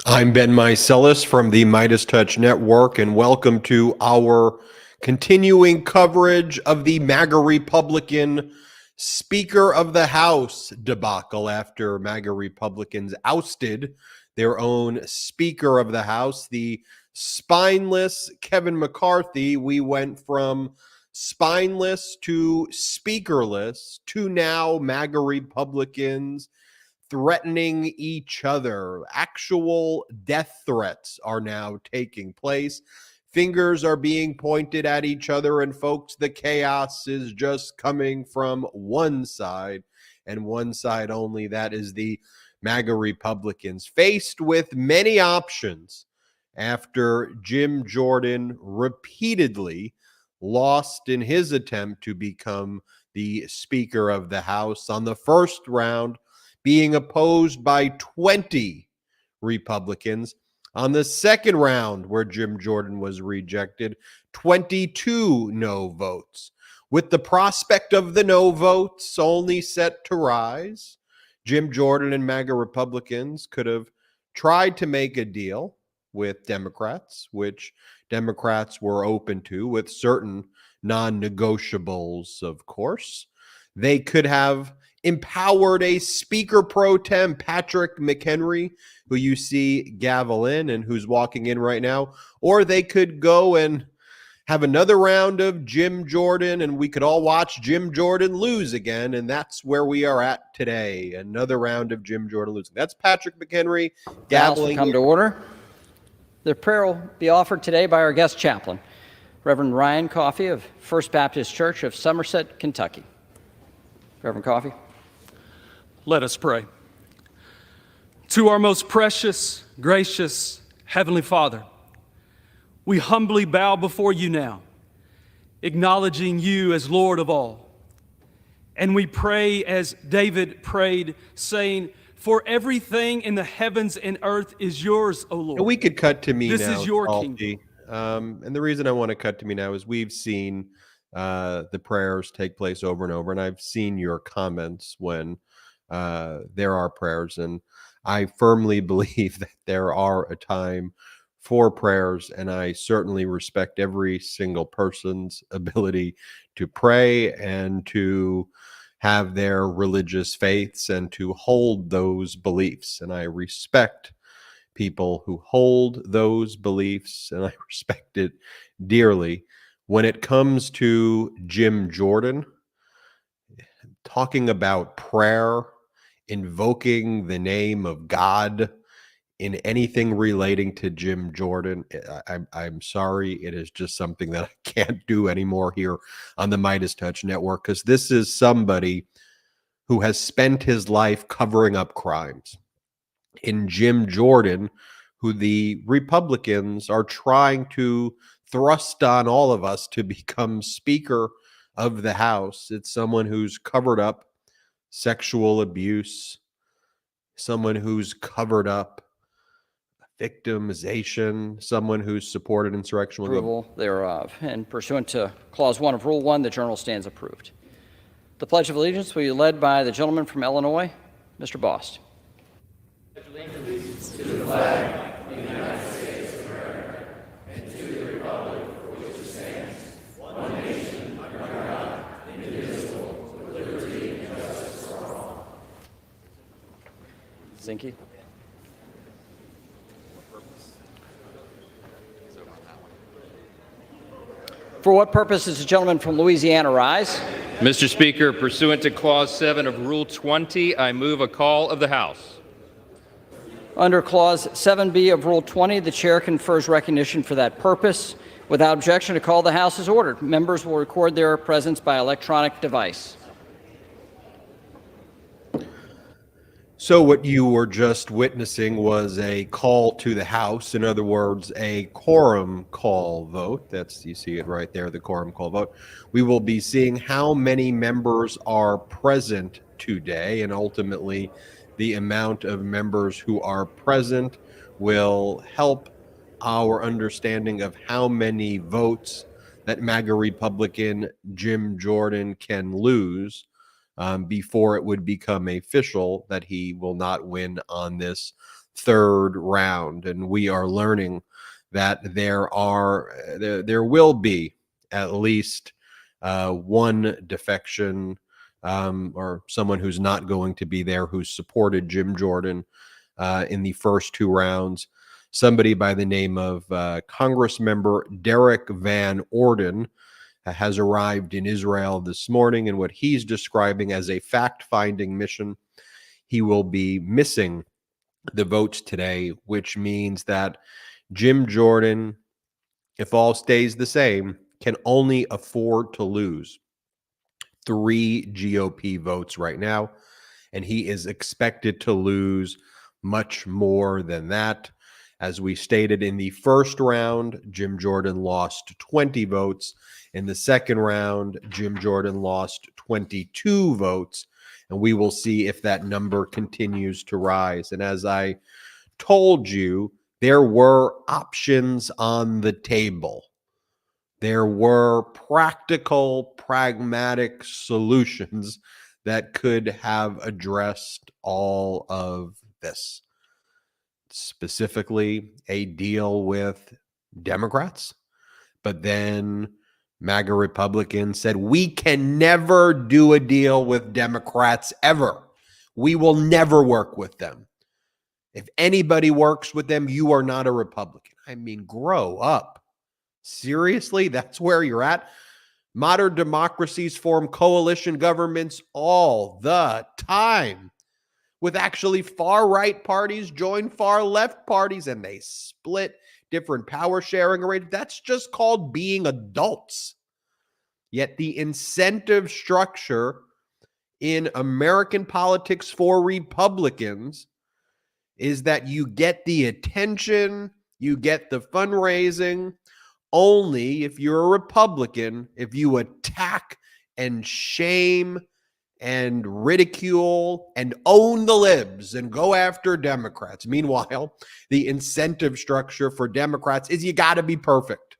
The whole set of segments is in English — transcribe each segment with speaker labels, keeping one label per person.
Speaker 1: I'm Ben Mycelis from the MeidasTouch Network, and welcome to our continuing coverage of the MAGA Republican Speaker of the House debacle after MAGA Republicans ousted their own Speaker of the House, the spineless Kevin McCarthy. We went from spineless to speakerless to now MAGA Republicans threatening each other. Actual death threats are now taking place. Fingers are being pointed at each other, and folks, the chaos is just coming from one side, and one side only. That is the MAGA Republicans, faced with many options after Jim Jordan repeatedly lost in his attempt to become the Speaker of the House. On the first round, being opposed by 20 Republicans. On the second round, where Jim Jordan was rejected, 22 no votes. With the prospect of the no votes only set to rise, Jim Jordan and MAGA Republicans could have tried to make a deal with Democrats, which Democrats were open to, with certain non-negotiables, of course. They could have empowered a Speaker pro tem, Patrick McHenry, who you see gavel in and who's walking in right now, or they could go and have another round of Jim Jordan, and we could all watch Jim Jordan lose again, and that's where we are at today. Another round of Jim Jordan losing. That's Patrick McHenry gaveling.
Speaker 2: The House will come to order. The prayer will be offered today by our guest chaplain, Reverend Ryan Coffey of First Baptist Church of Somerset, Kentucky. Reverend Coffey.
Speaker 3: Let us pray. To our most precious, gracious Heavenly Father, we humbly bow before you now, acknowledging you as Lord of all. And we pray as David prayed, saying, "For everything in the heavens and earth is yours, O Lord."
Speaker 1: And we could cut to me
Speaker 3: this
Speaker 1: now.
Speaker 3: This is your
Speaker 1: Salty.
Speaker 3: kingdom.
Speaker 1: And the reason I want to cut to me now is we've seen the prayers take place over and over, and I've seen your comments when there are prayers, and I firmly believe that there are a time for prayers, and I certainly respect every single person's ability to pray and to have their religious faiths and to hold those beliefs, and I respect people who hold those beliefs, and I respect it dearly. When it comes to Jim Jordan, talking about prayer, invoking the name of God in anything relating to Jim Jordan, I'm sorry, it is just something that I can't do anymore here on the MeidasTouch Network, because this is somebody who has spent his life covering up crimes. In Jim Jordan, who the Republicans are trying to thrust on all of us to become Speaker of the House, it's someone who's covered up sexual abuse, someone who's covered up victimization, someone who's supported insurrection.
Speaker 2: Approval thereof. And pursuant to Clause 1 of Rule 1, the journal stands approved. The Pledge of Allegiance will be led by the gentleman from Illinois, Mr. Bost.
Speaker 4: Pledge allegiance to the flag of the United States of America and to the republic for which it stands, one nation, under God, indivisible, with liberty and justice for all.
Speaker 2: Zinke. For what purpose does the gentleman from Louisiana rise?
Speaker 5: Mr. Speaker, pursuant to Clause 7 of Rule 20, I move a call of the House.
Speaker 2: Under Clause 7B of Rule 20, the chair confers recognition for that purpose. Without objection, a call of the House is ordered. Members will record their presence by electronic device.
Speaker 1: So what you were just witnessing was a call to the House. In other words, a quorum call vote. That's, you see it right there, the quorum call vote. We will be seeing how many members are present today, and ultimately the amount of members who are present will help our understanding of how many votes that MAGA Republican Jim Jordan can lose before it would become official that he will not win on this third round, and we are learning that there will be at least one defection or someone who's not going to be there who supported Jim Jordan in the first two rounds. Somebody by the name of Congress member Derek Van Orden has arrived in Israel this morning in what he's describing as a fact-finding mission. He will be missing the votes today, which means that Jim Jordan, if all stays the same, can only afford to lose 3 GOP votes right now, and he is expected to lose much more than that. As we stated in the first round, Jim Jordan lost 20 votes. In the second round, Jim Jordan lost 22 votes, and we will see if that number continues to rise. And as I told you, there were options on the table. There were practical, pragmatic solutions that could have addressed all of this. Specifically, a deal with Democrats, but then MAGA Republicans said, we can never do a deal with Democrats ever. We will never work with them. If anybody works with them, you are not a Republican. I mean, grow up. Seriously, that's where you're at? Modern democracies form coalition governments all the time, with actually far-right parties join far-left parties, and they split different power-sharing arrangements. That's just called being adults. Yet the incentive structure in American politics for Republicans is that you get the attention, you get the fundraising, only if you're a Republican, if you attack and shame and ridicule and own the libs and go after Democrats. Meanwhile, the incentive structure for Democrats is you got to be perfect.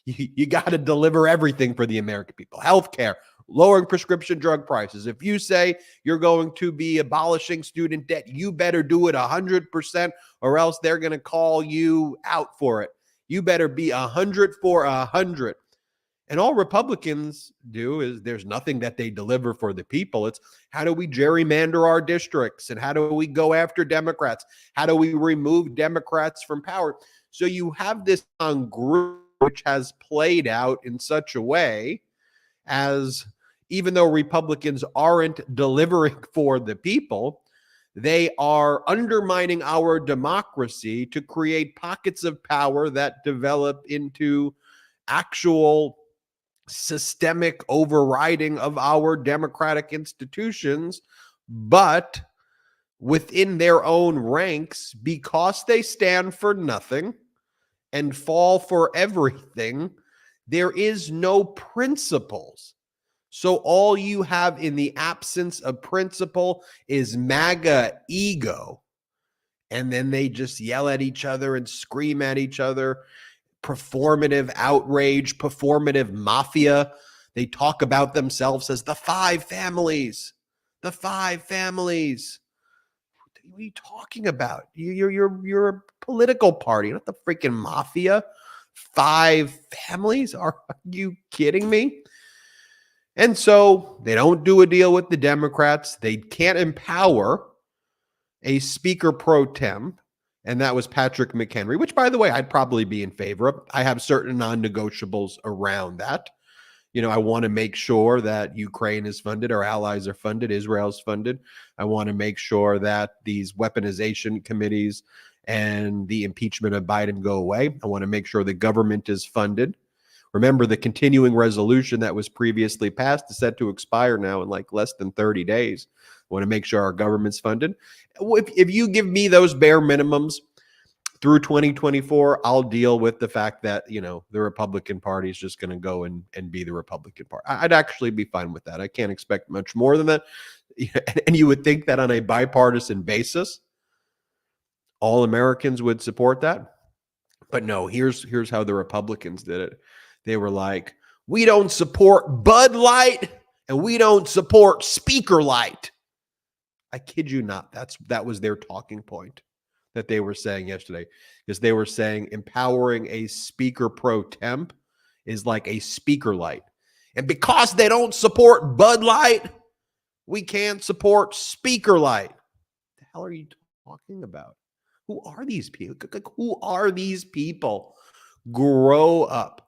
Speaker 1: You got to deliver everything for the American people. Healthcare, lowering prescription drug prices. If you say you're going to be abolishing student debt, you better do it 100%, or else they're going to call you out for it. You better be 100 for 100. And all Republicans do is there's nothing that they deliver for the people. It's how do we gerrymander our districts, and how do we go after Democrats? How do we remove Democrats from power? So you have this group which has played out in such a way as, even though Republicans aren't delivering for the people, they are undermining our democracy to create pockets of power that develop into actual systemic overriding of our democratic institutions, but within their own ranks, because they stand for nothing and fall for everything, there is no principles. So all you have in the absence of principle is MAGA ego. And then they just yell at each other and scream at each other. Performative outrage, performative mafia. They talk about themselves as the five families. The five families. What are you talking about? You're a political party, not the freaking mafia. 5 families? Are you kidding me? And so they don't do a deal with the Democrats. They can't empower a speaker pro tem, and that was Patrick McHenry, which, by the way, I'd probably be in favor of. I have certain non-negotiables around that. You know, I want to make sure that Ukraine is funded, our allies are funded, Israel's funded. I want to make sure that these weaponization committees and the impeachment of Biden go away. I want to make sure the government is funded. Remember, the continuing resolution that was previously passed is set to expire now in like less than 30 days. I want to make sure our government's funded. If you give me those bare minimums through 2024, I'll deal with the fact that, you know, the Republican Party is just going to go and be the Republican Party. I'd actually be fine with that. I can't expect much more than that. And you would think that on a bipartisan basis, all Americans would support that. But no, here's how the Republicans did it. They were like, we don't support Bud Light and we don't support Speaker Light. I kid you not. That was their talking point. that they were saying yesterday, because they were saying empowering a speaker pro temp is like a speaker light. And because they don't support Bud Light, we can't support Speaker Light. What the hell are you talking about? Who are these people? Who are these people? Grow up.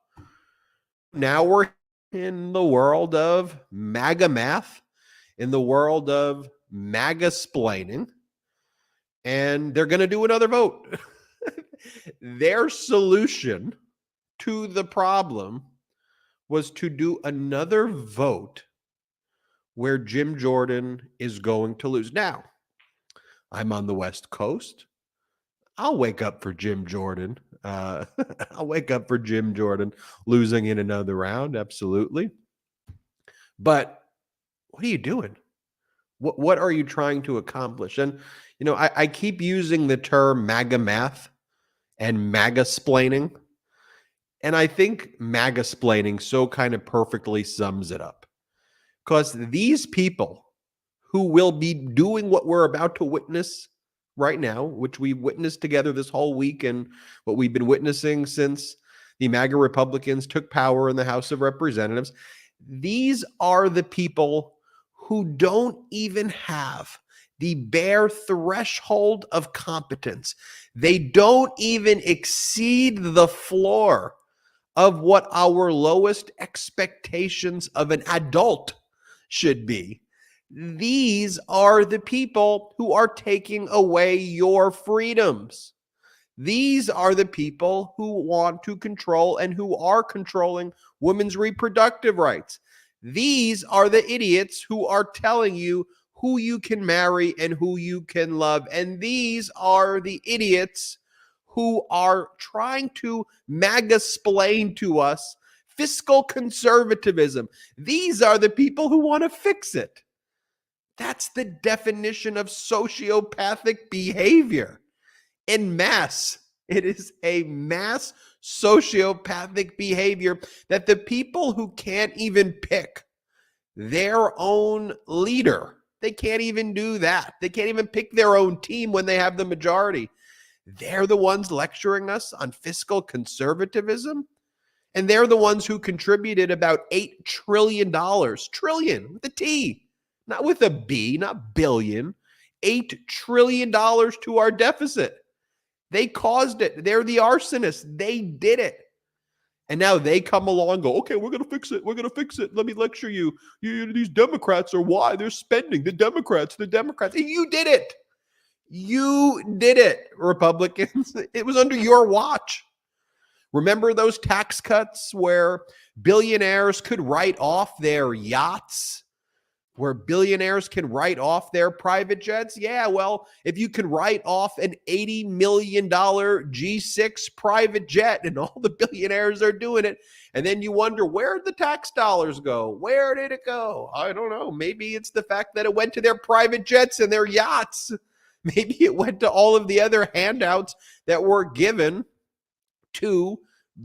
Speaker 1: Now we're in the world of MAGA math, in the world of MAGA splaining, and they're going to do another vote. Their solution to the problem was to do another vote where Jim Jordan is going to lose. Now, I'm on the West Coast. I'll wake up for Jim Jordan. I'll wake up for Jim Jordan losing in another round. Absolutely. But what are you doing? What are you trying to accomplish? And, you know, I keep using the term MAGA math and MAGA splaining. And I think MAGA splaining so kind of perfectly sums it up. Because these people who will be doing what we're about to witness right now, which we witnessed together this whole week and what we've been witnessing since the MAGA Republicans took power in the House of Representatives, these are the people who don't even have the bare threshold of competence. They don't even exceed the floor of what our lowest expectations of an adult should be. These are the people who are taking away your freedoms. These are the people who want to control and who are controlling women's reproductive rights. These are the idiots who are telling you who you can marry and who you can love. And these are the idiots who are trying to MAGA-splain to us fiscal conservatism. These are the people who want to fix it. That's the definition of sociopathic behavior en masse. It is a mass sociopathic behavior that the people who can't even pick their own leader, they can't even do that. They can't even pick their own team when they have the majority. They're the ones lecturing us on fiscal conservatism. And they're the ones who contributed about $8 trillion, trillion with a T, not with a B, not billion, $8 trillion to our deficit. They caused it. They're the arsonists. They did it. And now they come along and go, okay, we're going to fix it. We're going to fix it. Let me lecture you. These Democrats are why they're spending. The Democrats. You did it. You did it, Republicans. It was under your watch. Remember those tax cuts where billionaires could write off their yachts, where billionaires can write off their private jets? Yeah, well, if you can write off an $80 million G6 private jet and all the billionaires are doing it, and then you wonder, where did the tax dollars go? Where did it go? I don't know. Maybe it's the fact that it went to their private jets and their yachts. Maybe it went to all of the other handouts that were given to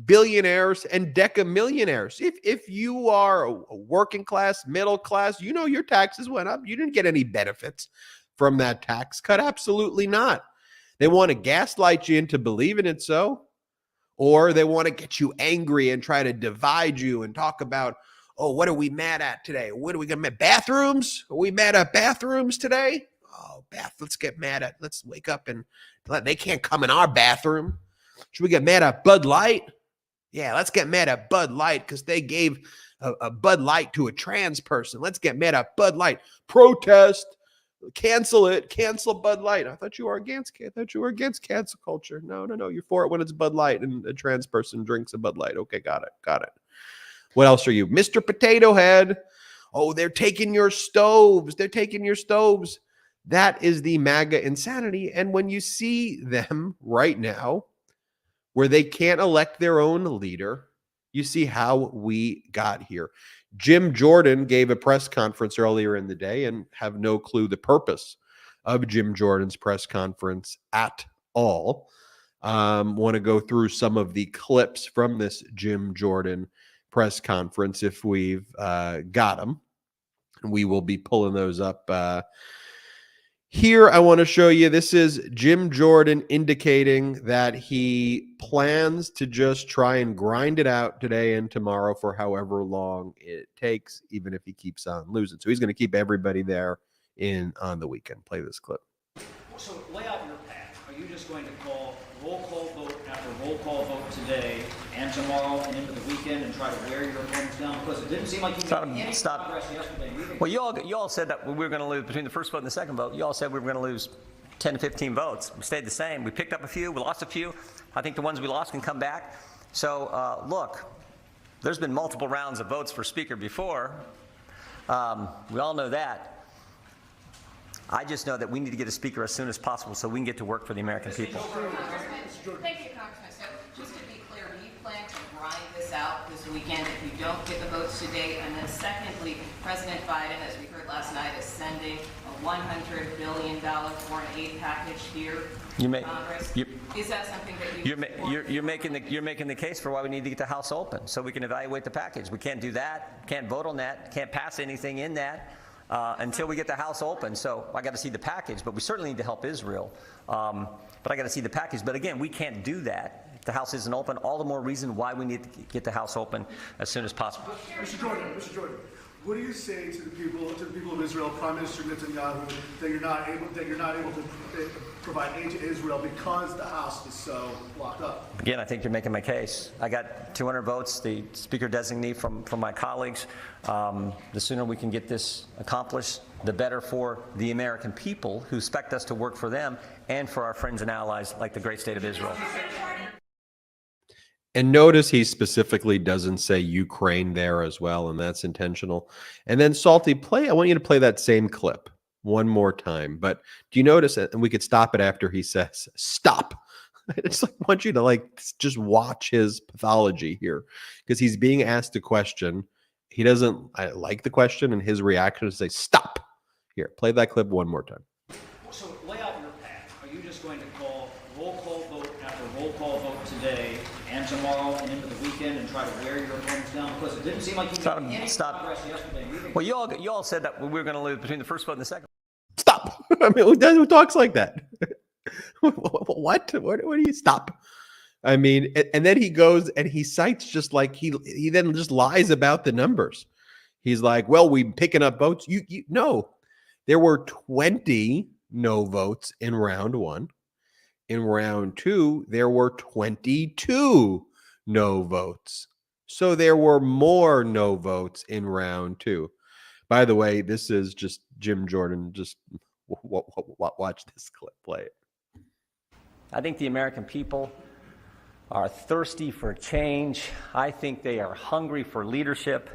Speaker 1: billionaires and decamillionaires. If you are a working class, middle class, you know your taxes went up. You didn't get any benefits from that tax cut. Absolutely not. They want to gaslight you into believing it so, or they want to get you angry and try to divide you and talk about, oh, what are we mad at today? What are we going to mad? Bathrooms? Are we mad at bathrooms today? Oh, let's get mad at, let's wake up and they can't come in our bathroom. Should we get mad at Bud Light? Yeah, let's get mad at Bud Light because they gave a Bud Light to a trans person. Let's get mad at Bud Light. Protest. Cancel it. Cancel Bud Light. I thought you were against cancel culture. No. You're for it when it's Bud Light and a trans person drinks a Bud Light. Okay, got it. What else are you? Mr. Potato Head. Oh, they're taking your stoves. That is the MAGA insanity. And when you see them right now, where they can't elect their own leader, you see how we got here. Jim Jordan gave a press conference earlier in the day and have no clue the purpose of Jim Jordan's press conference at all. Want to go through some of the clips from this Jim Jordan press conference if we've got them. We will be pulling those up Here, I want to show you, this is Jim Jordan indicating that he plans to just try and grind it out today and tomorrow for however long it takes, even if he keeps on losing. So he's going to keep everybody there on the weekend. Play this clip.
Speaker 6: So lay out your path. Are you just going to call roll call vote after roll call vote today and tomorrow and into the weekend and try to wear your opponents down? Because it didn't seem like you made any progress yesterday.
Speaker 7: Well, you all said that we were going to lose between the first vote and the second vote. You all said we were going to lose 10 to 15 votes. We stayed the same. We picked up a few. We lost a few. I think the ones we lost can come back. So look, there's been multiple rounds of votes for Speaker before. We all know that. I just know that we need to get a Speaker as soon as possible so we can get to work for the American people.
Speaker 8: Thank you, Congressman. So just to be clear, do you plan to grind this out this weekend if you don't get the votes today? And then secondly, President Biden, as we heard last night, is sending a $100 billion foreign aid package here to Congress. Is that something that
Speaker 7: you're making the case for why we need to get the House open so we can evaluate the package. We can't do that, can't vote on that, can't pass anything in that. Until we get the House open. So I got to see the package, but we certainly need to help Israel. But I got to see the package. But again, we can't do that if the House isn't open. All the more reason why we need to get the House open as soon as possible.
Speaker 9: Mr. Jordan, what do you say to the people of Israel, Prime Minister Netanyahu, that you're not able to provide aid to Israel because the House is so locked up?
Speaker 7: Again, I think you're making my case. I got 200 votes, the Speaker designee from my colleagues. The sooner we can get this accomplished, the better for the American people who expect us to work for them and for our friends and allies like the great state of Israel.
Speaker 1: And notice he specifically doesn't say Ukraine there as well, and that's intentional. And then Salty, I want you to play that same clip one more time. But do you notice it? And we could stop it after he says, stop. It's like, I want you to just watch his pathology here, because he's being asked a question. He doesn't like the question, and his reaction is to say, stop. Here, play that clip one more time.
Speaker 6: So lay out your path. Are you just going to call roll call vote after roll call vote today and tomorrow and into the weekend and try to wear your opponents down? Because it didn't seem like you made any progress yesterday.
Speaker 7: Well, you all said that we were going to lose between the first vote and the second.
Speaker 1: Stop. I mean, who talks like that? What do you stop? I mean, and then he goes and he cites just like he then just lies about the numbers. He's like, well, we picking up votes. No, there were 20 no votes in round one. In round two, there were 22 no votes. So there were more no votes in round two. By the way, this is just Jim Jordan. Just watch this clip. Play it.
Speaker 7: I think the American people are thirsty for change. I think they are hungry for leadership.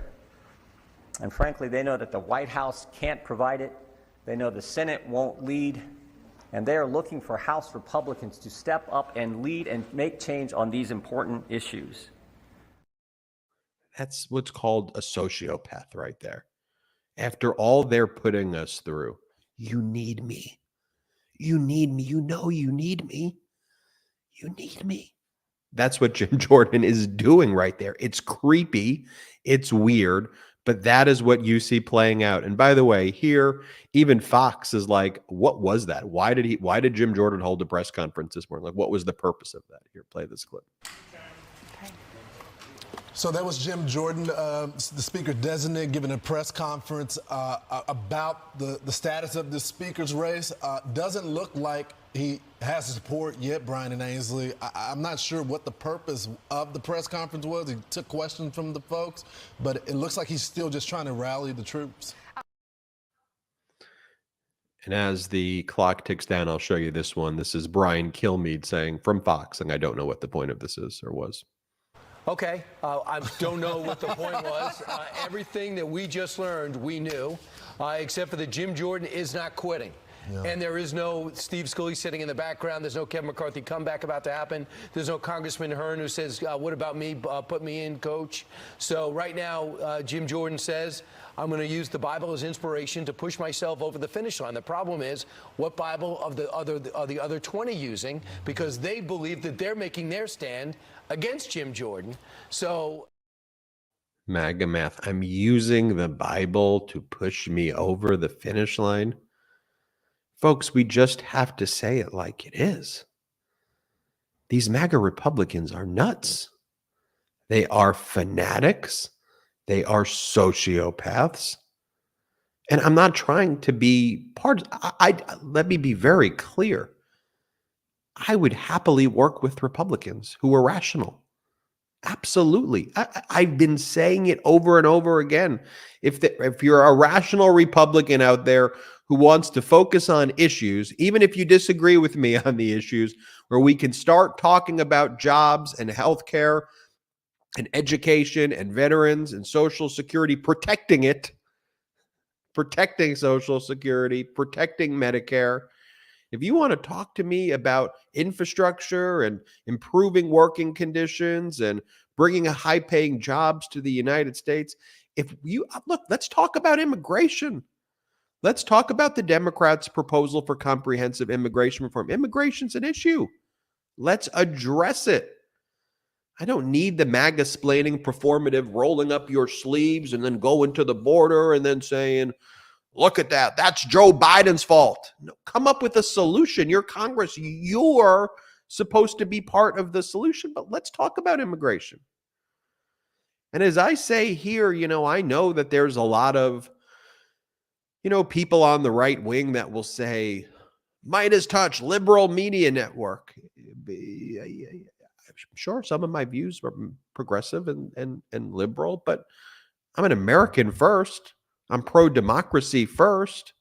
Speaker 7: And frankly, they know that the White House can't provide it. They know the Senate won't lead. And they are looking for House Republicans to step up and lead and make change on these important issues.
Speaker 1: That's what's called a sociopath right there. After all they're putting us through, you need me. You need me. You know you need me. You need me. That's what Jim Jordan is doing right there. It's creepy. It's weird. But that is what you see playing out. And by the way, here, even Fox is like, what was that? Why did Jim Jordan hold a press conference this morning? Like, what was the purpose of that? Here, play this clip.
Speaker 9: So that was Jim Jordan, the Speaker designate, giving a press conference about the status of the Speaker's race. Doesn't look like he has support yet, Brian and Ainsley. I'm not sure what the purpose of the press conference was. He took questions from the folks, but it looks like he's still just trying to rally the troops.
Speaker 1: And as the clock ticks down, I'll show you this one. This is Brian Kilmeade saying from Fox, and I don't know what the point of this is or was.
Speaker 10: Okay, I don't know what the point was. Everything that we just learned, we knew, except for that Jim Jordan is not quitting. Yeah. And there is no Steve Scalise sitting in the background. There's no Kevin McCarthy comeback about to happen. There's no Congressman Hearn who says, what about me? Put me in, coach. So right now, Jim Jordan says, I'm going to use the Bible as inspiration to push myself over the finish line. The problem is, what Bible are the other 20 using? Because they believe that they're making their stand against Jim Jordan. So
Speaker 1: MAGA math. I'm using the Bible to push me over the finish line. Folks, we just have to say it like it is. These MAGA Republicans are nuts. They are fanatics. They are sociopaths. And I'm not trying to be part. Let me be very clear. I would happily work with Republicans who are rational. Absolutely. I've been saying it over and over again. If you're a rational Republican out there who wants to focus on issues, even if you disagree with me on the issues, where we can start talking about jobs and healthcare and education and veterans and Social Security, protecting it, protecting Social Security, protecting Medicare. If you want to talk to me about infrastructure and improving working conditions and bringing high-paying jobs to the United States, let's talk about immigration. Let's talk about the Democrats' proposal for comprehensive immigration reform. Immigration's an issue. Let's address it. I don't need the MAGA-splaining, performative, rolling up your sleeves and then going to the border and then saying, look at that. That's Joe Biden's fault. No, come up with a solution. You're Congress. You're supposed to be part of the solution, but let's talk about immigration. And as I say here, I know that there's a lot of, people on the right wing that will say, MeidasTouch, liberal media network. Sure, some of my views are progressive and liberal, but I'm an American first. I'm pro-democracy first.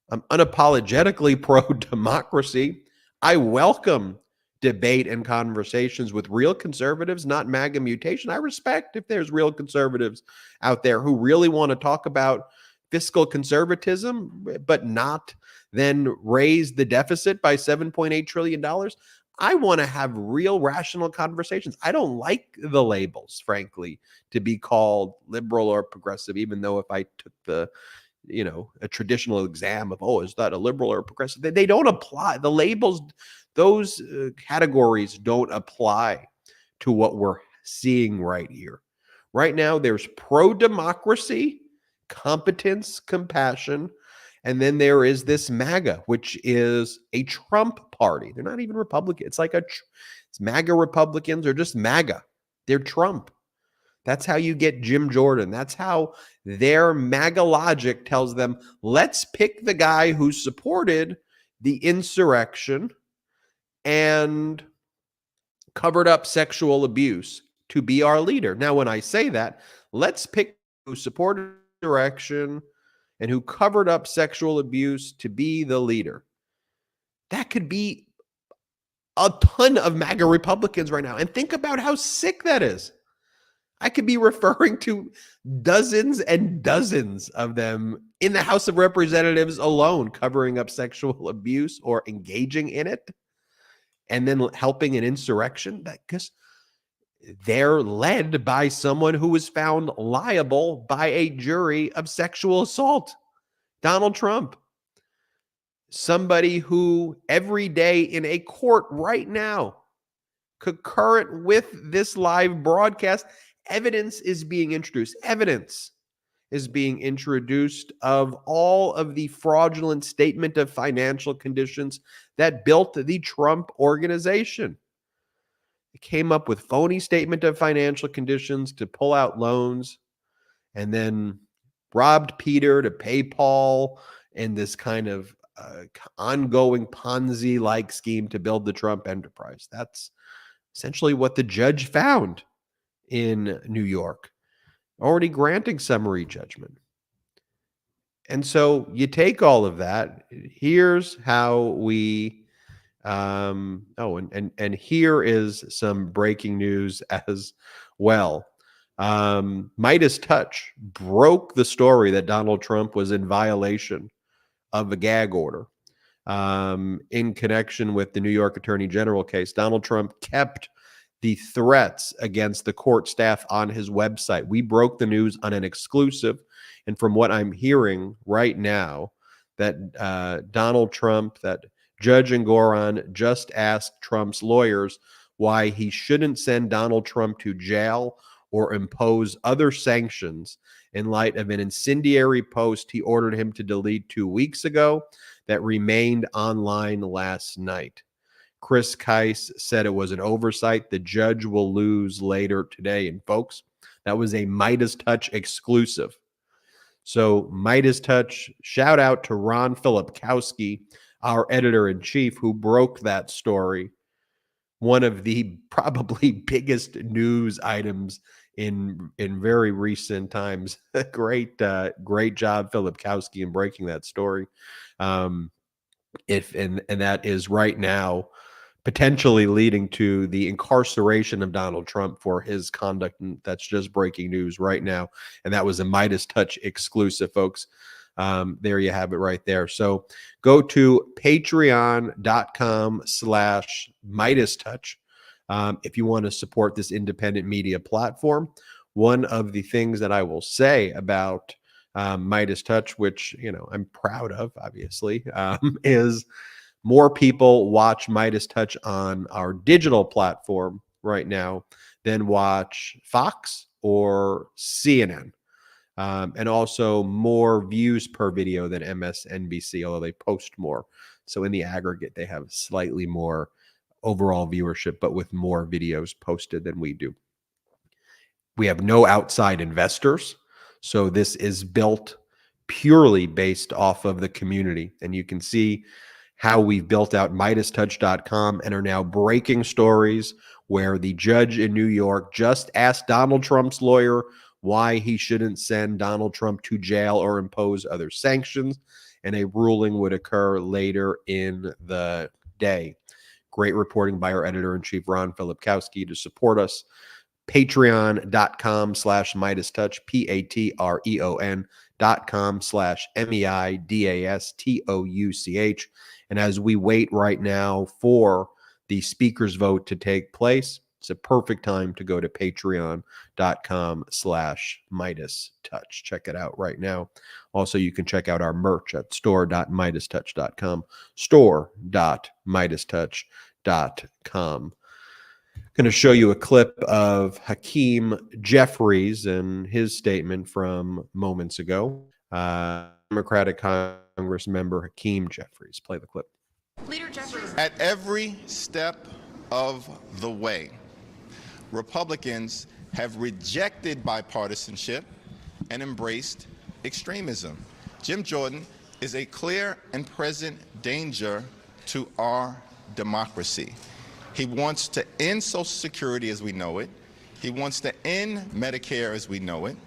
Speaker 1: I'm unapologetically pro-democracy. I welcome debate and conversations with real conservatives, not MAGA mutation. I respect if there's real conservatives out there who really want to talk about fiscal conservatism, but not then raise the deficit by $7.8 trillion. I want to have real rational conversations. I don't like the labels, frankly, to be called liberal or progressive, even though if I took a traditional exam of, is that a liberal or progressive? They don't apply. The labels, those categories don't apply to what we're seeing right here. Right now, there's pro-democracy, competence, compassion, and then there is this MAGA, which is a Trump party. They're not even Republican. It's like it's MAGA Republicans are just MAGA. They're Trump. That's how you get Jim Jordan. That's how their MAGA logic tells them, let's pick the guy who supported the insurrection and covered up sexual abuse to be our leader. Now, when I say that, let's pick who supported insurrection and who covered up sexual abuse to be the leader. That could be a ton of MAGA Republicans right now. And think about how sick that is. I could be referring to dozens and dozens of them in the House of Representatives alone covering up sexual abuse or engaging in it and then helping an insurrection. Because they're led by someone who was found liable by a jury of sexual assault. Donald Trump. Somebody who every day in a court right now, concurrent with this live broadcast, evidence is being introduced. Evidence is being introduced of all of the fraudulent statement of financial conditions that built the Trump organization. It came up with phony statement of financial conditions to pull out loans and then robbed Peter to pay Paul in this kind of ongoing Ponzi-like scheme to build the Trump enterprise. That's essentially what the judge found in New York, already granting summary judgment. And so you take all of that. Here's how we and here is some breaking news as well. MeidasTouch broke the story that Donald Trump was in violation of a gag order in connection with the New York Attorney General case. Donald Trump kept the threats against the court staff on his website. We broke the news on an exclusive. And from what I'm hearing right now, that Donald Trump, that Judge Engoron just asked Trump's lawyers why he shouldn't send Donald Trump to jail or impose other sanctions in light of an incendiary post he ordered him to delete 2 weeks ago that remained online last night. Chris Keiss said it was an oversight. The judge will lose later today. And folks, that was a MeidasTouch exclusive. So MeidasTouch, shout out to Ron Filipkowski, our editor-in-chief, who broke that story. One of the probably biggest news items in very recent times. Great job, Filipkowski, in breaking that story. And that is right now potentially leading to the incarceration of Donald Trump for his conduct. And that's just breaking news right now. And that was a MeidasTouch exclusive, folks. There you have it right there. So go to patreon.com/MeidasTouch if you want to support this independent media platform. One of the things that I will say about MeidasTouch, which, you know, I'm proud of, obviously, is more people watch MeidasTouch on our digital platform right now than watch Fox or CNN. And also more views per video than MSNBC, although they post more. So in the aggregate, they have slightly more overall viewership, but with more videos posted than we do. We have no outside investors. So this is built purely based off of the community. And you can see how we've built out MeidasTouch.com and are now breaking stories where the judge in New York just asked Donald Trump's lawyer why he shouldn't send Donald Trump to jail or impose other sanctions, and a ruling would occur later in the day. Great reporting by our editor-in-chief, Ron Filipkowski. To support us, patreon.com/MeidasTouch, patreon.com/MEIDASTOUCH. And as we wait right now for the speaker's vote to take place, it's a perfect time to go to patreon.com/MeidasTouch. Check it out right now. Also, you can check out our merch at store.MeidasTouch.com, store.MeidasTouch.com. Going to show you a clip of Hakeem Jeffries and his statement from moments ago. Democratic Congress member Hakeem Jeffries. Play the clip.
Speaker 11: Leader Jeffries. At every step of the way, Republicans have rejected bipartisanship and embraced extremism. Jim Jordan is a clear and present danger to our democracy. He wants to end Social Security as we know it. He wants to end Medicare as we know it.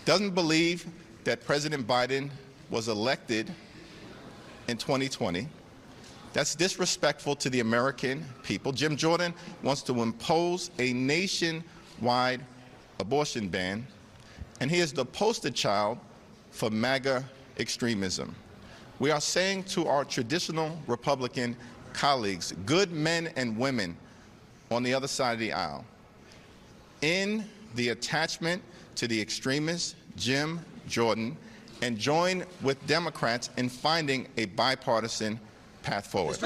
Speaker 11: Doesn't believe that President Biden was elected in 2020. That's disrespectful to the American people. Jim Jordan wants to impose a nationwide abortion ban, and he is the poster child for MAGA extremism. We are saying to our traditional Republican colleagues, good men and women on the other side of the aisle, in the attachment to the extremist Jim Jordan and join with Democrats in finding a bipartisan path forward.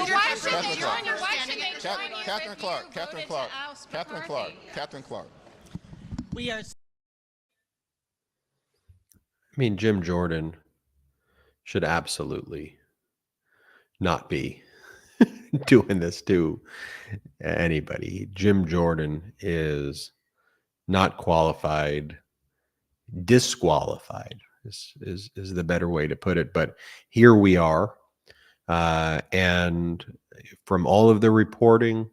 Speaker 11: Catherine Clark.
Speaker 1: We are. I mean, Jim Jordan should absolutely not be doing this to anybody. Jim Jordan is not qualified, disqualified is the better way to put it. But here we are. And from all of the reporting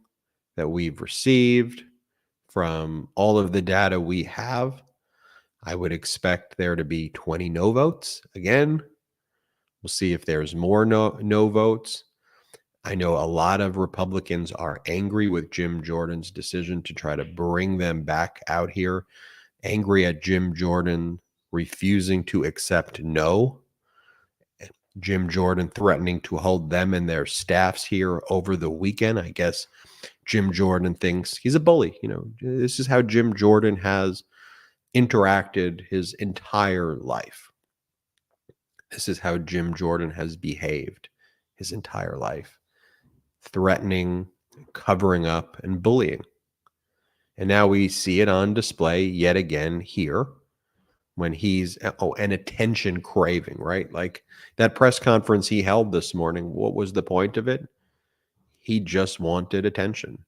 Speaker 1: that we've received, from all of the data we have, I would expect there to be 20 no votes. Again, we'll see if there's more no votes. I know a lot of Republicans are angry with Jim Jordan's decision to try to bring them back out here, angry at Jim Jordan refusing to accept no, Jim Jordan threatening to hold them and their staffs here over the weekend. I guess Jim Jordan thinks he's a bully. You know, this is how Jim Jordan has interacted his entire life. This is how Jim Jordan has behaved his entire life. Threatening, covering up, and bullying. And now we see it on display yet again here when he's, an attention craving, right? Like that press conference he held this morning, what was the point of it? He just wanted attention.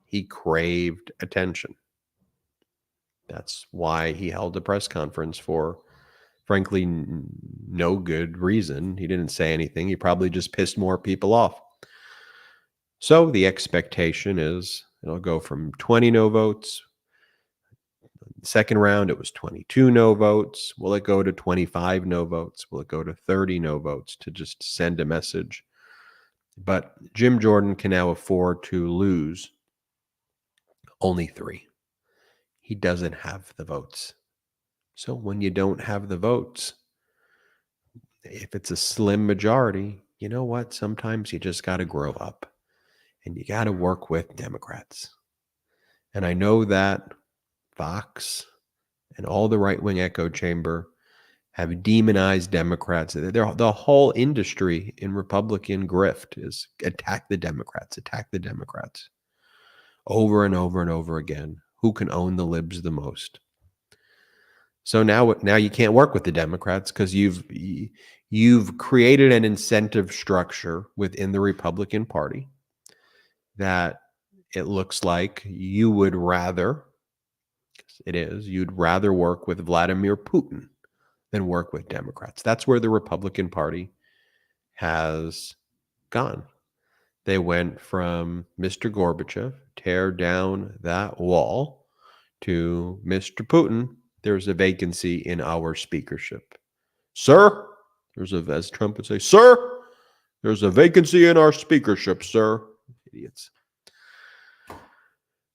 Speaker 1: He craved attention. That's why he held a press conference for, frankly, no good reason. He didn't say anything. He probably just pissed more people off. So the expectation is it'll go from 20 no votes. Second round, it was 22 no votes. Will it go to 25 no votes? Will it go to 30 no votes to just send a message? But Jim Jordan can now afford to lose only 3. He doesn't have the votes. So when you don't have the votes, if it's a slim majority, you know what? Sometimes you just got to grow up and you got to work with Democrats. And I know that Fox and all the right-wing echo chamber have demonized Democrats. The whole industry in Republican grift is attack the Democrats, over and over and over again. Who can own the libs the most? So now you can't work with the Democrats because you've created an incentive structure within the Republican Party that it looks like you would rather, you'd rather work with Vladimir Putin than work with Democrats. That's where the Republican Party has gone. They went from Mr. Gorbachev, tear down that wall, to Mr. Putin, there's a vacancy in our speakership. Sir, as Trump would say, sir, there's a vacancy in our speakership, sir. Idiots.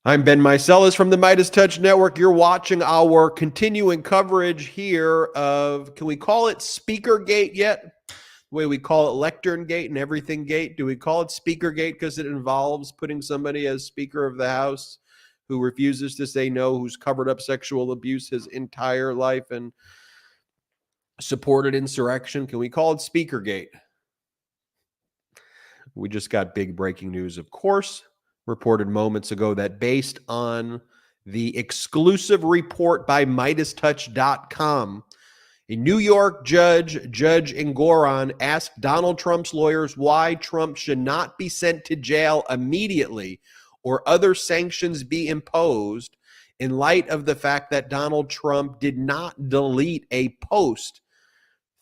Speaker 1: I'm Ben Meiselas from the MeidasTouch Network. You're watching our continuing coverage here of, can we call it Speakergate yet? The way we call it Lectern Gate and Everything Gate. Do we call it Speakergate because it involves putting somebody as Speaker of the House who refuses to say no, who's covered up sexual abuse his entire life and supported insurrection? Can we call it Speakergate? We just got big breaking news, of course, reported moments ago that based on the exclusive report by MeidasTouch.com, a New York judge, Judge Engoron, asked Donald Trump's lawyers why Trump should not be sent to jail immediately or other sanctions be imposed in light of the fact that Donald Trump did not delete a post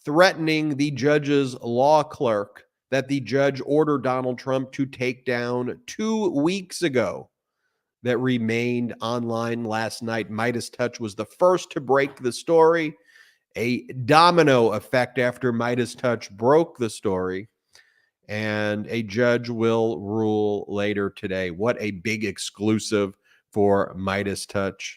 Speaker 1: threatening the judge's law clerk that the judge ordered Donald Trump to take down 2 weeks ago that remained online last night. MeidasTouch was the first to break the story. A domino effect after MeidasTouch broke the story, and a judge will rule later today. What a big exclusive for MeidasTouch,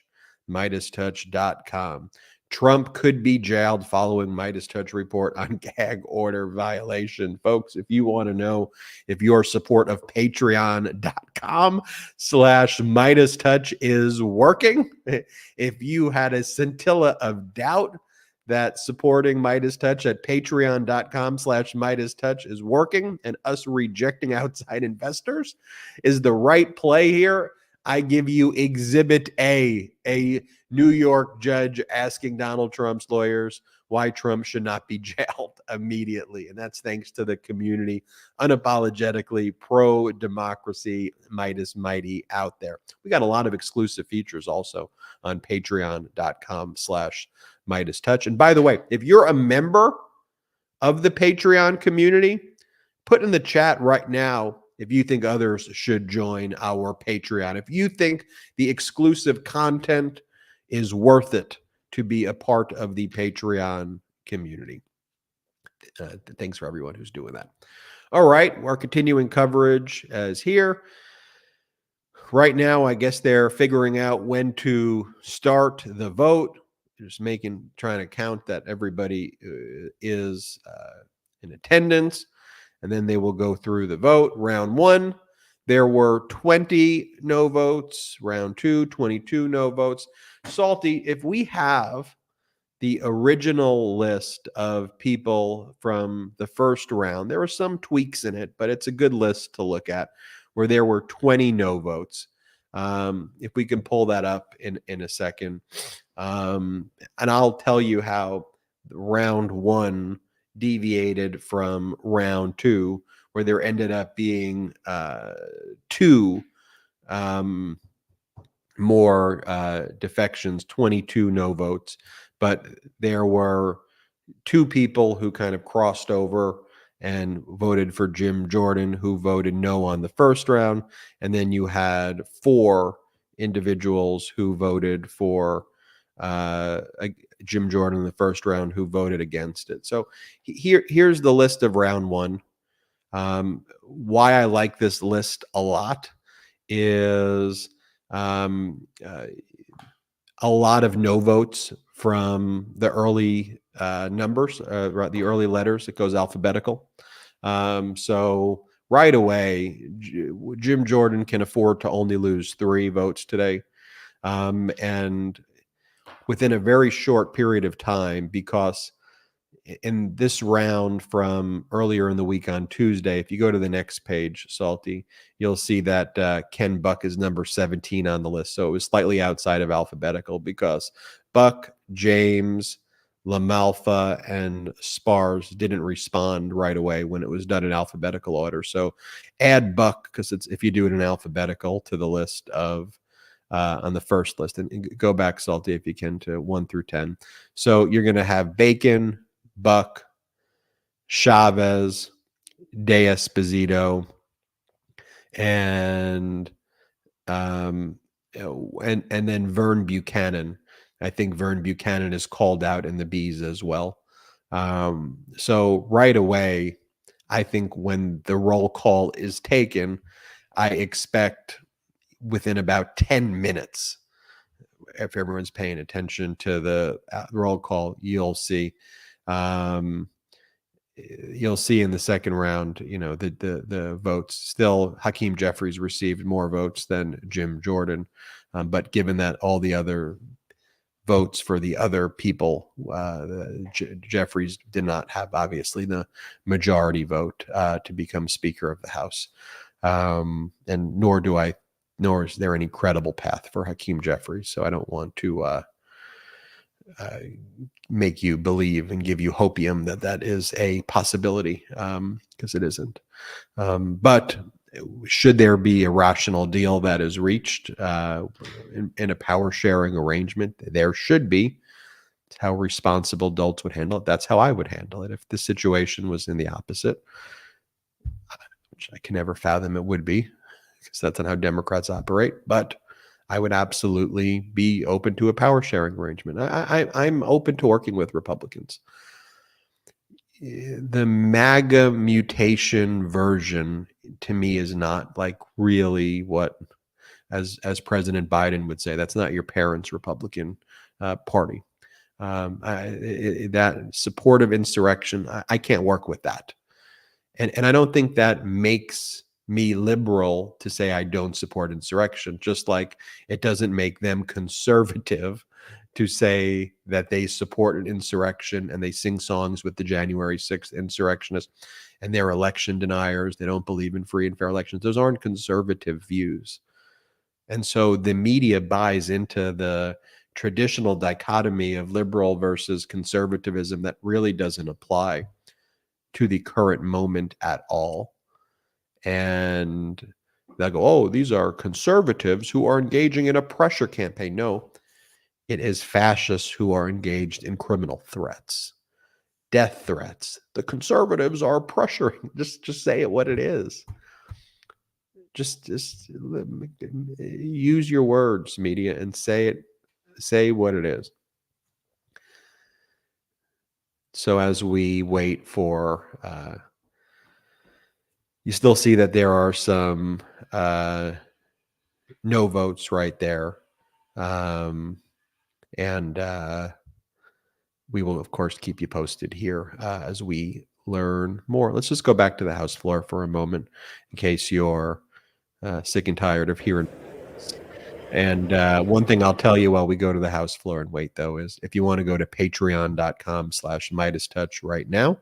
Speaker 1: MeidasTouch.com. Trump could be jailed following MeidasTouch report on gag order violation. Folks, if you want to know if your support of patreon.com/MeidasTouch is working, if you had a scintilla of doubt that supporting MeidasTouch at patreon.com/MeidasTouch is working and us rejecting outside investors is the right play here, I give you Exhibit A New York judge asking Donald Trump's lawyers why Trump should not be jailed immediately. And that's thanks to the community, unapologetically pro-democracy, Meidas Mighty out there. We got a lot of exclusive features also on patreon.com/MeidasTouch. And by the way, if you're a member of the Patreon community, put in the chat right now if you think others should join our Patreon. If you think the exclusive content is worth it to be a part of the Patreon community. Thanks for everyone who's doing that. All right, our continuing coverage is here. Right now, I guess they're figuring out when to start the vote. Just trying to count that everybody is in attendance, and then they will go through the vote. Round 1, there were 20 no votes. Round 2, 22 no votes. Salty, if we have the original list of people from the first round, there were some tweaks in it, but it's a good list to look at, where there were 20 no votes. If we can pull that up in a second. And I'll tell you how round one deviated from round two, where there ended up being two more defections, 22 no votes, but there were two people who kind of crossed over and voted for Jim Jordan, who voted no on the first round, and then you had four individuals who voted for Jim Jordan in the first round who voted against it. So here's the list of round one. Why I like this list a lot is a lot of no votes from the early numbers, the early letters. It goes alphabetical. So right away, Jim Jordan can afford to only lose 3 votes today. And within a very short period of time, because in this round from earlier in the week on Tuesday, if you go to the next page, Salty, you'll see that Ken Buck is number 17 on the list. So it was slightly outside of alphabetical because Buck, James, LaMalfa, and Spars didn't respond right away when it was done in alphabetical order. So add Buck, because it's if you do it in alphabetical, to the list of on the first list, and go back, Salty, if you can, to 1 through 10. So you're going to have Bacon, Buck, Chavez, De Esposito, and then Vern Buchanan. I think Vern Buchanan is called out in the Bs as well. So right away, I think when the roll call is taken, I expect within about 10 minutes, if everyone's paying attention to the roll call, you'll see in the second round, the votes. Still, Hakeem Jeffries received more votes than Jim Jordan, but given that all the other votes for the other people, Jeffries did not have, obviously, the majority vote to become Speaker of the House, and nor is there any credible path for Hakeem Jeffries. So I don't want to make you believe and give you hopium that is a possibility, because it isn't. But should there be a rational deal that is reached in a power sharing arrangement, there should be. It's how responsible adults would handle it. That's how I would handle it if the situation was in the opposite, which I can never fathom it would be, because that's not how Democrats operate. But I would absolutely be open to a power sharing arrangement. I'm open to working with Republicans. The MAGA mutation version, to me, is not like really what, as President Biden would say, that's not your parents' Republican Party. That supportive insurrection, I can't work with that. And I don't think that makes me liberal to say I don't support insurrection, just like it doesn't make them conservative to say that they support an insurrection and they sing songs with the January 6th insurrectionists and they're election deniers. They don't believe in free and fair elections. Those aren't conservative views. And so the media buys into the traditional dichotomy of liberal versus conservatism that really doesn't apply to the current moment at all. And they'll go, oh, these are conservatives who are engaging in a pressure campaign. No, it is fascists who are engaged in criminal threats, death threats. The conservatives are pressuring. Just say it what it is. Just use your words, media, and say what it is. So as we wait for, you still see that there are some no votes right there. And we will, of course, keep you posted here as we learn more. Let's just go back to the House floor for a moment in case you're sick and tired of hearing. And one thing I'll tell you while we go to the House floor and wait, though, is if you want to go to patreon.com/MeidasTouch right now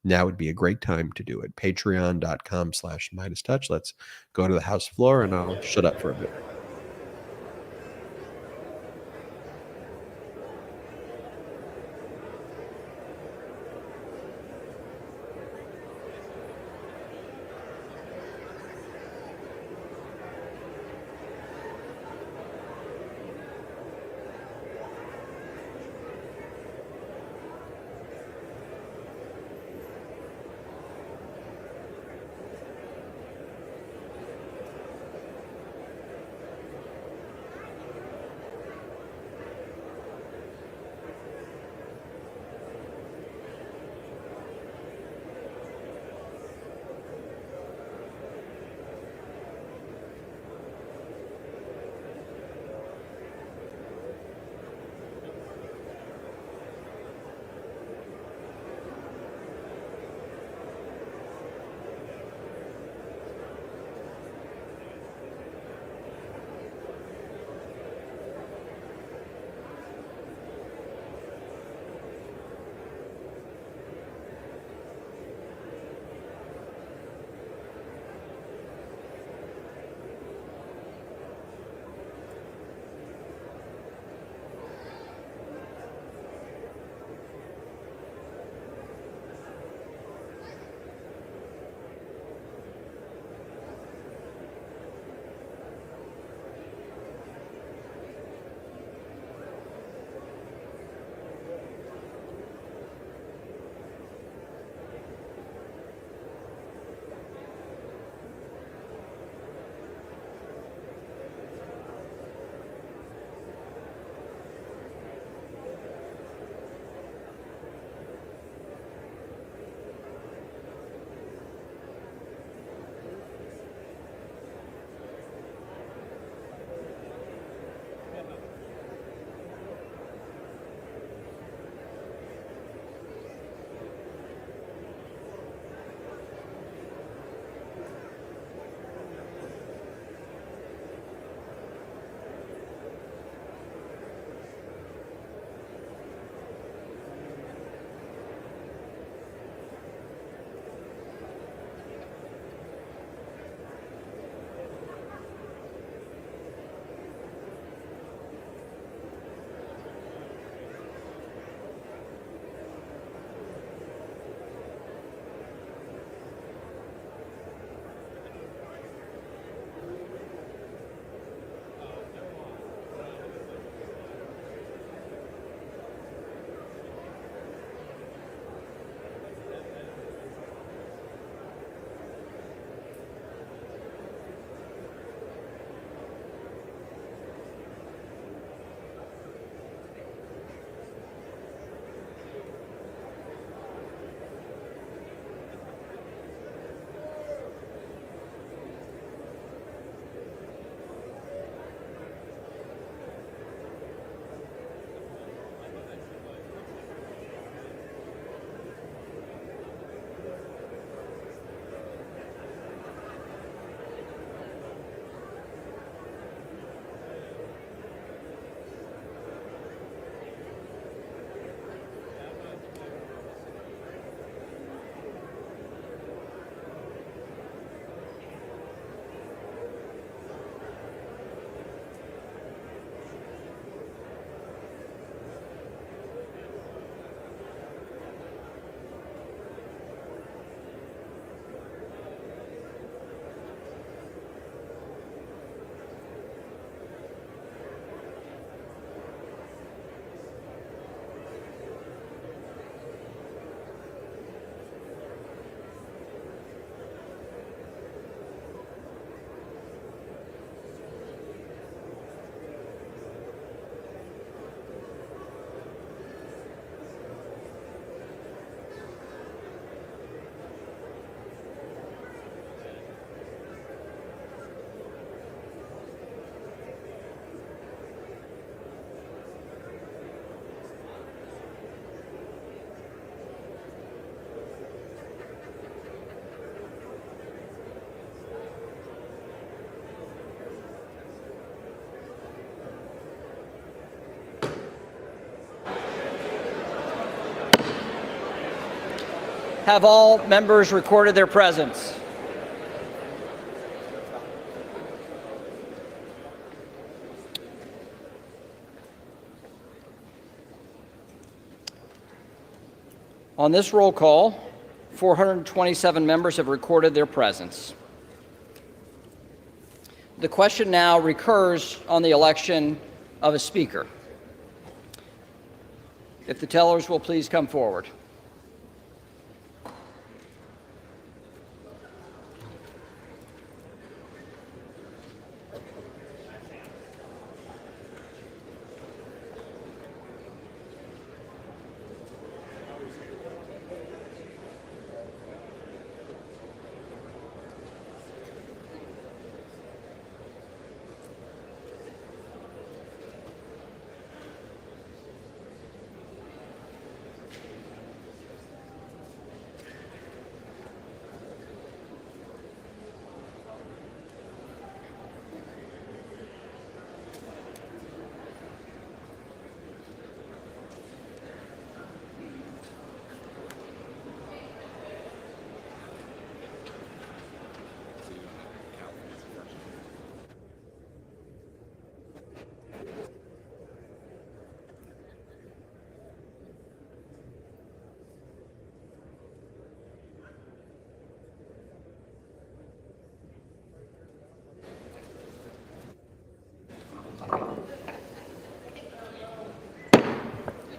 Speaker 1: would be a great time to do it. Patreon.com/MeidasTouch. Let's go to the House floor and I'll shut up for a bit.
Speaker 2: Have all members recorded their presence? On this roll call, 427 members have recorded their presence. The question now recurs on the election of a speaker. If the tellers will please come forward.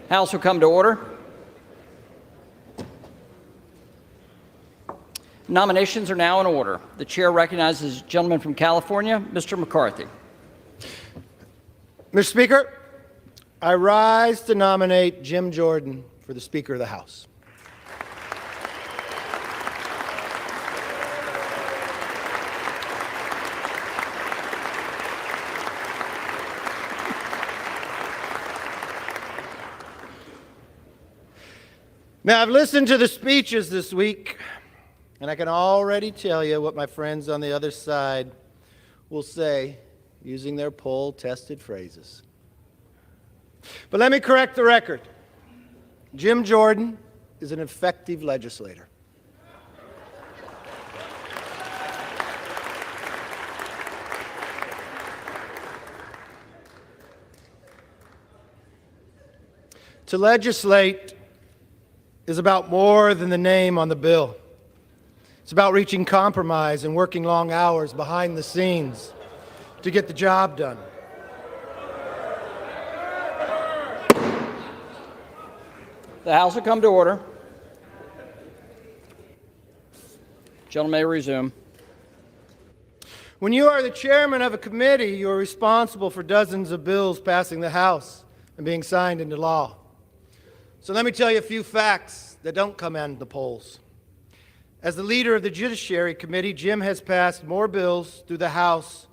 Speaker 2: House will come to order. Nominations are now in order. The chair recognizes the gentleman from California, Mr. McCarthy.
Speaker 12: Mr. Speaker, I rise to nominate Jim Jordan for the Speaker of the House. Now, I've listened to the speeches this week, and I can already tell you what my friends on the other side will say using their poll-tested phrases. But let me correct the record. Jim Jordan is an effective legislator. To legislate is about more than the name on the bill. It's about reaching compromise and working long hours behind the scenes to get the job done.
Speaker 2: The House will come to order. Gentleman may resume.
Speaker 12: When you are the chairman of a committee, you are responsible for dozens of bills passing the House and being signed into law. So let me tell you a few facts that don't come out of the polls. As the leader of the Judiciary Committee, Jim has passed more bills through the House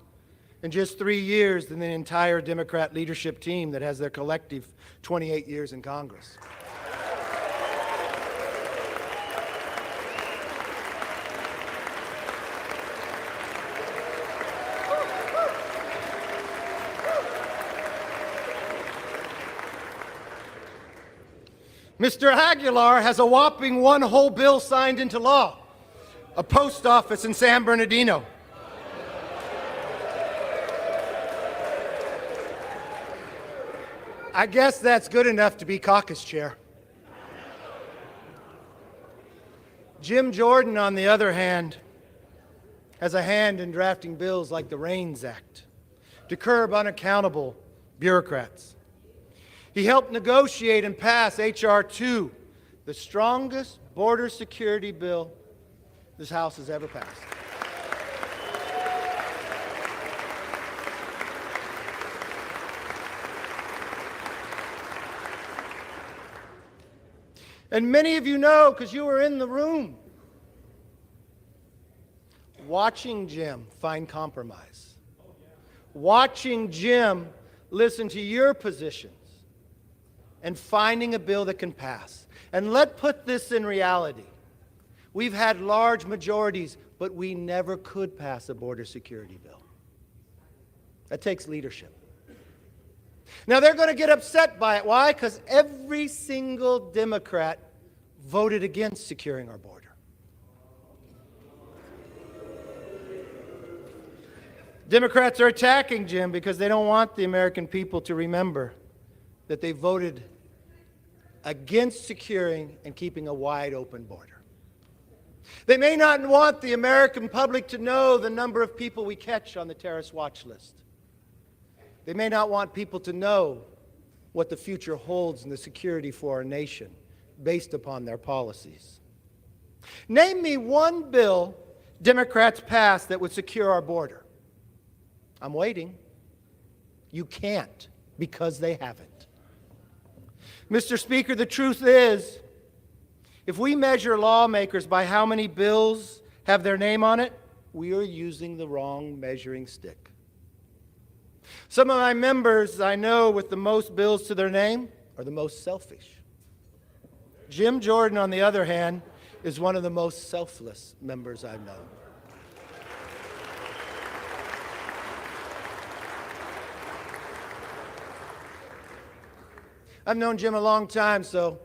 Speaker 12: in just 3 years than the entire Democrat leadership team that has their collective 28 years in Congress. Mr. Aguilar has a whopping one whole bill signed into law, a post office in San Bernardino. I guess that's good enough to be caucus chair. Jim Jordan, on the other hand, has a hand in drafting bills like the REINS Act to curb unaccountable bureaucrats. He helped negotiate and pass H.R. 2, the strongest border security bill this House has ever passed. And many of you know, because you were in the room, watching Jim find compromise, watching Jim listen to your positions, and finding a bill that can pass. And let's put this in reality. We've had large majorities, but we never could pass a border security bill. That takes leadership. Now, they're going to get upset by it. Why? Because every single Democrat voted against securing our border. Democrats are attacking Jim because they don't want the American people to remember that they voted against securing and keeping a wide open border. They may not want the American public to know the number of people we catch on the terrorist watch list. They may not want people to know what the future holds in the security for our nation based upon their policies. Name me one bill Democrats passed that would secure our border. I'm waiting. You can't, because they haven't. Mr. Speaker, the truth is, if we measure lawmakers by how many bills have their name on it, we are using the wrong measuring stick. Some of my members I know with the most bills to their name are the most selfish. Jim Jordan, on the other hand, is one of the most selfless members I've known. I've known Jim a long time, so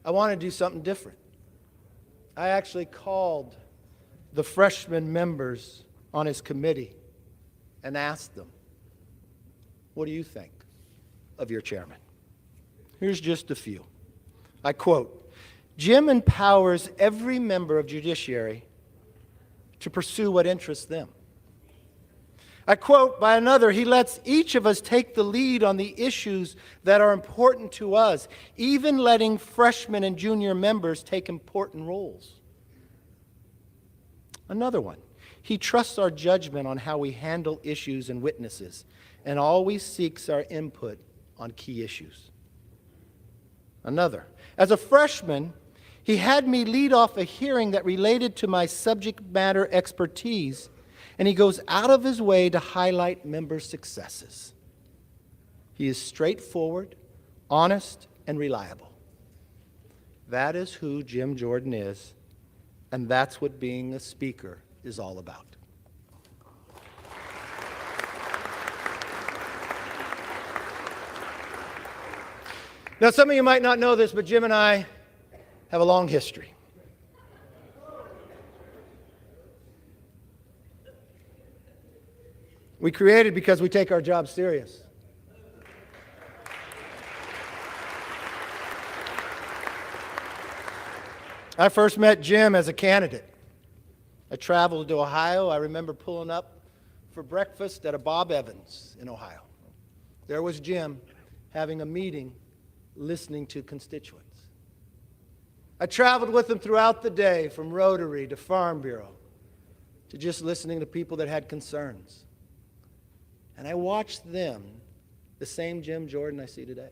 Speaker 12: I want to do something different. I actually called the freshman members on his committee and asked them, what do you think of your chairman? Here's just a few. I quote, Jim empowers every member of judiciary to pursue what interests them. I quote by another, he lets each of us take the lead on the issues that are important to us, even letting freshmen and junior members take important roles. Another one, he trusts our judgment on how we handle issues and witnesses, and always seeks our input on key issues. Another, as a freshman, he had me lead off a hearing that related to my subject matter expertise, and he goes out of his way to highlight member successes. He is straightforward, honest, and reliable. That is who Jim Jordan is, and that's what being a speaker is all about. Now, some of you might not know this, but Jim and I have a long history. We created because we take our job serious. I first met Jim as a candidate. I traveled to Ohio. I remember pulling up for breakfast at a Bob Evans in Ohio. There was Jim having a meeting, listening to constituents. I traveled with him throughout the day, from Rotary to Farm Bureau, to just listening to people that had concerns. And I watched them, the same Jim Jordan I see today.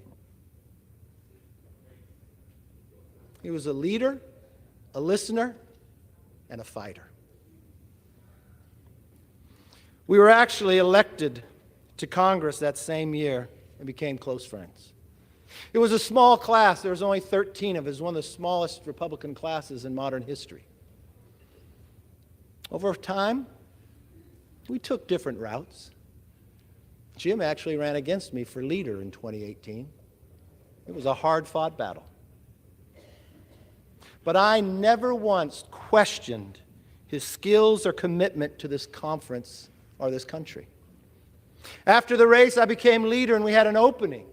Speaker 12: He was a leader, a listener, and a fighter. We were actually elected to Congress that same year and became close friends. It was a small class. There was only 13 of us. It was one of the smallest Republican classes in modern history. Over time, we took different routes. Jim actually ran against me for leader in 2018. It was a hard-fought battle. But I never once questioned his skills or commitment to this conference or this country. After the race, I became leader, and we had an opening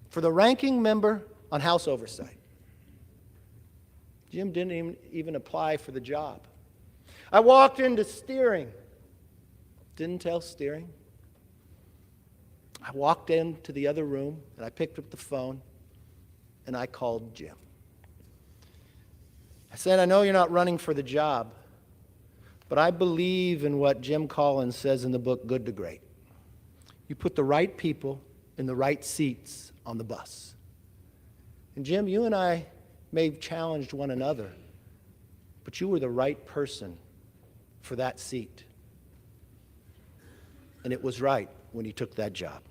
Speaker 12: for the ranking member on House Oversight. Jim didn't even apply for the job. I walked into steering. Didn't tell steering. I walked into the other room, and I picked up the phone, and I called Jim. I said, I know you're not running for the job, but I believe in what Jim Collins says in the book, Good to Great. You put the right people in the right seats on the bus. And Jim, you and I may have challenged one another, but you were the right person for that seat. And it was right when you took that job.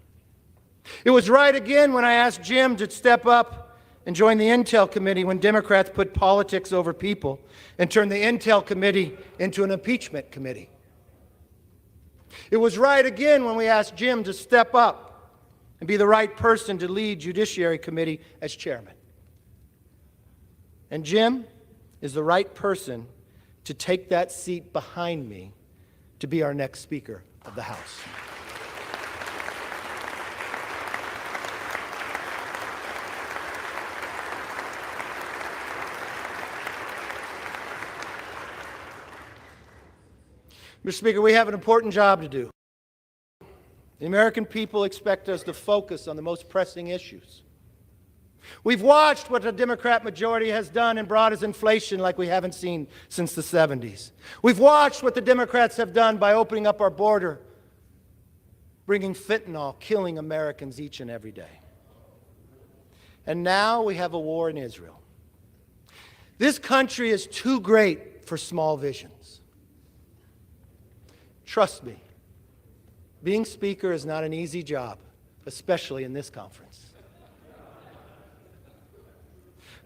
Speaker 12: It was right again when I asked Jim to step up and join the Intel Committee when Democrats put politics over people and turned the Intel Committee into an impeachment committee. It was right again when we asked Jim to step up and be the right person to lead Judiciary Committee as chairman. And Jim is the right person to take that seat behind me to be our next Speaker of the House. Mr. Speaker, we have an important job to do. The American people expect us to focus on the most pressing issues. We've watched what the Democrat majority has done and brought us inflation like we haven't seen since the 70s. We've watched what the Democrats have done by opening up our border, bringing fentanyl, killing Americans each and every day. And now we have a war in Israel. This country is too great for small visions. Trust me, being Speaker is not an easy job, especially in this conference.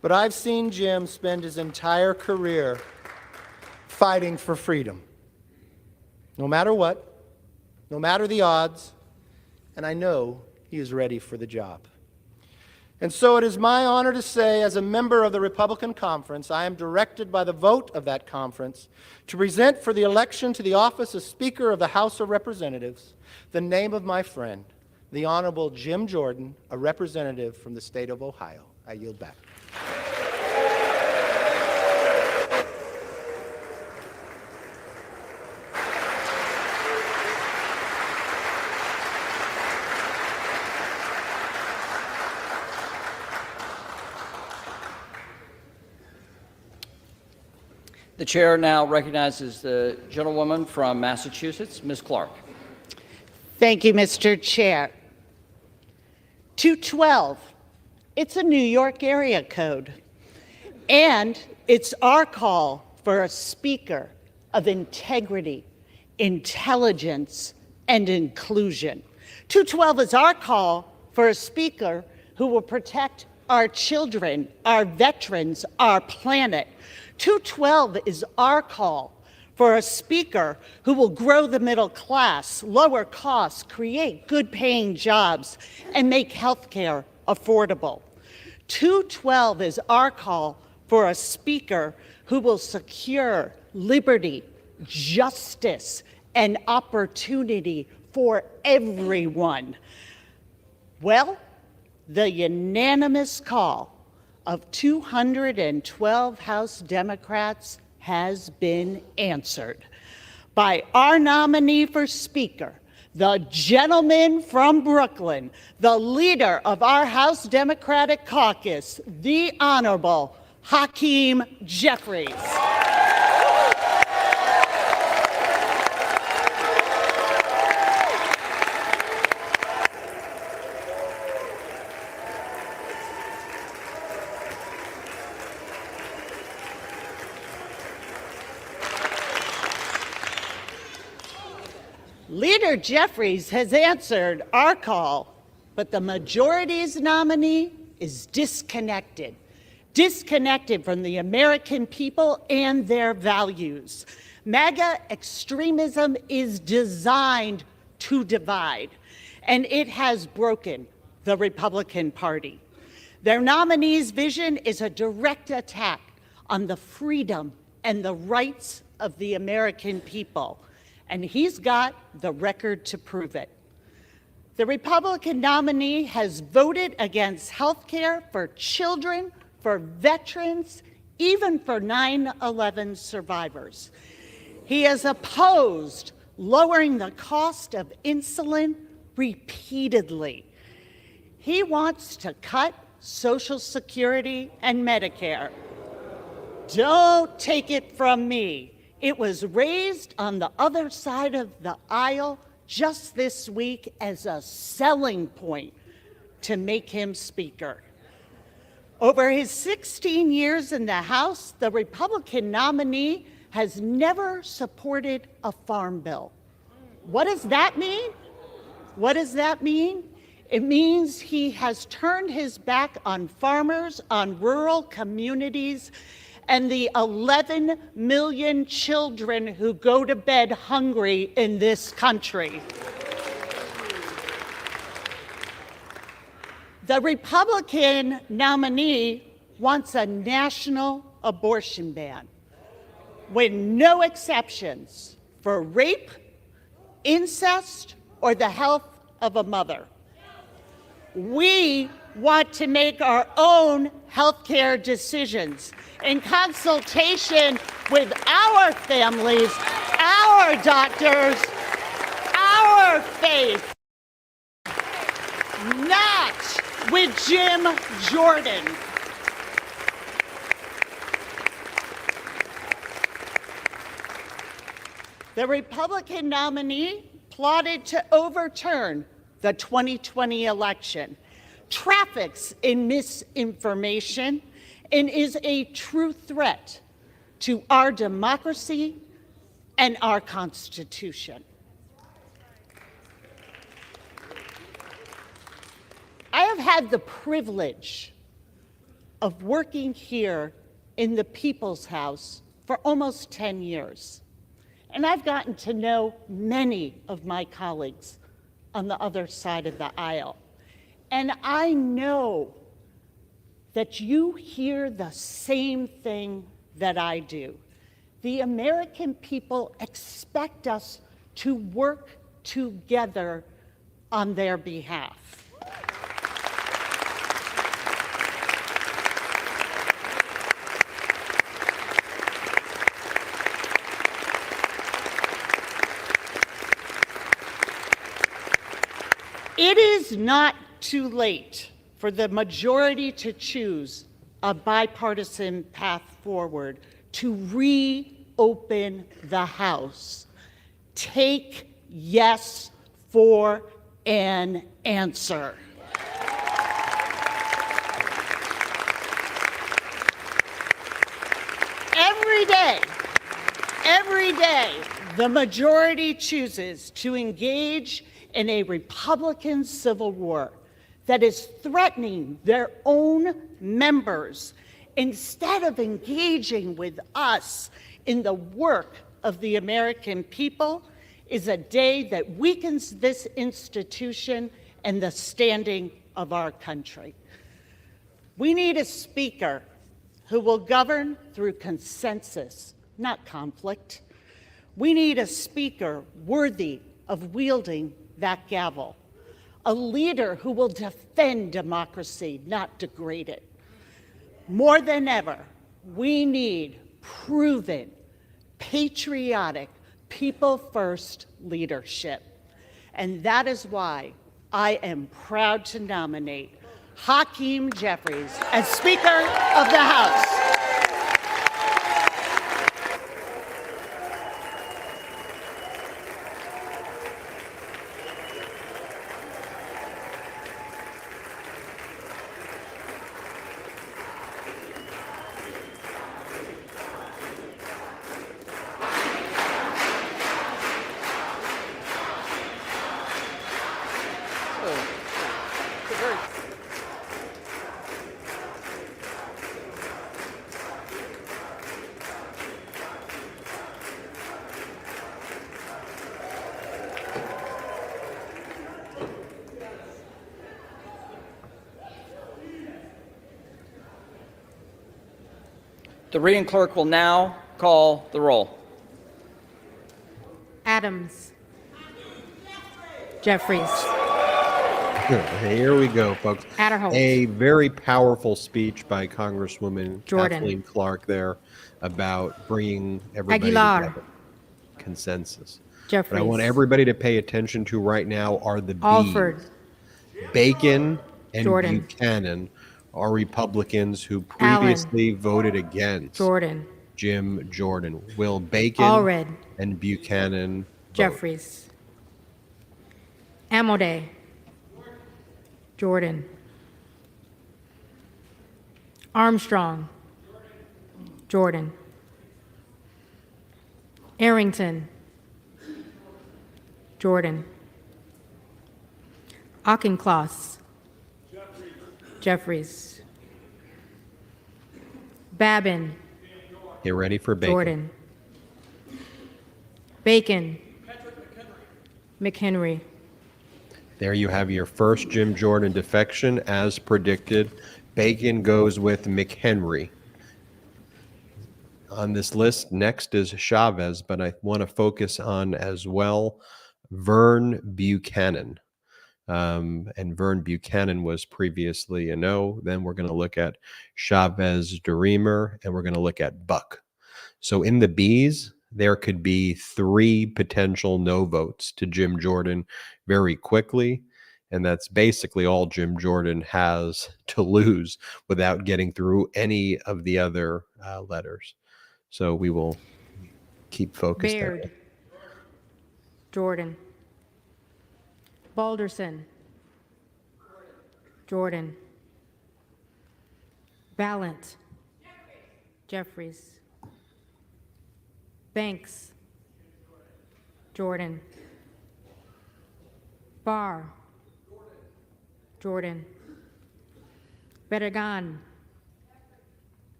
Speaker 12: But I've seen Jim spend his entire career fighting for freedom, no matter what, no matter the odds, and I know he is ready for the job. And so it is my honor to say, as a member of the Republican Conference, I am directed by the vote of that conference to present for the election to the office of Speaker of the House of Representatives the name of my friend, the Honorable Jim Jordan, a representative from the state of Ohio. I yield back.
Speaker 2: The chair now recognizes the gentlewoman from Massachusetts, Ms. Clark.
Speaker 13: Thank you, Mr. Chair. 212, it's a New York area code, and it's our call for a speaker of integrity, intelligence, and inclusion. 212 is our call for a speaker who will protect our children, our veterans, our planet. 212 is our call for a speaker who will grow the middle class, lower costs, create good-paying jobs, and make health care affordable. 212 is our call for a speaker who will secure liberty, justice, and opportunity for everyone. Well, the unanimous call of 212 House Democrats has been answered by our nominee for Speaker, the gentleman from Brooklyn, the leader of our House Democratic Caucus, the Honorable Hakeem Jeffries. Leader Jeffries has answered our call, but the majority's nominee is disconnected from the American people and their values. Maga extremism is designed to divide, and it has broken the Republican Party. Their nominee's vision is a direct attack on the freedom and the rights of the American people. And he's got the record to prove it. The Republican nominee has voted against health care for children, for veterans, even for 9/11 survivors. He has opposed lowering the cost of insulin repeatedly. He wants to cut Social Security and Medicare. Don't take it from me. It was raised on the other side of the aisle just this week as a selling point to make him Speaker. Over his 16 years in the House, the Republican nominee has never supported a farm bill. What does that mean? What does that mean? It means he has turned his back on farmers, on rural communities, and the 11 million children who go to bed hungry in this country. The Republican nominee wants a national abortion ban with no exceptions for rape, incest, or the health of a mother. We want to make our own healthcare decisions in consultation with our families, our doctors, our faith, not with Jim Jordan. The Republican nominee plotted to overturn the 2020 election, traffics in misinformation, and is a true threat to our democracy and our Constitution. I have had the privilege of working here in the People's House for almost 10 years. And I've gotten to know many of my colleagues on the other side of the aisle. And I know that you hear the same thing that I do. The American people expect us to work together on their behalf. It is not too late for the majority to choose a bipartisan path forward to reopen the House. Take yes for an answer. Every day, the majority chooses to engage in a Republican civil war that is threatening their own members instead of engaging with us in the work of the American people is a day that weakens this institution and the standing of our country. We need a speaker who will govern through consensus, not conflict. We need a speaker worthy of wielding that gavel, a leader who will defend democracy, not degrade it. More than ever, we need proven, patriotic, people-first leadership. And that is why I am proud to nominate Hakeem Jeffries as Speaker of the House.
Speaker 2: The reading clerk will now call the roll.
Speaker 14: Adams. Jeffries.
Speaker 1: Here we go, folks.
Speaker 14: Adderholt.
Speaker 1: A very powerful speech by Congresswoman
Speaker 14: Jordan.
Speaker 1: Kathleen Clark there about bringing everybody
Speaker 14: Aguilar.
Speaker 1: together. Consensus.
Speaker 14: Jeffries.
Speaker 1: What I want everybody to pay attention to right now are the B's.
Speaker 14: Alford.
Speaker 1: Bacon and
Speaker 14: Jordan.
Speaker 1: Buchanan are Republicans who previously voted against
Speaker 14: Jordan.
Speaker 1: Jim Jordan. Will Bacon
Speaker 14: Allred.
Speaker 1: and Buchanan vote?
Speaker 14: Jeffries. Amodei. Jordan. Armstrong. Jordan. Arrington. Jordan. Auchincloss. Jeffries. Babin.
Speaker 1: Get ready for Bacon.
Speaker 14: Jordan. Bacon. McHenry.
Speaker 1: There you have your first Jim Jordan defection as predicted. Bacon goes with McHenry. On this list, next is Chavez, but I want to focus on as well Vern Buchanan. And Vern Buchanan was previously a no. Then we're going to look at Chavez DeRemer, and we're going to look at Buck. So in the Bs, there could be 3 potential no votes to Jim Jordan very quickly. And that's basically all Jim Jordan has to lose without getting through any of the other letters. So we will keep focused there.
Speaker 14: Baird. Jordan. Balderson. Jordan. Ballant. Jeffries. Banks. Jordan. Barr. Jordan. Bedegan.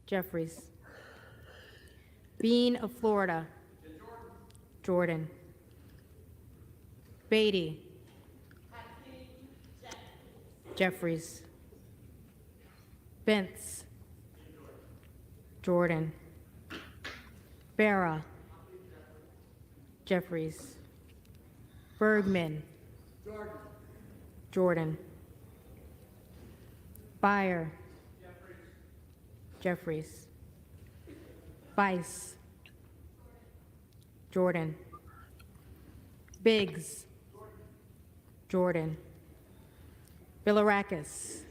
Speaker 14: Jeffries. Bean of Florida. Jordan. Beatty. Jeffries. Bentz. Jordan. Barra. Jeffries. Bergman. Jordan. Beyer. Jeffries. Bice. Jordan. Biggs. Jordan. Bilirakis.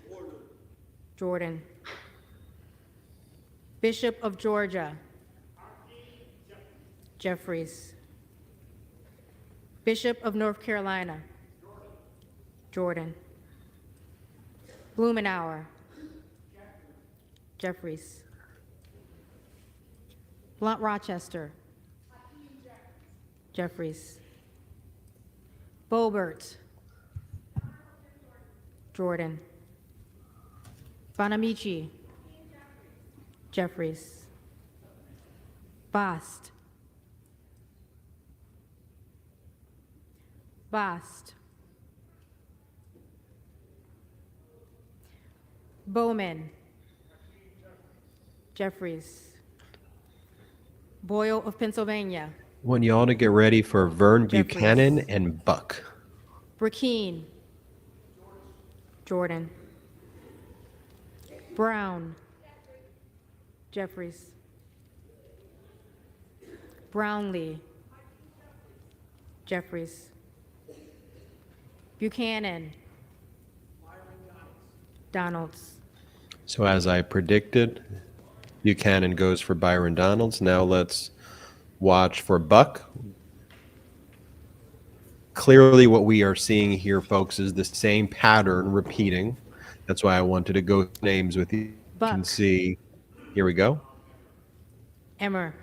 Speaker 14: Jordan. Bishop of Georgia. Jeffries. Bishop of North Carolina. Jordan. Blumenauer. Jeffries. Blunt Rochester. Jeffries. Bobert. Jordan. Bonamici. Jeffries. Bast. Bast. Bowman. Jeffries. Boyle of Pennsylvania.
Speaker 1: Want you all to get ready for Vern
Speaker 14: Jeffries.
Speaker 1: Buchanan and Buck.
Speaker 14: Burkeen. Jordan. Brown. Jeffries. Brownlee. Jeffries. Buchanan. Donalds.
Speaker 1: So as I predicted, Buchanan goes for Byron Donalds. Now let's watch for Buck. Clearly what we are seeing here, folks, is the same pattern repeating. That's why I wanted to go through names with you. You can
Speaker 14: Buck.
Speaker 1: see, here we go.
Speaker 14: Emmer.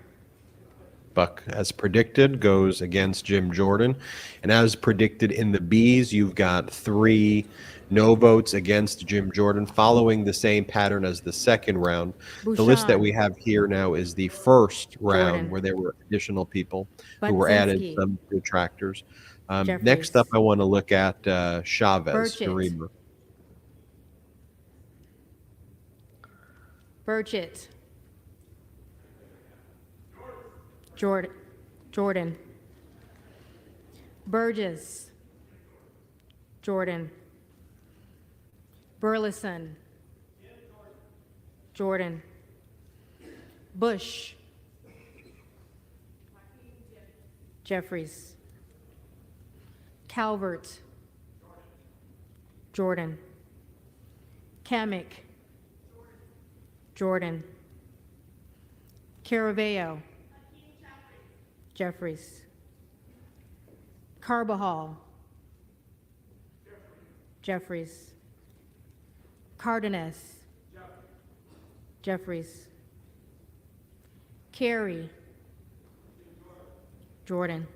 Speaker 1: Buck, as predicted, goes against Jim Jordan. And as predicted in the Bs, you've got 3 no votes against Jim Jordan, following the same pattern as the second round. The list that
Speaker 14: Bouchon.
Speaker 1: we have here now is the first round,
Speaker 14: Jordan.
Speaker 1: where there were additional people who were added,
Speaker 14: Budzinski.
Speaker 1: some detractors.
Speaker 14: Jeffries.
Speaker 1: Next up, I want to look at Chavez.
Speaker 14: Burchett.
Speaker 1: DeRemer.
Speaker 14: Burchett. Jordan. Burgess. Jordan. Burleson. Jordan. Bush. Jeffries. Calvert. Jordan. Kamek. Jordan. Caraveo. Jeffries. Carbajal. Jeffries. Cardenas. Jeffries. Carey. Jordan.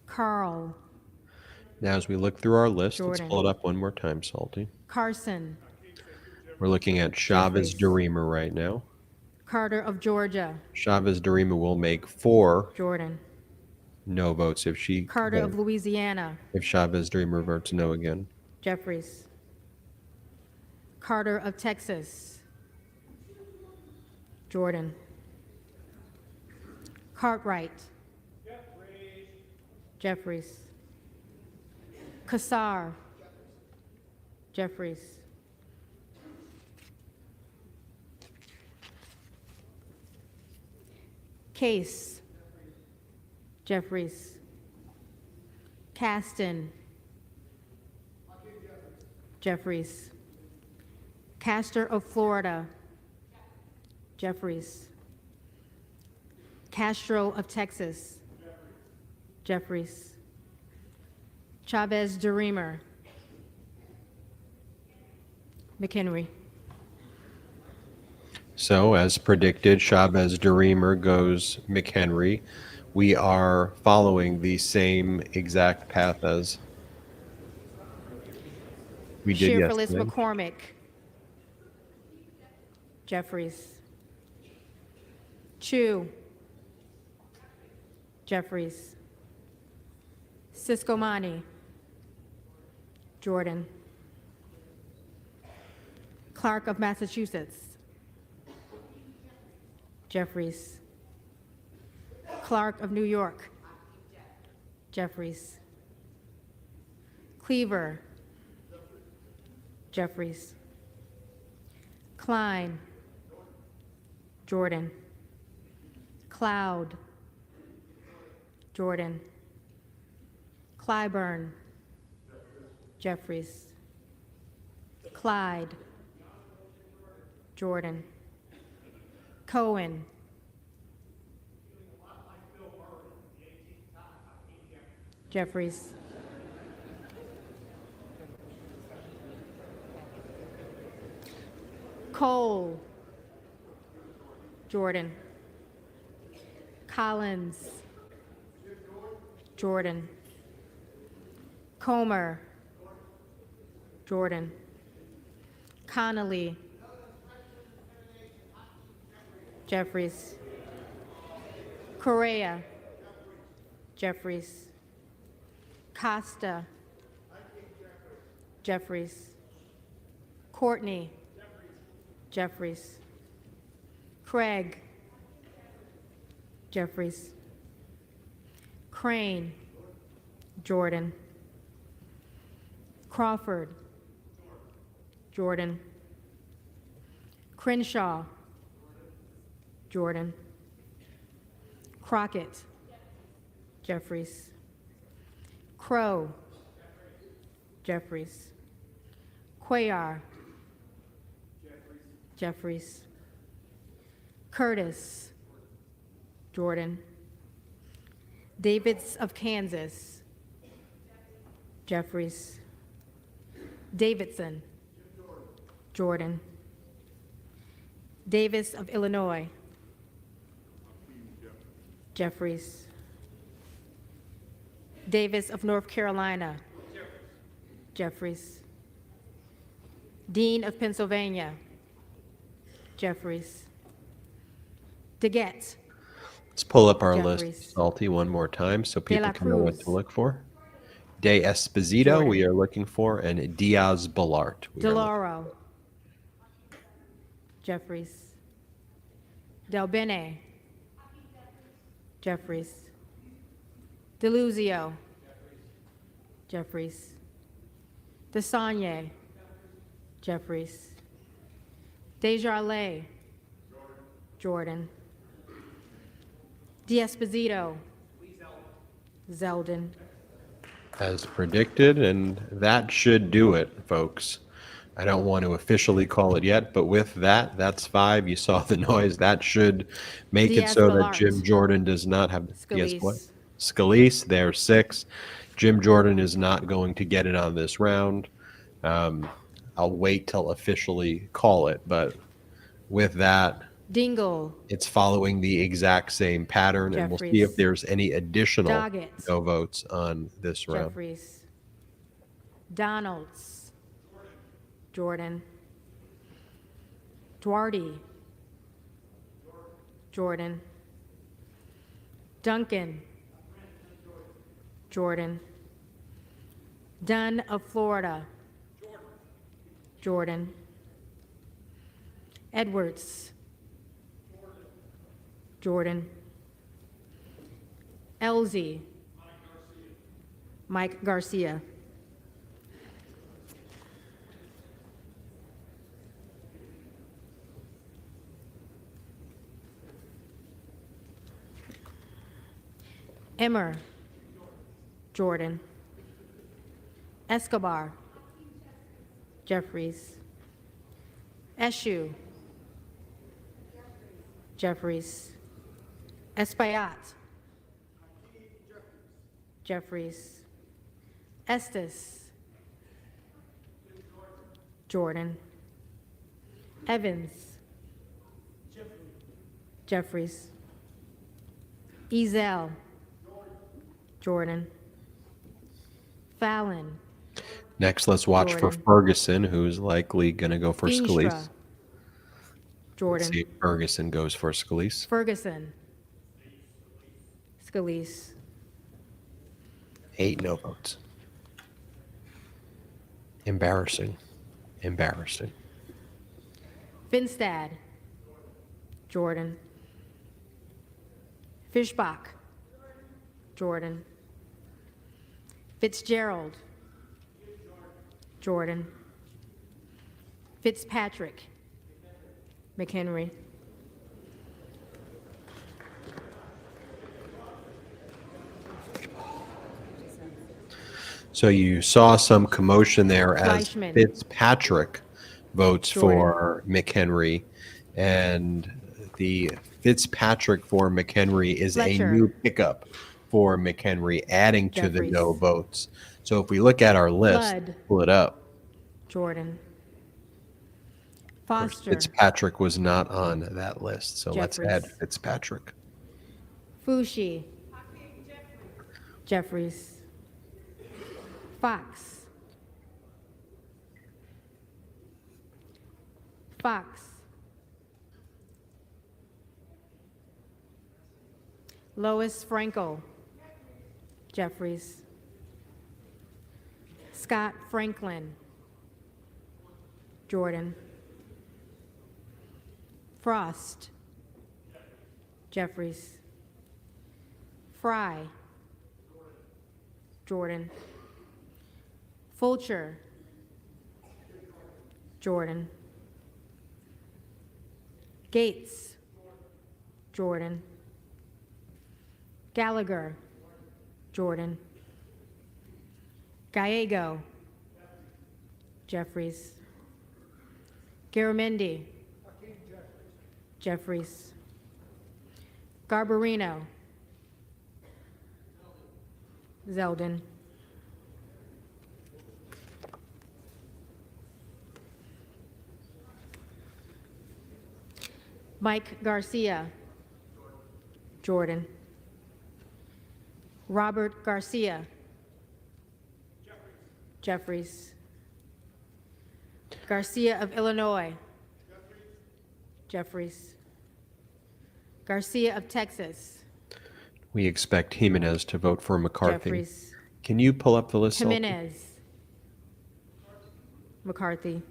Speaker 14: Carl.
Speaker 1: Now, as we look through our list,
Speaker 14: Jordan.
Speaker 1: let's pull it up one more time, Salty.
Speaker 14: Carson.
Speaker 1: We're looking at Chavez
Speaker 14: Jeffries.
Speaker 1: DeRemer right now.
Speaker 14: Carter of Georgia.
Speaker 1: Chavez DeRemer will make 4
Speaker 14: Jordan.
Speaker 1: no votes if she
Speaker 14: Carter of
Speaker 1: votes.
Speaker 14: Louisiana. if Chavez
Speaker 1: If Chavez DeRemer votes no again.
Speaker 14: Jeffries. Carter of Texas. Jordan. Cartwright. Jeffries. Kassar. Jeffries. Case. Jeffries. Caston. Jeffries. Castor of Florida. Jeffries. Castro of Texas. Jeffries. Chavez DeReamer. McHenry.
Speaker 1: So, as predicted, Chavez DeReamer goes McHenry. We are following the same exact path as we did
Speaker 14: Shearfullis
Speaker 1: yesterday.
Speaker 14: McCormick. Jeffries. Chu. Jeffries. Siscomani. Jordan. Clark of Massachusetts. Jeffries. Clark of New York. Jeffries. Cleaver. Jeffries. Klein. Jordan. Cloud. Jordan. Clyburn. Jeffries. Clyde. Jordan. Cohen. Jeffries. Cole. Jordan. Collins. Jordan. Comer. Jordan. Connolly. Jeffries. Correa. Jeffries. Costa. Jeffries. Courtney. Jeffries. Craig. Jeffries. Crane. Jordan. Crawford. Jordan. Crenshaw. Jordan. Crockett. Jeffries. Crow. Jeffries. Cuellar. Jeffries. Curtis. Jordan. Davids of Kansas. Jeffries. Davidson. Jordan. Davis of Illinois. Jeffries. Davis of North Carolina. Jeffries. Dean of Pennsylvania. Jeffries. DeGette.
Speaker 1: Let's pull up our
Speaker 14: Jeffries.
Speaker 1: list, Salty, one more time so
Speaker 14: De la
Speaker 1: people can know what
Speaker 14: Cruz.
Speaker 1: to look for. De Esposito,
Speaker 14: Jordan.
Speaker 1: we are looking for, and Diaz Balart. we are looking-
Speaker 14: DeLauro. Jeffries. Del Bene. Jeffries. DeLuzio. Jeffries. DeSagne. Jeffries. Desjardins. Jordan. D'Esposito. Zeldin.
Speaker 1: As predicted, and that should do it, folks. I don't want to officially call it yet, but with that, that's 5. You saw the noise. That should make it so that
Speaker 14: Diaz-Balart.
Speaker 1: Jim Jordan does not have
Speaker 14: Scalise.
Speaker 1: what? Scalise, there's 6. Jim Jordan is not going to get it on this round. I'll wait till officially call it, but with that,
Speaker 14: Dingle.
Speaker 1: it's following the exact same pattern, and we'll see
Speaker 14: Jeffries.
Speaker 1: if there's any additional
Speaker 14: Doggett.
Speaker 1: no votes on this round.
Speaker 14: Jeffries. Donalds. Jordan. Duarte. Jordan. Duncan. Jordan. Dunn of Florida. Jordan. Edwards. Jordan. Elsie. Mike Garcia. Emmer. Jordan. Escobar. Jeffries. Eshu. Jeffries. Espaillat. Jeffries. Estes. Jordan. Evans. Jeffries. Ezel. Jordan. Fallon.
Speaker 1: Next, let's watch for
Speaker 14: Jordan.
Speaker 1: Ferguson, who's likely going to go for
Speaker 14: Feenstra.
Speaker 1: Scalise.
Speaker 14: Jordan.
Speaker 1: Let's see if Ferguson goes for Scalise.
Speaker 14: Ferguson. Scalise.
Speaker 1: 8 no votes. Embarrassing. Embarrassing.
Speaker 14: Finstad. Jordan. Fischbach. Jordan. Fitzgerald. Jordan. Fitzpatrick. McHenry.
Speaker 1: So you saw some commotion there as
Speaker 14: Fleischman.
Speaker 1: Fitzpatrick votes
Speaker 14: Jordan.
Speaker 1: for McHenry, and the Fitzpatrick for McHenry is
Speaker 14: Fletcher.
Speaker 1: a new pickup for McHenry, adding to the
Speaker 14: Jeffries.
Speaker 1: no votes. So if we look at our list,
Speaker 14: Flood.
Speaker 1: pull it up.
Speaker 14: Jordan.
Speaker 1: Of course,
Speaker 14: Foster.
Speaker 1: Fitzpatrick was not on that list, so let's add
Speaker 14: Jeffries.
Speaker 1: Fitzpatrick.
Speaker 14: Fushi. Jeffries. Fox. Fox. Lois Franco. Jeffries. Scott Franklin. Jordan. Frost. Jeffries. Fry. Jordan. Fulcher. Jordan. Gates. Jordan. Gallagher. Jordan. Gallego. Jeffries. Garamendi. Jeffries. Garbarino. Zeldin. Mike Garcia. Jordan. Robert Garcia. Jeffries. Garcia of Illinois. Jeffries. Garcia of Texas.
Speaker 1: We expect Jimenez to vote for McCarthy.
Speaker 14: Jeffries.
Speaker 1: Can you pull up the list? Elton?
Speaker 14: Jimenez. McCarthy.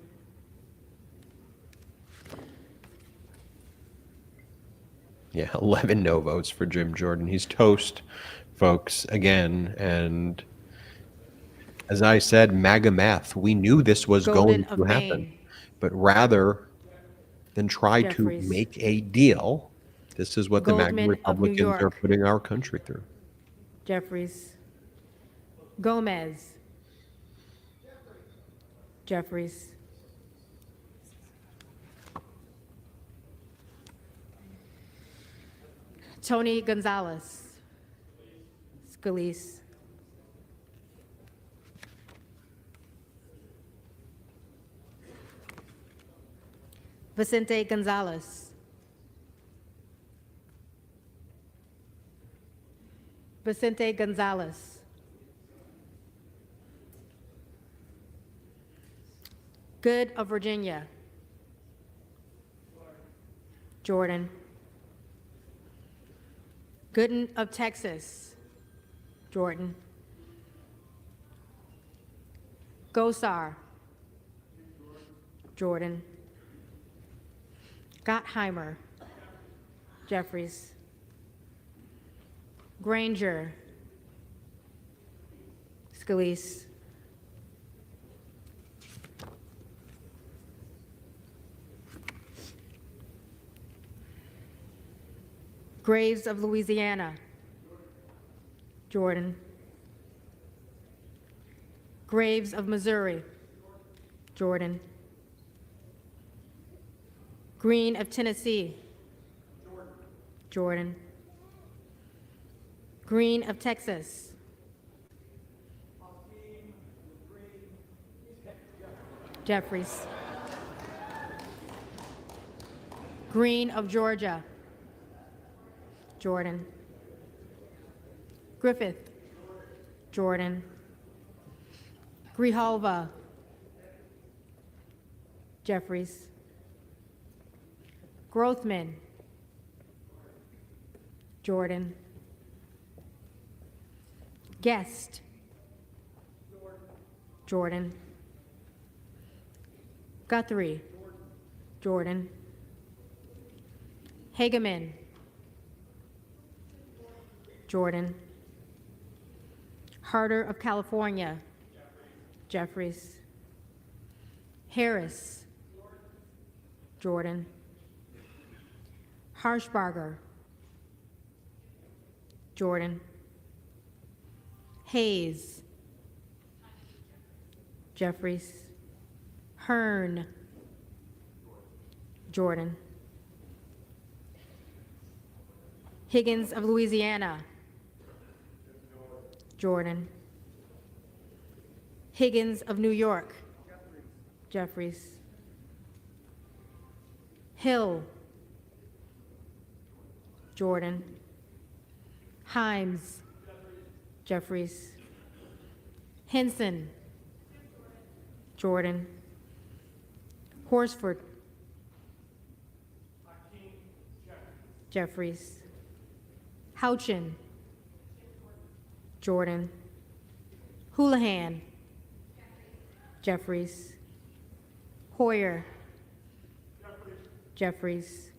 Speaker 1: Yeah, 11 no votes for Jim Jordan. He's toast, folks, again. And as I said, MAGA math. We knew this was
Speaker 14: Golden
Speaker 1: going
Speaker 14: of
Speaker 1: to happen.
Speaker 14: Maine.
Speaker 1: But rather than try
Speaker 14: Jeffries.
Speaker 1: to make a deal, this is what the
Speaker 14: Goldman
Speaker 1: MAGA
Speaker 14: of New
Speaker 1: Republicans are
Speaker 14: York.
Speaker 1: putting our country through.
Speaker 14: Jeffries. Gomez. Jeffries. Tony Gonzalez. Scalise. Vicente Gonzalez. Vicente Gonzalez. Good of Virginia. Jordan. Gooden of Texas. Jordan. Gosar. Jordan. Gottheimer. Jeffries. Granger. Scalise. Graves of Louisiana. Jordan. Graves of Missouri. Jordan. Green of Tennessee. Jordan. Green of Texas. Jeffries. Green of Georgia. Jordan. Griffith. Jordan. Grijalva. Jeffries. Grothman. Jordan. Guest. Jordan. Guthrie. Jordan. Hageman. Jordan. Harder of California. Jeffries. Harris. Jordan. Harshbarger. Jordan. Hayes. Jeffries. Hearn. Jordan. Higgins of Louisiana. Jordan. Higgins of New York. Jeffries. Hill. Jordan. Himes. Jeffries. Henson. Jordan. Horsford. Jeffries. Houchin. Jordan. Houlihan. Jeffries. Hoyer. Jeffries.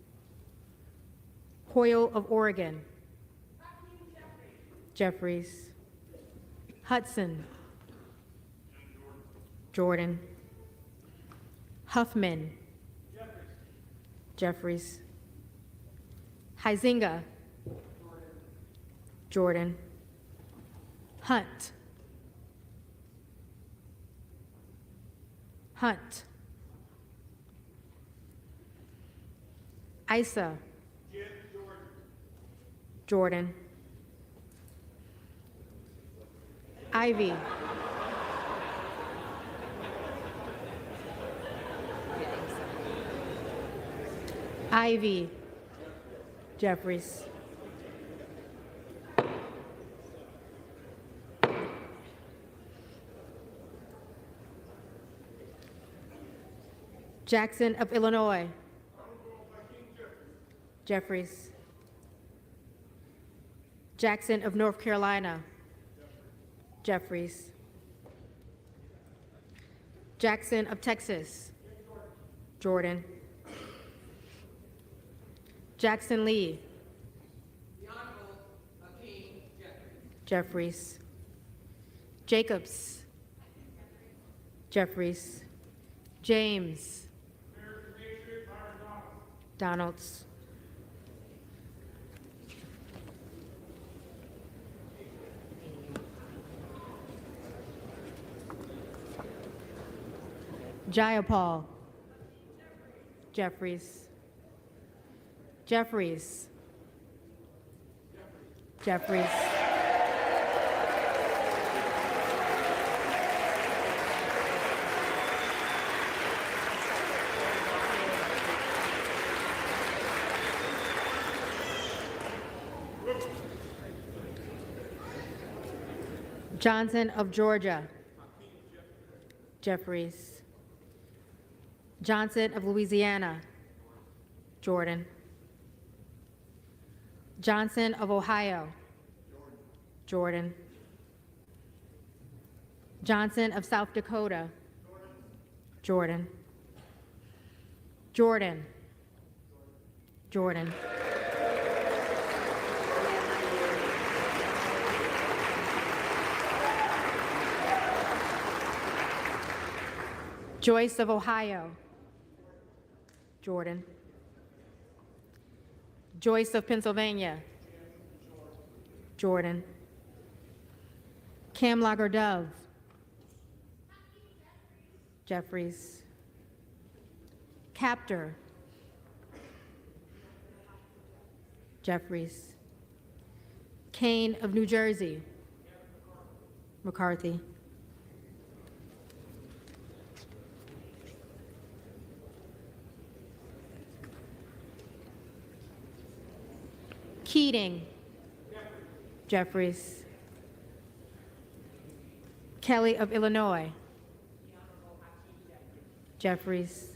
Speaker 14: Hoyle of Oregon. Jeffries. Hudson. Jordan. Huffman. Jeffries. Huizinga. Jordan. Hunt. Hunt. Isa. Jordan. Ivy. Ivy. Jeffries. Jackson of Illinois. Jeffries. Jackson of North Carolina. Jeffries. Jackson of Texas. Jordan. Jackson Lee. The Honorable Hakeem Jeffries. Jacobs. Jeffries. James. Donalds. Jayapal. Jeffries. Jeffries. Jeffries. Johnson of Georgia. Jeffries. Johnson of Louisiana. Jordan. Johnson of Ohio. Jordan. Johnson of South Dakota. Jordan. Jordan. Jordan. Joyce of Ohio. Jordan. Joyce of Pennsylvania. Jordan. Cam Lager-Dove. Jeffries. Captor. Jeffries. Kane of New Jersey. McCarthy. Keating. Jeffries. Kelly of Illinois. Jeffries.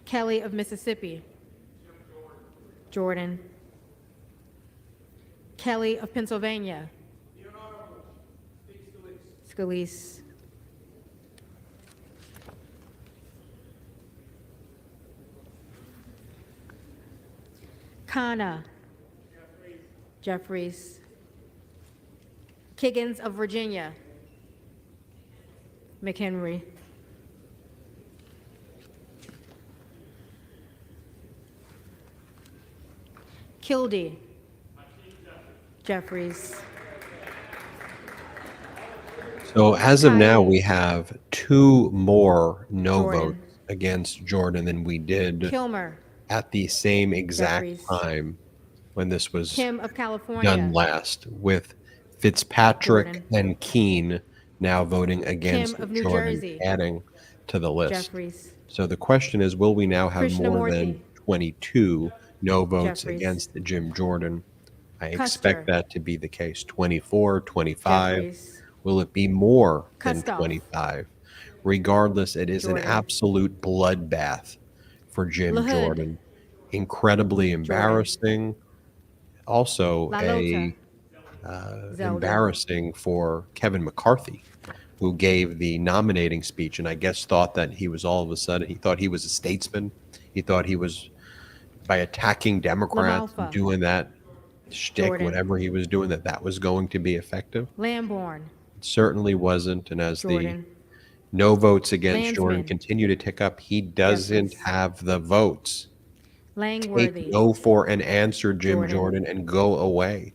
Speaker 14: Kelly of Mississippi. Jordan. Kelly of Pennsylvania. Scalise. Khanna. Jeffries. Kiggins of Virginia. McHenry. Kildee. Jeffries.
Speaker 1: So as of now, we have 2 more no
Speaker 14: Jordan.
Speaker 1: votes against Jordan than we did
Speaker 14: Kilmer.
Speaker 1: at the same exact
Speaker 14: Jeffries.
Speaker 1: time when this was
Speaker 14: Kim of California.
Speaker 1: done last, with Fitzpatrick
Speaker 14: Jordan.
Speaker 1: and Keene now voting against
Speaker 14: Kim of New
Speaker 1: Jordan,
Speaker 14: Jersey.
Speaker 1: adding to the list.
Speaker 14: Jeffries.
Speaker 1: So the question is, will we now have more than
Speaker 14: Krishnamurthy.
Speaker 1: 22 no votes
Speaker 14: Jeffries.
Speaker 1: against Jim Jordan? I
Speaker 14: Custer.
Speaker 1: expect that to be the case. 24, 25.
Speaker 14: Jeffries.
Speaker 1: Will it be more than
Speaker 14: Kustoff.
Speaker 1: 25? Regardless, it is
Speaker 14: Jordan.
Speaker 1: an absolute bloodbath for Jim
Speaker 14: LaHood.
Speaker 1: Jordan. Incredibly embarrassing. Also,
Speaker 14: LaLota. Zeldin.
Speaker 1: embarrassing for Kevin McCarthy, who gave the nominating speech and I guess thought that he was all of a sudden, he thought he was a statesman. He thought he was, by attacking Democrats and
Speaker 14: LaMalfa.
Speaker 1: doing that shtick,
Speaker 14: Jordan.
Speaker 1: whatever he was doing, that was going to be effective.
Speaker 14: Lamborn.
Speaker 1: It certainly wasn't. And as
Speaker 14: Jordan.
Speaker 1: the no votes against Jordan
Speaker 14: Landsman.
Speaker 1: continue to tick up, he doesn't
Speaker 14: Jeffries.
Speaker 1: have the votes.
Speaker 14: Langworthy.
Speaker 1: Take no for an answer, Jim
Speaker 14: Jordan.
Speaker 1: Jordan, and go away.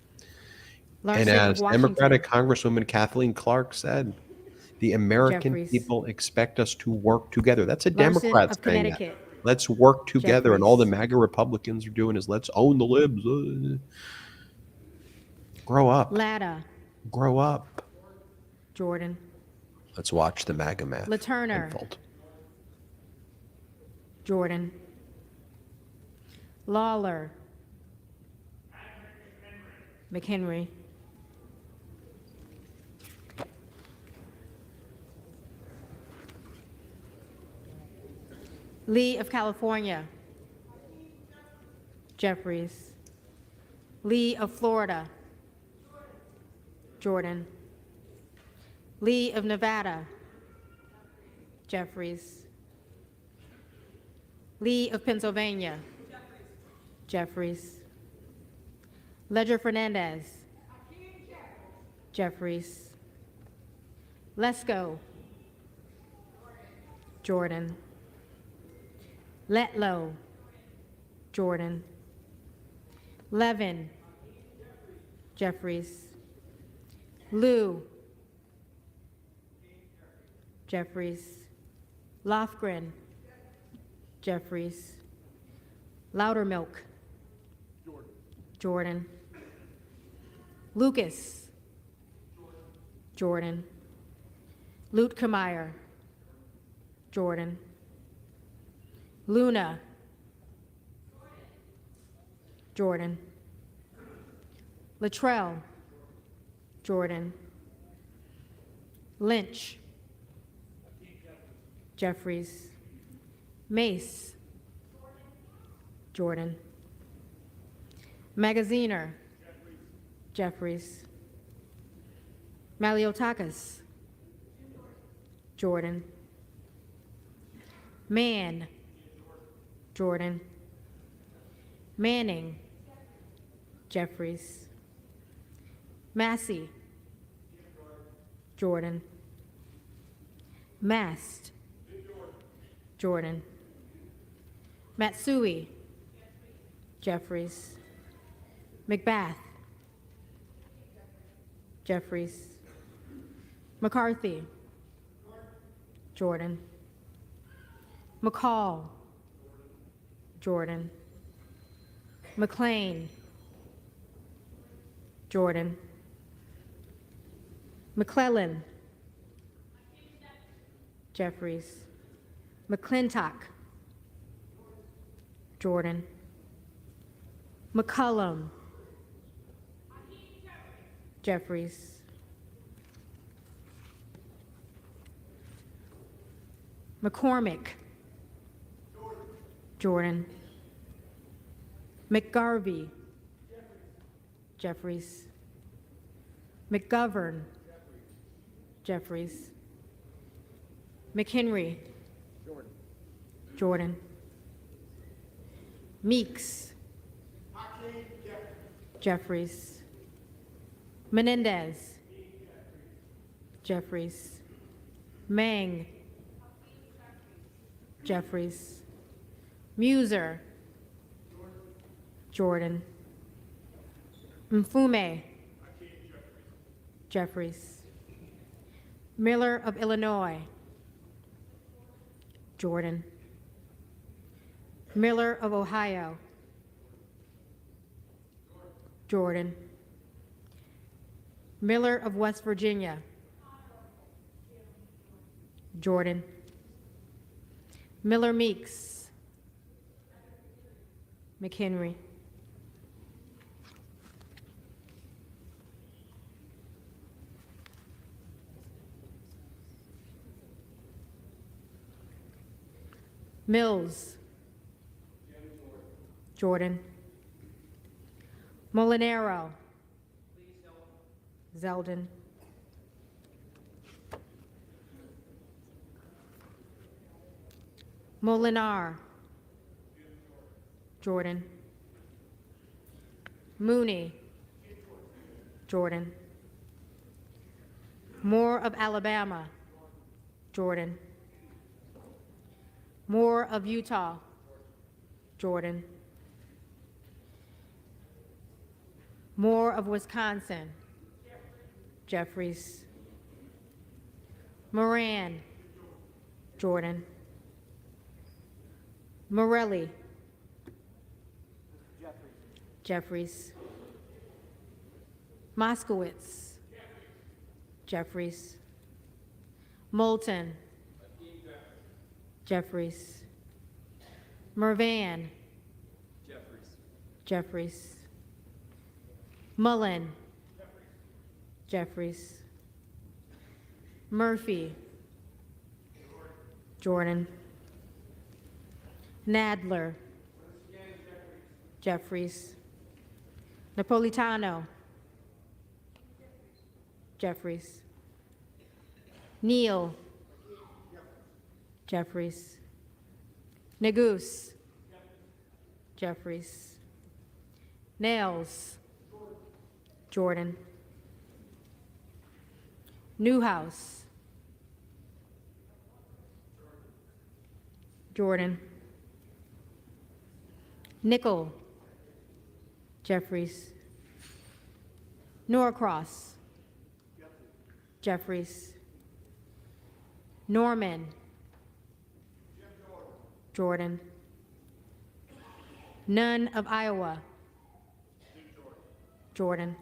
Speaker 14: Larson
Speaker 1: And
Speaker 14: of
Speaker 1: as
Speaker 14: Washington.
Speaker 1: Democratic Congresswoman Kathleen Clark said, the American
Speaker 14: Jeffries.
Speaker 1: people expect us to work together. That's a
Speaker 14: Larson
Speaker 1: Democrat
Speaker 14: of
Speaker 1: saying that.
Speaker 14: Connecticut.
Speaker 1: Let's work together. And all the
Speaker 14: Jeffries.
Speaker 1: MAGA Republicans are doing is let's own the libs. Grow up.
Speaker 14: Latta.
Speaker 1: Grow up.
Speaker 14: Jordan.
Speaker 1: Let's watch the MAGA math
Speaker 14: LaTurner.
Speaker 1: unfold.
Speaker 14: Jordan. Lawler. McHenry. Lee of California. Jeffries. Lee of Florida. Jordan. Lee of Nevada. Jeffries. Lee of Pennsylvania. Jeffries. Ledger Fernandez. Jeffries. Lesko. Jordan. Letlow. Jordan. Levin. Jeffries. Liu. Jeffries. Lofgren. Jeffries. Loudermilk. Jordan. Lucas. Jordan. Lutkemeyer. Jordan. Luna. Jordan. Luttrell. Jordan. Lynch. Jeffries. Mace. Jordan. Magaziner. Jeffries. Maliotakis. Jordan. Mann. Jordan. Manning. Jeffries. Massey. Jordan. Mast. Jordan. Matsui. Jeffries. McBath. Jeffries. McCarthy. Jordan. McCall. Jordan. McLean. Jordan. McClellan. Jeffries. McClintock. Jordan. McCullum. Jeffries. McCormick. Jordan. McGarvey. Jeffries. McGovern. Jeffries. McHenry. Jordan. Meeks. Jeffries. Menendez. Jeffries. Mang. Jeffries. Muser. Jordan. Mfume. Jeffries. Miller of Illinois. Jordan. Miller of Ohio. Jordan. Miller of West Virginia. Jordan. Miller Meeks. McHenry. Mills. Jordan. Molinaro. Zeldin. Molinar. Jordan. Mooney. Jordan. Moore of Alabama. Jordan. Moore of Utah. Jordan. Moore of Wisconsin. Jeffries. Moran. Jordan. Morelli. Jeffries. Moskowitz. Jeffries. Moulton. Jeffries. Mervan. Jeffries. Mullen. Jeffries. Murphy. Jordan. Nadler. Jeffries. Napolitano. Jeffries. Neal. Jeffries. Negus. Jeffries. Nails. Jordan. Newhouse. Jordan. Nickel. Jeffries. Norcross. Jeffries. Norman. Jordan. Nunn of Iowa. Jordan.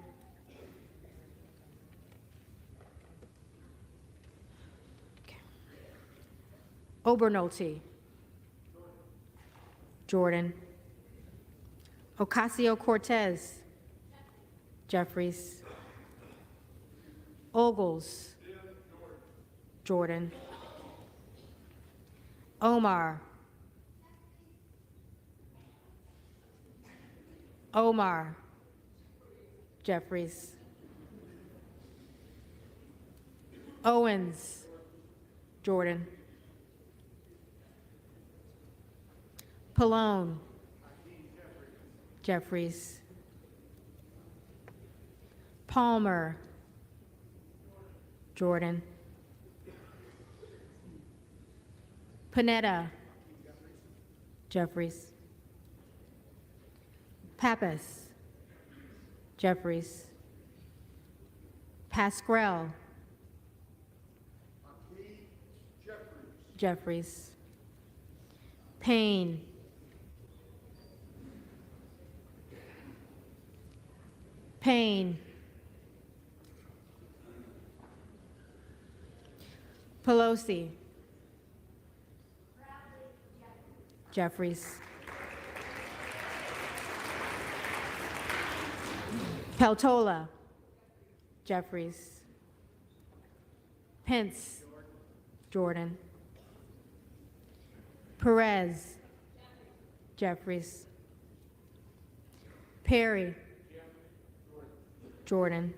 Speaker 14: Obernolte. Jordan. Ocasio-Cortez. Jeffries. Ogles. Jordan. Omar. Omar. Jeffries. Owens. Jordan. Pallone. Jeffries. Palmer. Jordan. Panetta. Jeffries. Pappas. Jeffries. Pascrell. Jeffries. Payne. Payne. Pelosi. Jeffries. Peltola. Jeffries. Pence. Jordan. Perez. Jeffries. Perry. Jordan.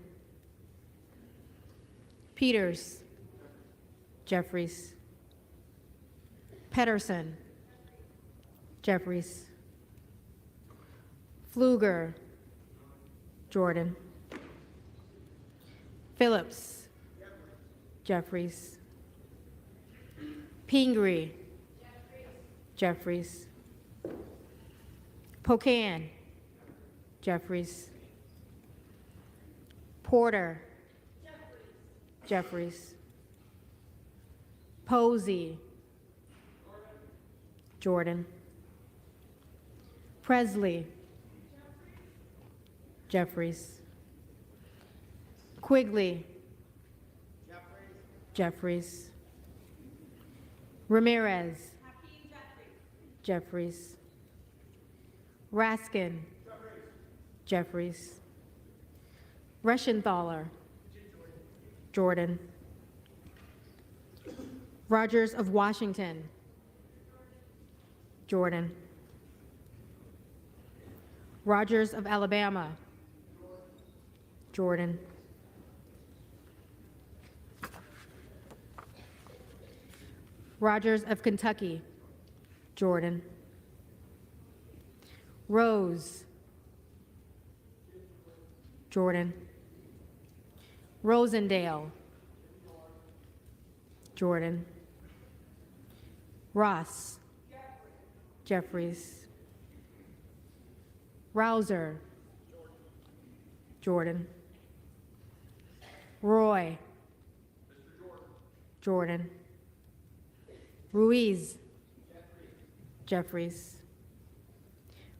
Speaker 14: Peters. Jeffries. Pedersen. Jeffries. Pfluger. Jordan. Phillips. Jeffries. Pingree. Jeffries. Pocan. Jeffries. Porter. Jeffries. Posey. Jordan. Presley. Jeffries. Quigley. Jeffries. Ramirez. Jeffries. Raskin. Jeffries. Reschenthaler. Jordan. Rogers of Washington. Jordan. Rogers of Alabama. Jordan. Rogers of Kentucky. Jordan. Rose. Jordan. Rosendale. Jordan. Ross. Jeffries. Rouser. Jordan. Roy. Jordan. Ruiz. Jeffries.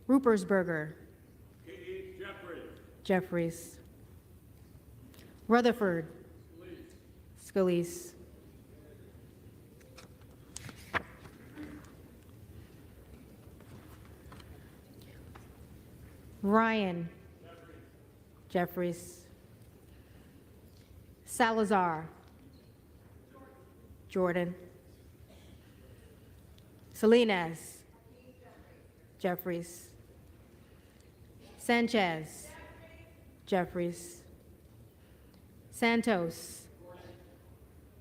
Speaker 14: Rupersberger. Jeffries. Rutherford. Scalise. Ryan. Jeffries. Salazar. Jordan. Salinas. Jeffries. Sanchez. Jeffries. Santos.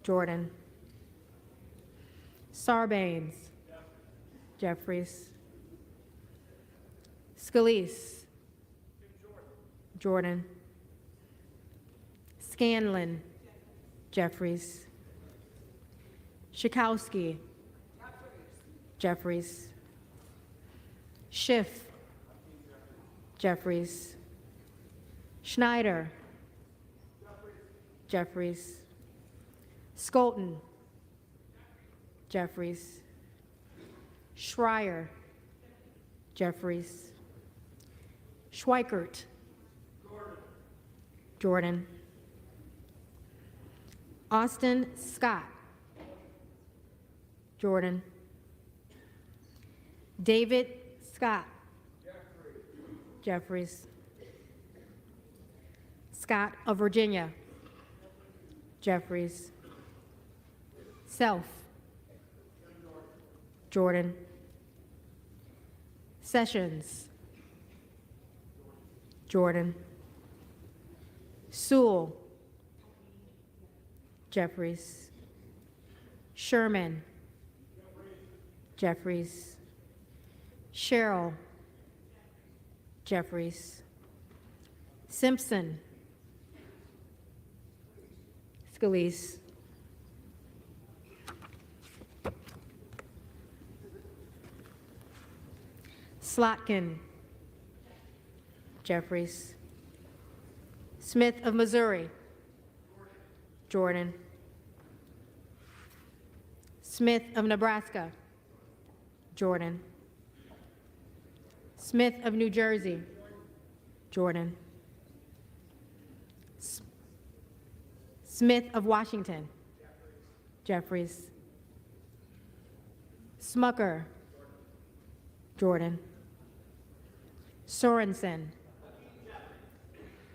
Speaker 14: Jordan. Sarbanes. Jeffries. Scalise. Jordan. Scanlon. Jeffries. Schakowsky. Jeffries. Schiff. Jeffries. Schneider. Jeffries. Skolton. Jeffries. Schreier. Jeffries. Schweikert. Jordan. Austin Scott. Jordan. David Scott. Jeffries. Scott of Virginia. Jeffries. Self. Jordan. Sessions. Jordan. Sewell. Jeffries. Sherman. Jeffries. Sherrill. Jeffries. Simpson. Scalise. Slotkin. Jeffries. Smith of Missouri. Jordan. Smith of Nebraska. Jordan. Smith of New Jersey. Jordan. Smith of Washington. Jeffries. Smucker. Jordan. Sorensen.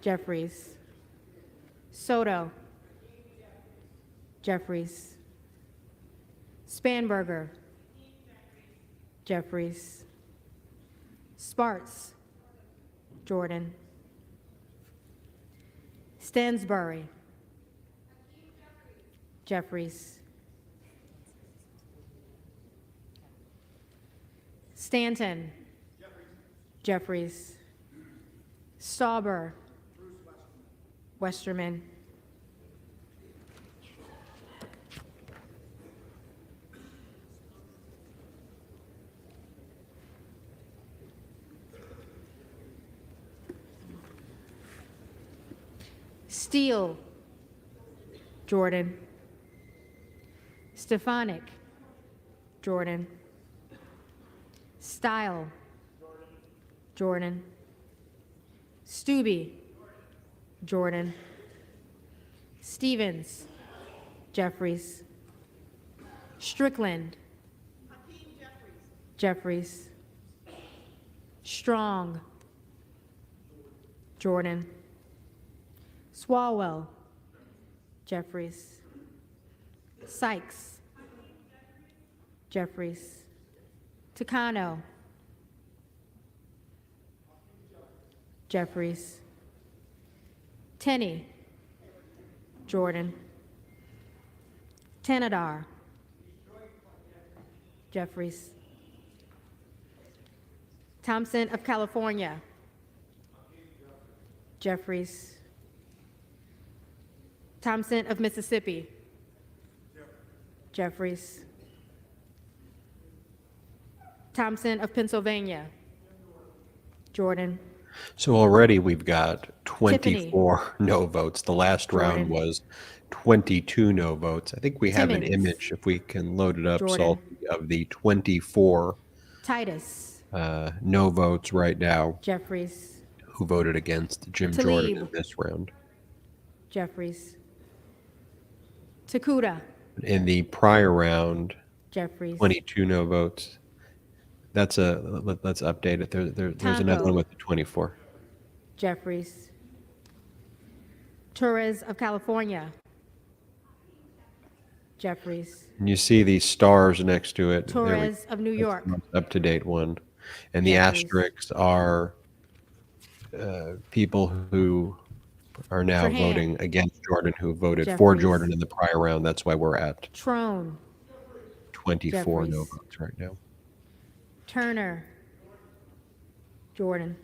Speaker 14: Jeffries. Soto. Jeffries. Spanberger. Jeffries. Sparts. Jordan. Stansbury. Jeffries. Stanton. Jeffries. Stauber. Westerman. Steele. Jordan. Stefanik. Jordan. Style. Jordan. Stubbe. Jordan. Stevens. Jeffries. Strickland. Jeffries. Strong. Jordan. Swalwell. Jeffries. Sykes. Jeffries. Takano. Jeffries. Tenney. Jordan. Tenadar. Jeffries. Thompson of California. Jeffries. Thompson of Mississippi. Jeffries. Thompson of Pennsylvania. Jordan.
Speaker 1: So already we've got 24 no votes. The last round was 22 no votes. I think we have an
Speaker 14: Timmons.
Speaker 1: image, if we can load it up,
Speaker 14: Jordan.
Speaker 1: Salty, of the 24
Speaker 14: Titus.
Speaker 1: no votes right now
Speaker 14: Jeffries.
Speaker 1: who voted against Jim
Speaker 14: Tlaib.
Speaker 1: Jordan in this round.
Speaker 14: Jeffries. Takuda.
Speaker 1: In the prior round,
Speaker 14: Jeffries.
Speaker 1: 22 no votes. Let's update it. There's another
Speaker 14: Tonko.
Speaker 1: one with the 24.
Speaker 14: Jeffries. Torres of California. Jeffries.
Speaker 1: And you see these stars next to it. There we
Speaker 14: Torres of New York.
Speaker 1: up-to-date one. And the
Speaker 14: Jeffries.
Speaker 1: asterisks are people who are now
Speaker 14: Trahan.
Speaker 1: voting against Jordan, who voted for
Speaker 14: Jeffries.
Speaker 1: Jordan in the prior round. That's why we're at
Speaker 14: Trone.
Speaker 1: 24 no
Speaker 14: Jeffries.
Speaker 1: votes right now.
Speaker 14: Turner. Jordan.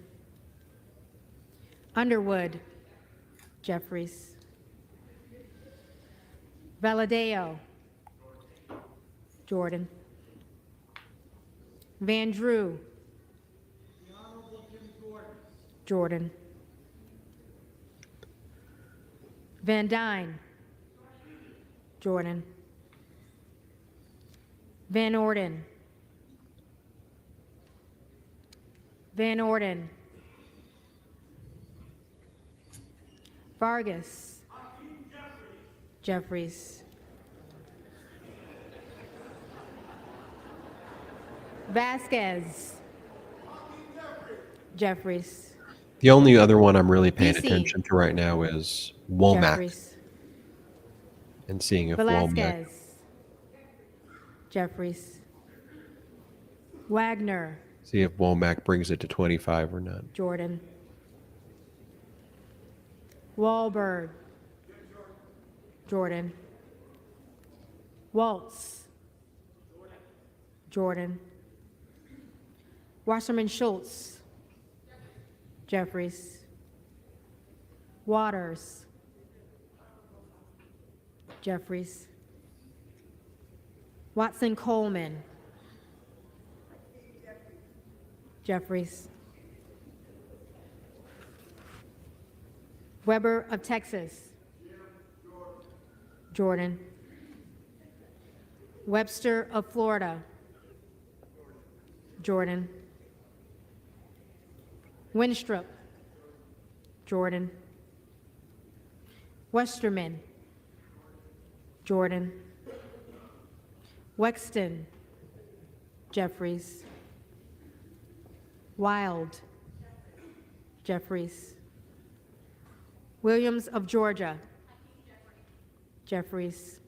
Speaker 14: Underwood. Jeffries. Valadeo. Jordan. Van Drew. Jordan. Van Dyne. Jordan. Van Orden. Van Orden. Vargas. Jeffries. Vasquez. Jeffries.
Speaker 1: The only other one I'm really paying
Speaker 14: DC.
Speaker 1: attention to right now is Womack
Speaker 14: Jeffries.
Speaker 1: and seeing if Womack.
Speaker 14: Velasquez. Jeffries. Wagner.
Speaker 1: See if Womack brings it to 25 or not.
Speaker 14: Jordan. Wahlberg. Jordan. Waltz. Jordan. Wasserman Schultz. Jeffries. Waters. Jeffries. Watson Coleman. Jeffries. Weber of Texas. Jordan. Webster of Florida. Jordan. Winstrup. Jordan. Westerman. Jordan. Wexton. Jeffries. Wild. Jeffries. Williams of Georgia. Jeffries.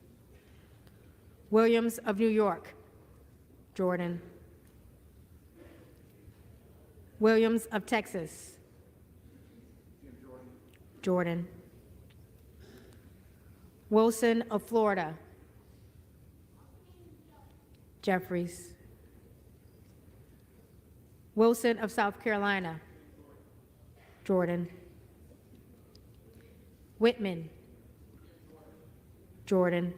Speaker 14: Williams of New York. Jordan. Williams of Texas. Jordan. Wilson of Florida. Jeffries. Wilson of South Carolina. Jordan. Whitman. Jordan.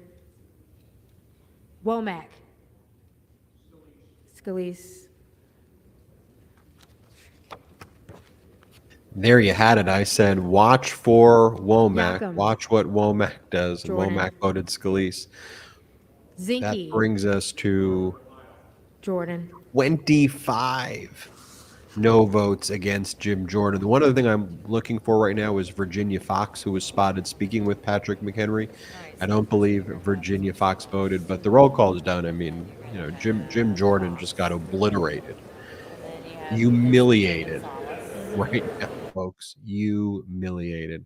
Speaker 14: Womack. Scalise.
Speaker 1: There you had it. I said, watch for Womack.
Speaker 14: Yackham.
Speaker 1: Watch what Womack does. And
Speaker 14: Jordan.
Speaker 1: Womack voted Scalise. That
Speaker 14: Zinke.
Speaker 1: brings us to
Speaker 14: Jordan.
Speaker 1: 25 no votes against Jim Jordan. The one other thing I'm looking for right now is Virginia Fox, who was spotted speaking with Patrick McHenry. I don't believe Virginia Fox voted, but the roll call is done. I mean, you know, Jim Jordan just got obliterated, humiliated right now, folks, humiliated.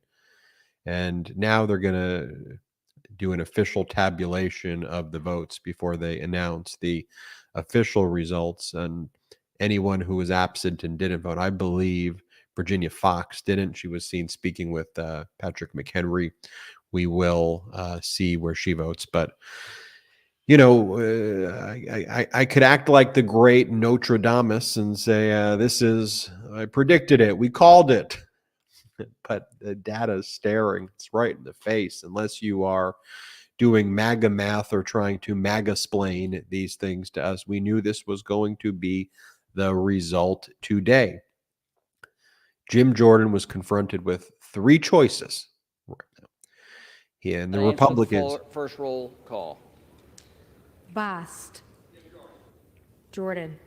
Speaker 1: And now they're going to do an official tabulation of the votes before they announce the official results. And anyone who was absent and didn't vote, I believe Virginia Fox didn't. She was seen speaking with Patrick McHenry. We will see where she votes. But, you know, I could act like the great Nostradamus and say, I predicted it. We called it. But the data is staring. It's right in the face. Unless you are doing MAGA math or trying to MAGA-splain these things to us, we knew this was going to be the result today. Jim Jordan was confronted with three choices right now. And the Republicans.
Speaker 2: First roll call.
Speaker 14: Bast. Jordan.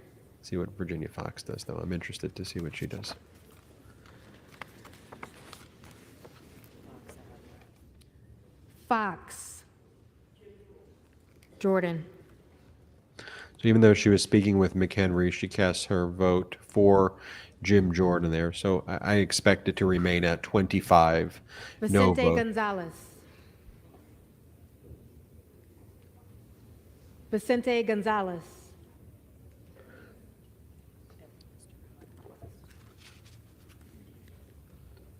Speaker 1: See what Virginia Fox does, though. I'm interested to see what she does.
Speaker 14: Fox. Jordan.
Speaker 1: So even though she was speaking with McHenry, she casts her vote for Jim Jordan there. So I expect it to remain at 25 no
Speaker 14: Vicente
Speaker 1: votes.
Speaker 14: Gonzalez. Vicente Gonzalez.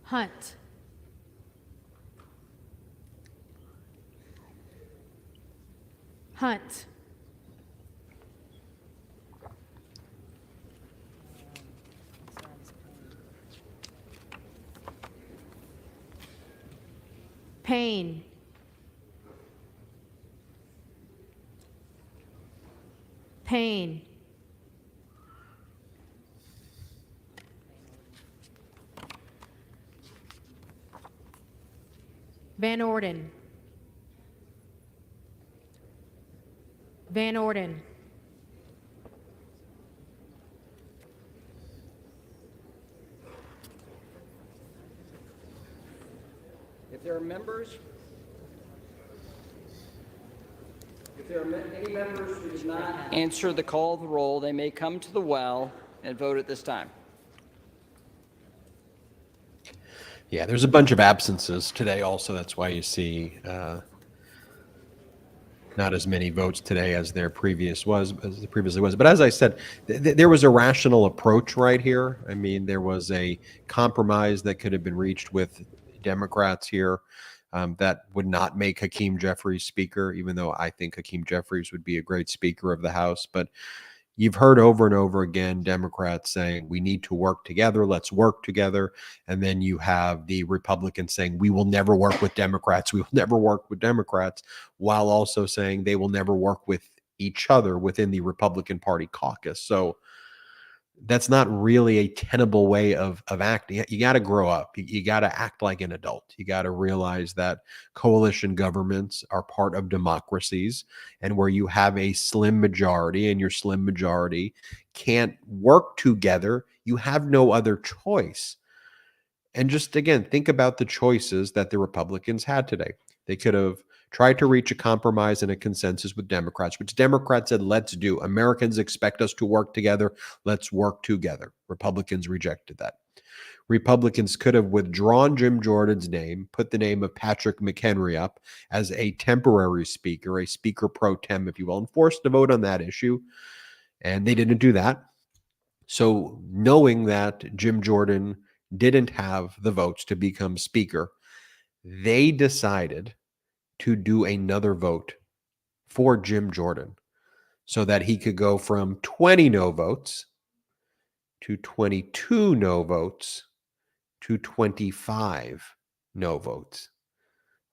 Speaker 14: Hunt. Hunt. Payne. Payne. Van Orden. Van Orden.
Speaker 2: If there are members, any members who do not answer the call of the roll, they may come to the well and vote at this time.
Speaker 1: Yeah, there's a bunch of absences today also. That's why you see not as many votes today as there previously was. But as I said, there was a rational approach right here. I mean, there was a compromise that could have been reached with Democrats here that would not make Hakeem Jeffries speaker, even though I think Hakeem Jeffries would be a great speaker of the House. But, You've heard over and over again Democrats saying we need to work together, let's work together. And then you have the Republicans saying we will never work with Democrats, we will never work with Democrats, while also saying they will never work with each other within the Republican Party caucus. So that's not really a tenable way of acting. You got to grow up. You got to act like an adult. You got to realize that coalition governments are part of democracies, and where you have a slim majority and your slim majority can't work together, you have no other choice. And just again, think about the choices that the Republicans had today. They could have tried to reach a compromise and a consensus with Democrats, which Democrats said, let's do. Americans expect us to work together. Let's work together. Republicans rejected that. Republicans could have withdrawn Jim Jordan's name, put the name of Patrick McHenry up as a temporary speaker, a speaker pro tem, if you will, and forced to vote on that issue. And they didn't do that. So knowing that Jim Jordan didn't have the votes to become speaker, they decided to do another vote for Jim Jordan so that he could go from 20 no votes to 22 no votes to 25 no votes.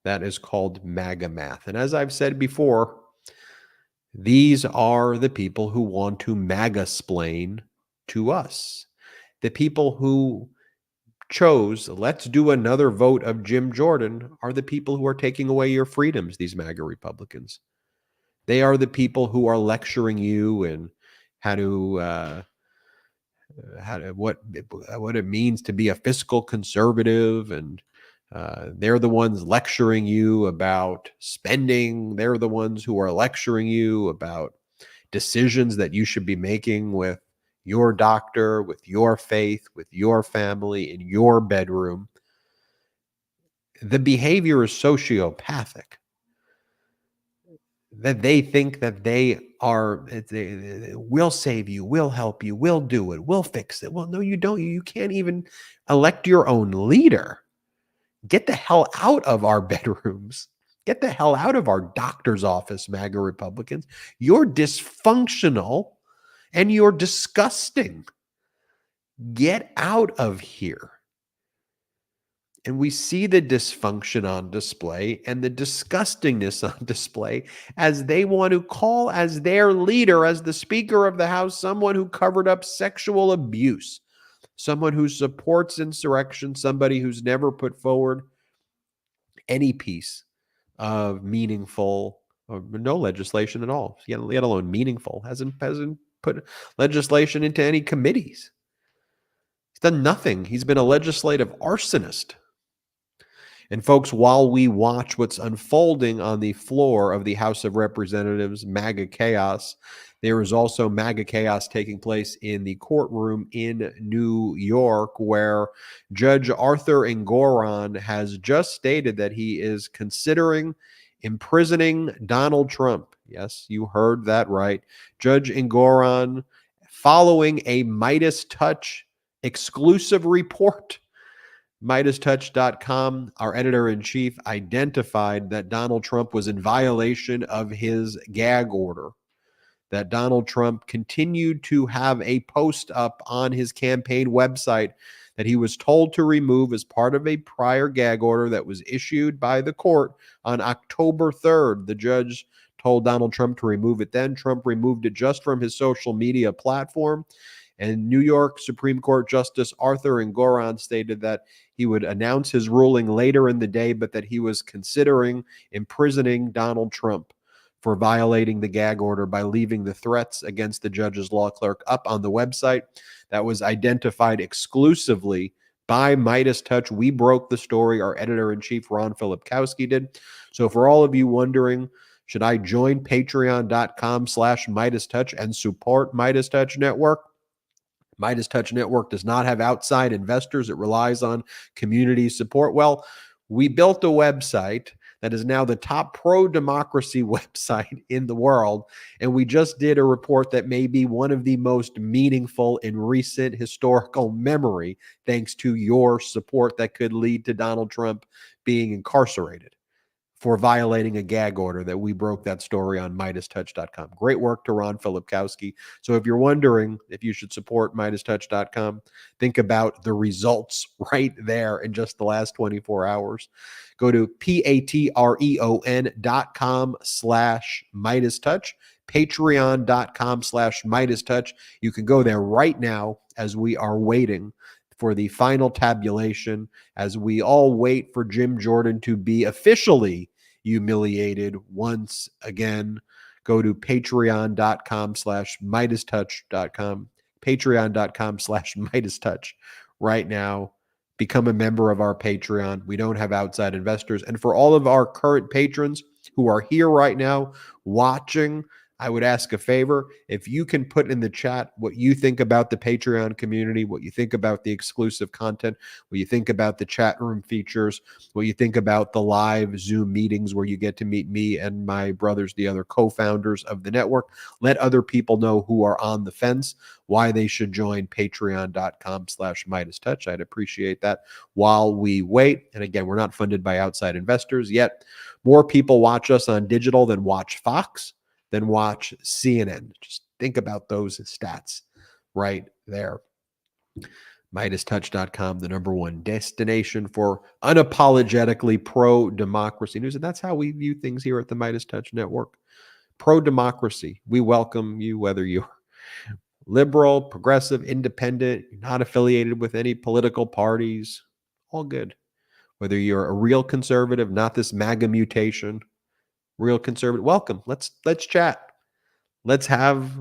Speaker 1: That is called Maga math. And as I've said before, these are the people who want to Maga-splain to us. The people who chose, let's do another vote of Jim Jordan, are the people who are taking away your freedoms, these MAGA Republicans. They are the people who are lecturing you and what it means to be a fiscal conservative, and they're the ones lecturing you about spending. They're the ones who are lecturing you about decisions that you should be making with your doctor, with your faith, with your family, in your bedroom. The behavior is sociopathic. That they think that we'll save you, we'll help you, we'll do it, we'll fix it. Well, no, you don't. You can't even elect your own leader. Get the hell out of our bedrooms. Get the hell out of our doctor's office, MAGA Republicans. You're dysfunctional and you're disgusting. Get out of here. And we see the dysfunction on display and the disgustingness on display as they want to call as their leader, as the Speaker of the House, someone who covered up sexual abuse, someone who supports insurrection, somebody who's never put forward any piece of meaningful or no legislation at all, yet alone meaningful, hasn't put legislation into any committees. He's done nothing. He's been a legislative arsonist. And folks, while we watch what's unfolding on the floor of the House of Representatives, MAGA chaos, there is also MAGA chaos taking place in the courtroom in New York, where Judge Arthur Engoron has just stated that he is considering imprisoning Donald Trump. Yes, you heard that right. Judge Engoron, following a MeidasTouch exclusive report. MeidasTouch.com, our editor-in-chief, identified that Donald Trump was in violation of his gag order, that Donald Trump continued to have a post up on his campaign website that he was told to remove as part of a prior gag order that was issued by the court on October 3rd. The judge told Donald Trump to remove it then. Trump removed it just from his social media platform. And New York Supreme Court Justice Arthur Engoron stated that he would announce his ruling later in the day, but that he was considering imprisoning Donald Trump for violating the gag order by leaving the threats against the judge's law clerk up on the website. That was identified exclusively by MeidasTouch. We broke the story. Our editor-in-chief, Ron Filipkowski, did. So for all of you wondering, should I join patreon.com/MeidasTouch and support MeidasTouch Network? MeidasTouch Network does not have outside investors. It relies on community support. Well, we built a website that is now the top pro-democracy website in the world, and we just did a report that may be one of the most meaningful in recent historical memory, thanks to your support that could lead to Donald Trump being incarcerated for violating a gag order that we broke that story on MeidasTouch.com. Great work to Ron Filipkowski. So if you're wondering if you should support MeidasTouch.com, think about the results right there in just the last 24 hours. Go to patreon.com/MeidasTouch, patreon.com/MeidasTouch. You can go there right now as we are waiting for the final tabulation, as we all wait for Jim Jordan to be officially humiliated once again. Go to patreon.com/MeidasTouch.com, patreon.com/MeidasTouch right now. Become a member of our Patreon. We don't have outside investors. And for all of our current patrons who are here right now watching, I would ask a favor. If you can put in the chat what you think about the Patreon community, what you think about the exclusive content, what you think about the chat room features, what you think about the live Zoom meetings where you get to meet me and my brothers, the other co-founders of the network. Let other people know who are on the fence why they should join patreon.com/MeidasTouch. I'd appreciate that while we wait. And again, we're not funded by outside investors yet. More people watch us on digital than watch Fox, than watch CNN. Just think about those stats right there. MeidasTouch.com, the #1 destination for unapologetically pro-democracy news. And that's how we view things here at the Midas Touch Network. Pro-democracy. We welcome you, whether you're liberal, progressive, independent, you're not affiliated with any political parties, all good. Whether you're a real conservative, not this MAGA mutation, real conservative, welcome. Let's chat. Let's have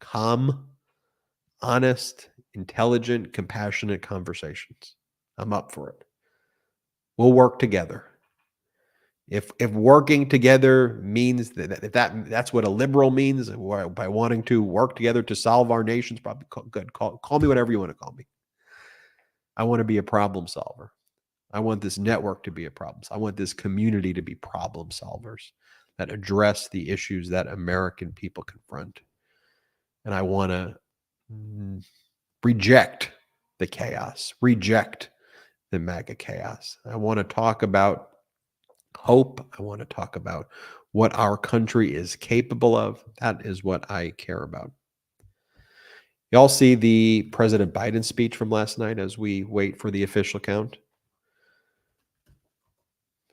Speaker 1: calm, honest, intelligent, compassionate conversations. I'm up for it. We'll work together. If working together means that's what a liberal means, by wanting to work together to solve our nation's problem, good. Call me whatever you want to call me. I want to be a problem solver. I want this network to be a problem. I want this community to be problem solvers that address the issues that American people confront. And I want to reject the chaos, reject the MAGA chaos. I want to talk about hope. I want to talk about what our country is capable of. That is what I care about. Y'all see the President Biden speech from last night as we wait for the official count?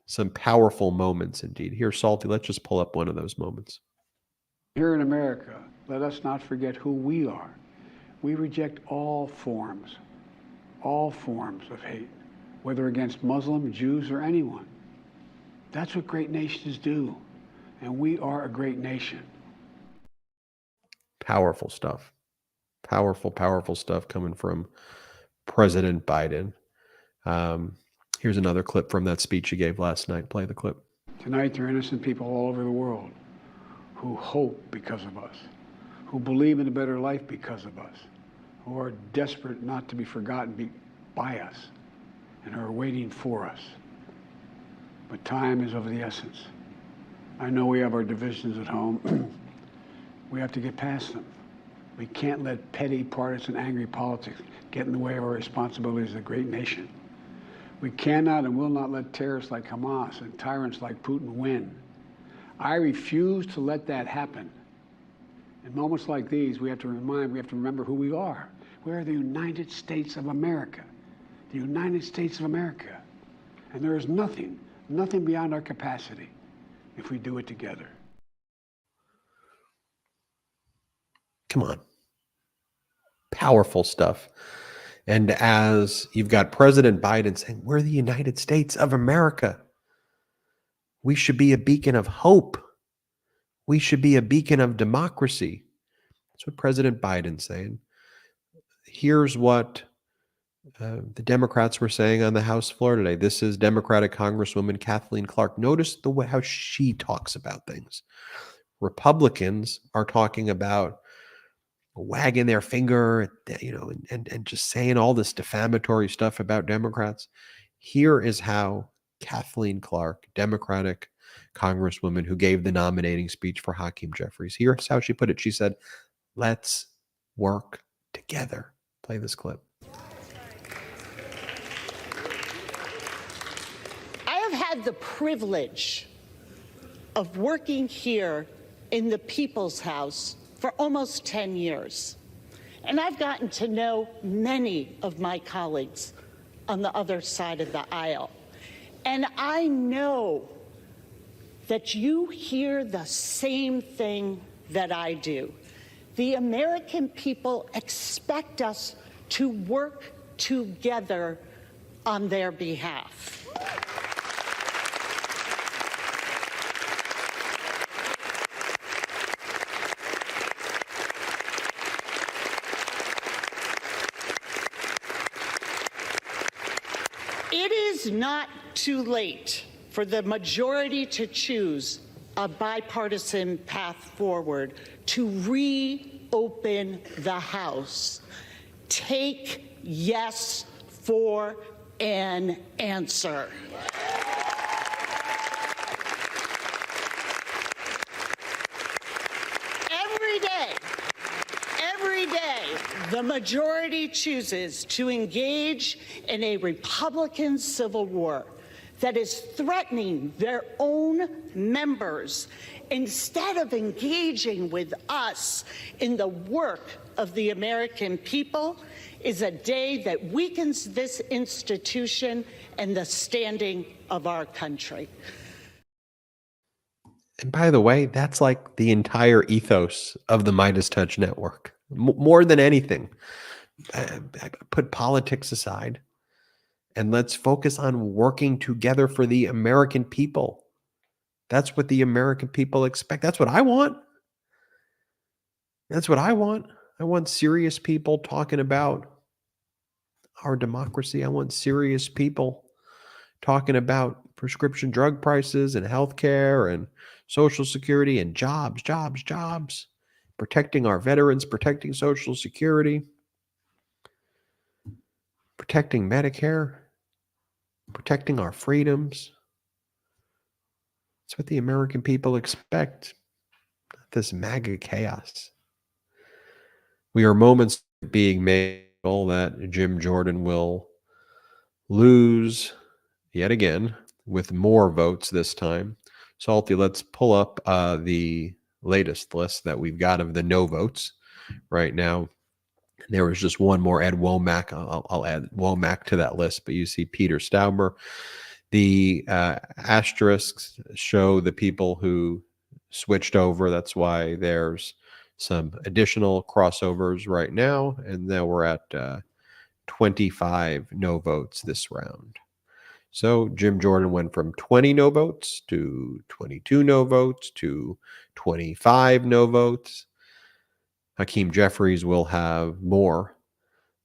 Speaker 1: Some powerful moments indeed. Here, Salty, let's just pull up one of those moments.
Speaker 15: Here in America, let us not forget who we are. We reject all forms of hate, whether against Muslim, Jews, or anyone. That's what great nations do, and we are a great nation.
Speaker 1: Powerful stuff. Powerful stuff coming from President Biden. Here's another clip from that speech he gave last night. Play the clip.
Speaker 15: Tonight, there are innocent people all over the world who hope because of us, who believe in a better life because of us, who are desperate not to be forgotten by us, and who are waiting for us. But time is of the essence. I know we have our divisions at home. We have to get past them. We can't let petty, partisan, angry politics get in the way of our responsibility as a great nation. We cannot and will not let terrorists like Hamas and tyrants like Putin win. I refuse to let that happen. In moments like these, we have to remember who we are. We are the United States of America. The United States of America. And there is nothing beyond our capacity if we do it together.
Speaker 1: Come on. Powerful stuff. And as you've got President Biden saying, we're the United States of America. We should be a beacon of hope. We should be a beacon of democracy. That's what President Biden's saying. Here's what the Democrats were saying on the House floor today. This is Democratic Congresswoman Kathleen Clark. Notice the way how she talks about things. Republicans are talking about wagging their finger, and just saying all this defamatory stuff about Democrats. Here is how Kathleen Clark, Democratic Congresswoman who gave the nominating speech for Hakeem Jeffries, here's how she put it. She said, let's work together. Play this clip.
Speaker 13: I have had the privilege of working here in the People's House for almost 10 years. And I've gotten to know many of my colleagues on the other side of the aisle. And I know that you hear the same thing that I do. The American people expect us to work together on their behalf. It is not too late for the majority to choose a bipartisan path forward to reopen the House. Take yes for an answer. Every day, the majority chooses to engage in a Republican civil war that is threatening their own members instead of engaging with us in the work of the American people is a day that weakens this institution and the standing of our country.
Speaker 1: And by the way, that's like the entire ethos of the MeidasTouch network. More than anything, put politics aside and let's focus on working together for the American people. That's what the American people expect. That's what I want. That's what I want. I want serious people talking about our democracy. I want serious people talking about prescription drug prices and healthcare and Social Security and jobs, protecting our veterans, protecting Social Security, protecting Medicare, protecting our freedoms. That's what the American people expect, not this MAGA chaos. We are moments being made that Jim Jordan will lose yet again with more votes this time. Salty, let's pull up the latest list that we've got of the no votes right now. There was just one more, Ed Womack. I'll add Womack to that list, but you see Peter Stauber. The asterisks show the people who switched over. That's why there's some additional crossovers right now. And now we're at 25 no votes this round. So Jim Jordan went from 20 no votes to 22 no votes to 25 no votes. Hakeem Jeffries will have more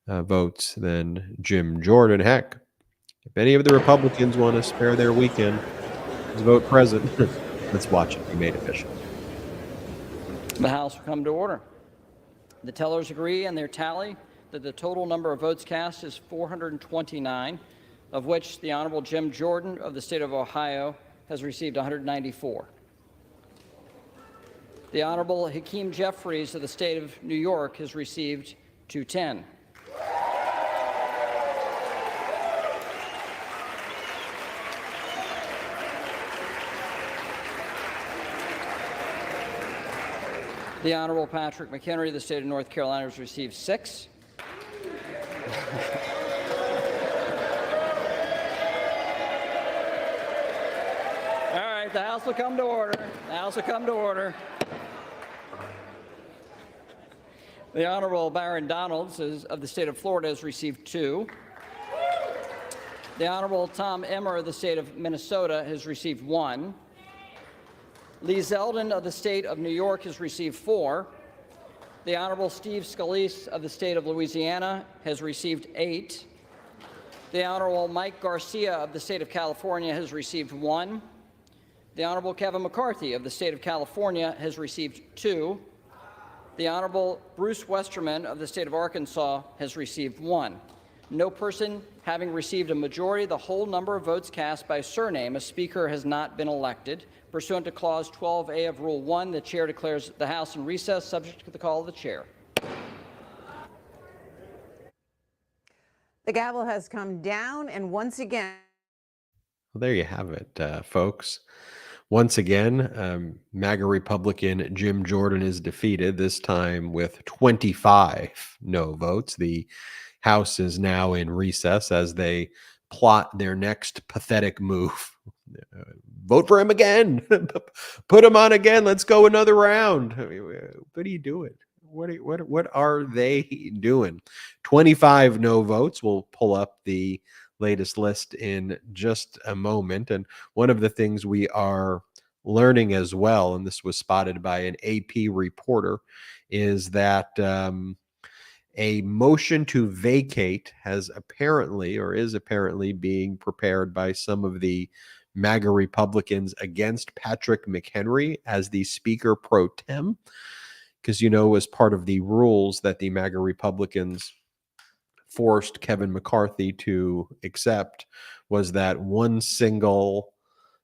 Speaker 1: votes than Jim Jordan. Heck, if any of the Republicans want to spare their weekend, let's vote present. Let's watch it be made official.
Speaker 2: The House will come to order. The tellers agree in their tally that the total number of votes cast is 429, of which the Honorable Jim Jordan of the state of Ohio has received 194. The Honorable Hakeem Jeffries of the state of New York has received 210. The Honorable Patrick McHenry of the state of North Carolina has received 6. All right, the House will come to order. The House will come to order. The Honorable Byron Donalds of the state of Florida has received 2. The Honorable Tom Emmer of the state of Minnesota has received 1. Lee Zeldin of the state of New York has received 4. The Honorable Steve Scalise of the state of Louisiana has received 8. The Honorable Mike Garcia of the state of California has received 1. The Honorable Kevin McCarthy of the state of California has received 2. The Honorable Bruce Westerman of the state of Arkansas has received 1. No person having received a majority of the whole number of votes cast by surname, a speaker has not been elected. Pursuant to Clause 12A of Rule 1, the chair declares the House in recess, subject to the call of the chair.
Speaker 16: The gavel has come down, and once again...
Speaker 1: Well, there you have it, folks. Once again, MAGA Republican Jim Jordan is defeated, this time with 25 no votes. The House is now in recess as they plot their next pathetic move. Vote for him again. Put him on again. Let's go another round. I mean, what are you doing? What are they doing? 25 no votes. We'll pull up the latest list in just a moment. And one of the things we are learning as well, and this was spotted by an AP reporter, is that a motion to vacate has apparently or is apparently being prepared by some of the MAGA Republicans against Patrick McHenry as the Speaker pro tem. Because, as part of the rules that the MAGA Republicans forced Kevin McCarthy to accept was that one single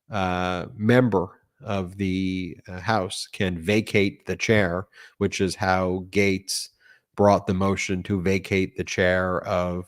Speaker 1: member of the House can vacate the chair, which is how Gates brought the motion to vacate the chair of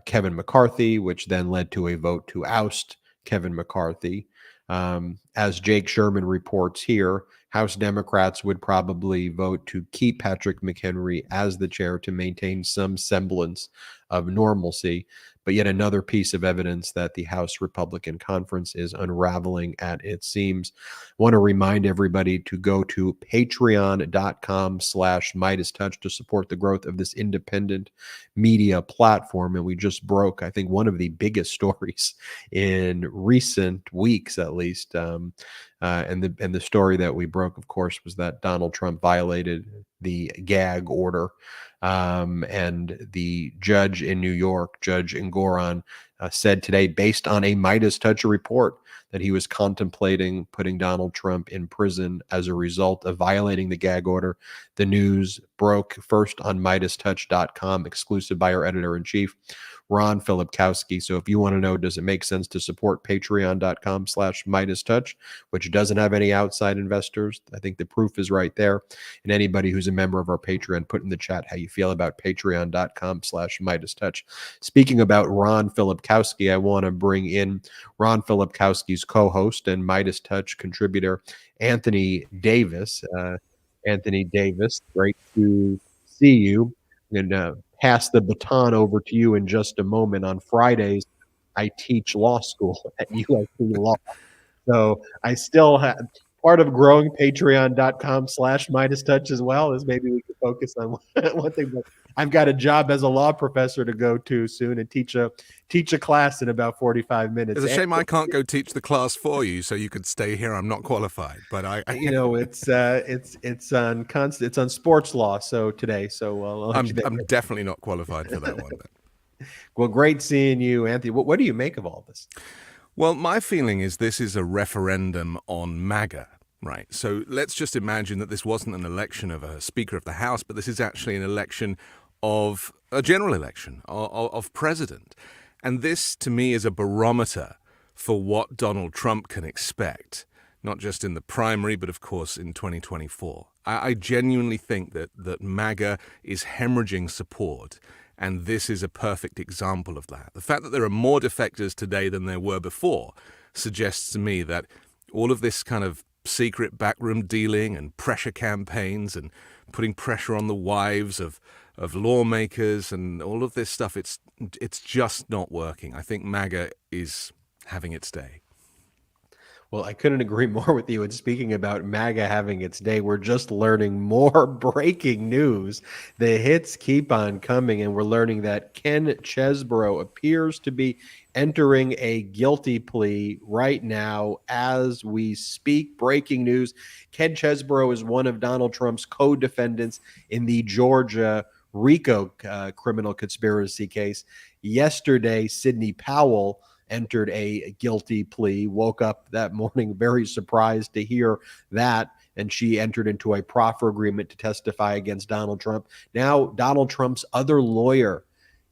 Speaker 1: Kevin McCarthy, which then led to a vote to oust Kevin McCarthy. As Jake Sherman reports here, House Democrats would probably vote to keep Patrick McHenry as the chair to maintain some semblance of normalcy. But yet another piece of evidence that the House Republican Conference is unraveling at its seams. I want to remind everybody to go to patreon.com/MeidasTouch to support the growth of this independent media platform. And we just broke, I think, one of the biggest stories in recent weeks, at least. And the story that we broke, of course, was that Donald Trump violated the gag order. And the judge in New York, Judge Engoron, said today, based on a MeidasTouch report, that he was contemplating putting Donald Trump in prison as a result of violating the gag order. The news broke first on MeidasTouch.com, exclusive by our editor-in-chief, Ron Filipkowski. So if you want to know, does it make sense to support patreon.com/MeidasTouch, which doesn't have any outside investors? I think the proof is right there. And anybody who's a member of our Patreon, put in the chat how you feel about patreon.com/MeidasTouch. Speaking about Ron Filipkowski, I want to bring in Ron Filipkowski's co-host and MeidasTouch contributor, Anthony Davis. Anthony Davis, great to see you. And pass the baton over to you in just a moment. On Fridays, I teach law school at USC Law. So I still have part of growing patreon.com/MeidasTouch as well is maybe we could focus on one thing. But I've got a job as a law professor to go to soon and teach a class in about 45 minutes.
Speaker 16: It's a shame I can't go teach the class for you, so you could stay here. I'm not qualified, but
Speaker 1: it's on sports law. So today,
Speaker 16: I'm definitely not qualified for that one.
Speaker 1: Well, great seeing you, Anthony. What do you make of all this?
Speaker 16: Well, my feeling is this is a referendum on MAGA, right? So let's just imagine that this wasn't an election of a Speaker of the House, but this is actually an election of a general election of president. And this, to me, is a barometer for what Donald Trump can expect, not just in the primary, but of course in 2024. I genuinely think that MAGA is hemorrhaging support, and this is a perfect example of that. The fact that there are more defectors today than there were before suggests to me that all of this kind of secret backroom dealing and pressure campaigns and putting pressure on the wives of lawmakers and all of this stuff, it's just not working. I think MAGA is having its day.
Speaker 1: Well, I couldn't agree more with you. And speaking about MAGA having its day, we're just learning more breaking news. The hits keep on coming, and we're learning that Ken Chesebro appears to be entering a guilty plea right now as we speak. Breaking news. Ken Chesebro is one of Donald Trump's co-defendants in the Georgia RICO criminal conspiracy case. Yesterday, Sidney Powell entered a guilty plea, woke up that morning very surprised to hear that, and she entered into a proffer agreement to testify against Donald Trump. Now, Donald Trump's other lawyer,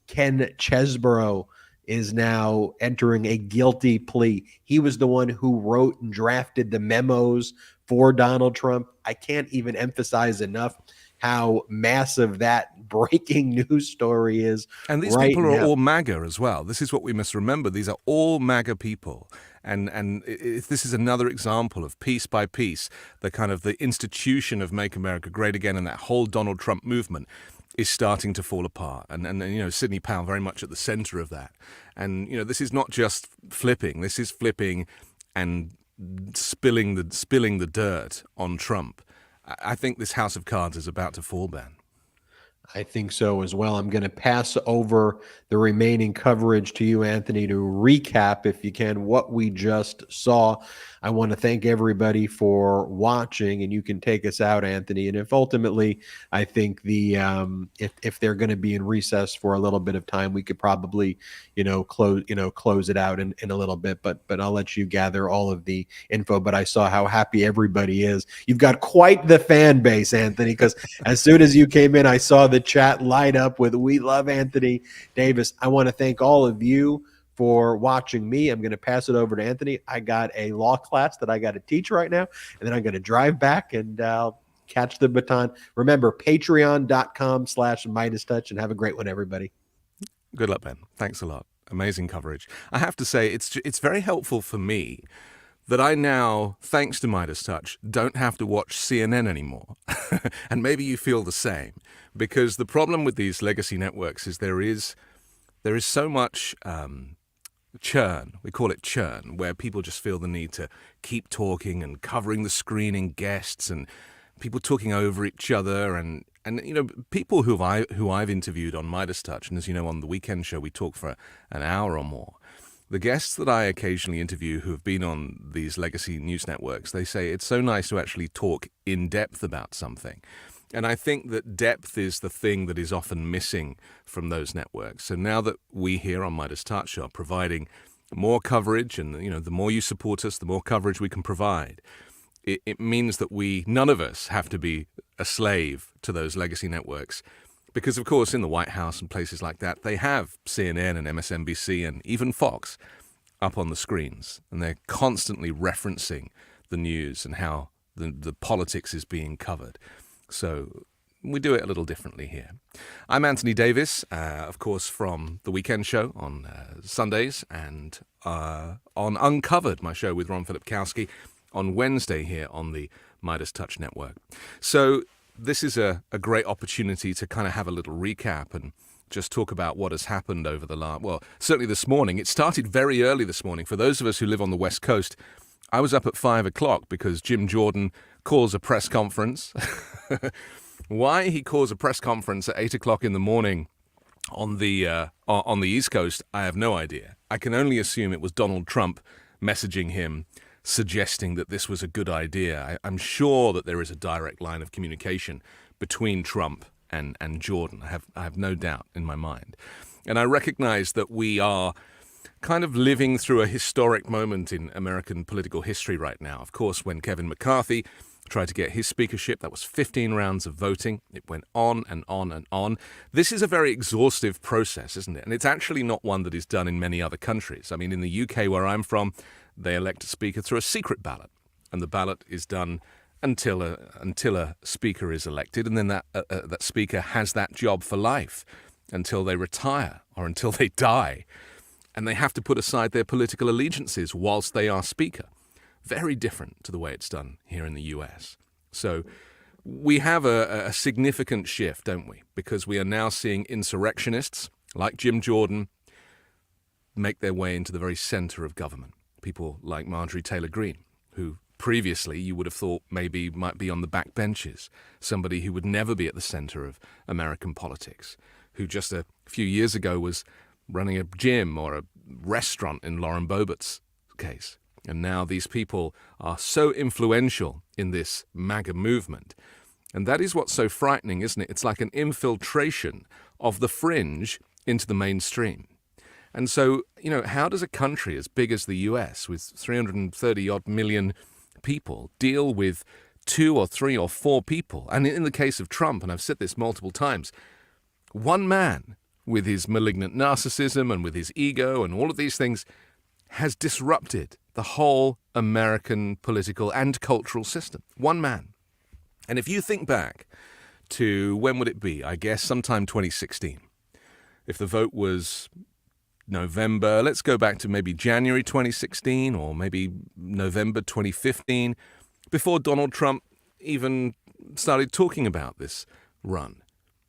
Speaker 1: Ken Chesebro, is now entering a guilty plea. He was the one who wrote and drafted the memos for Donald Trump. I can't even emphasize enough how massive that breaking news story is.
Speaker 16: And these people are all MAGA as well. This is what we must remember. These are all MAGA people. This is another example of piece by piece, the institution of Make America Great Again and that whole Donald Trump movement is starting to fall apart. And Sidney Powell very much at the center of that. And, this is not just flipping. This is flipping and spilling the dirt on Trump. I think this house of cards is about to fall, Ben.
Speaker 1: I think so as well. I'm going to pass over the remaining coverage to you, Anthony, to recap, if you can, what we just saw. I want to thank everybody for watching, and you can take us out, Anthony. And if ultimately, I think if they're going to be in recess for a little bit of time, we could probably, close it out in a little bit. But I'll let you gather all of the info. But I saw how happy everybody is. You've got quite the fan base, Anthony, because as soon as you came in, I saw the chat light up with "We love Anthony Davis." I want to thank all of you for watching me. I'm going to pass it over to Anthony. I got a law class that I got to teach right now, and then I'm going to drive back and catch the baton. Remember, patreon.com/MeidasTouch, and have a great one, everybody.
Speaker 16: Good luck, Ben. Thanks a lot. Amazing coverage. I have to say, it's very helpful for me that I now, thanks to MeidasTouch, don't have to watch CNN anymore. And maybe you feel the same, because the problem with these legacy networks is there is so much churn. We call it churn, where people just feel the need to keep talking and covering the screening guests and people talking over each other and people who I've interviewed on MeidasTouch, and as you know, on the weekend show we talk for an hour or more. The guests that I occasionally interview who have been on these legacy news networks, they say it's so nice to actually talk in depth about something. And I think that depth is the thing that is often missing from those networks. So now that we here on MeidasTouch are providing more coverage, and the more you support us, the more coverage we can provide, it means that none of us have to be a slave to those legacy networks. Because, of course, in the White House and places like that, they have CNN and MSNBC and even Fox up on the screens. And they're constantly referencing the news and how the politics is being covered. So we do it a little differently here. I'm Anthony Davis, of course, from The Weekend Show on Sundays, and on Uncovered, my show with Ron Filipkowski, on Wednesday here on the MeidasTouch Network. So this is a great opportunity to kind of have a little recap and just talk about what has happened over the certainly this morning. It started very early this morning. For those of us who live on the West Coast, I was up at 5 o'clock because Jim Jordan calls a press conference. Why he calls a press conference at 8 o'clock in the morning on the East Coast, I have no idea. I can only assume it was Donald Trump messaging him, suggesting that this was a good idea. I'm sure that there is a direct line of communication between Trump and Jordan. I have no doubt in my mind. And I recognize that we are kind of living through a historic moment in American political history right now. Of course, when Kevin McCarthy tried to get his speakership, that was 15 rounds of voting. It went on and on and on. This is a very exhaustive process, isn't it? And it's actually not one that is done in many other countries. I mean, in the UK, where I'm from, they elect a speaker through a secret ballot, and the ballot is done until a speaker is elected, and then that speaker has that job for life until they retire or until they die, and they have to put aside their political allegiances whilst they are speaker. Very different to the way it's done here in the US. So we have a significant shift, don't we? Because we are now seeing insurrectionists like Jim Jordan make their way into the very center of government. People like Marjorie Taylor Greene, who previously you would have thought maybe might be on the back benches, somebody who would never be at the center of American politics, who just a few years ago was running a gym or a restaurant in Lauren Boebert's case. And now these people are so influential in this MAGA movement. And that is what's so frightening, isn't it? It's like an infiltration of the fringe into the mainstream. And so, how does a country as big as the US, with 330-odd million people, deal with 2 or 3 or 4 people? And in the case of Trump, and I've said this multiple times, one man with his malignant narcissism and with his ego and all of these things has disrupted the whole American political and cultural system. One man. And if you think back to, when would it be? I guess sometime 2016. If the vote was November. Let's go back to maybe January 2016 or maybe November 2015, before Donald Trump even started talking about this run.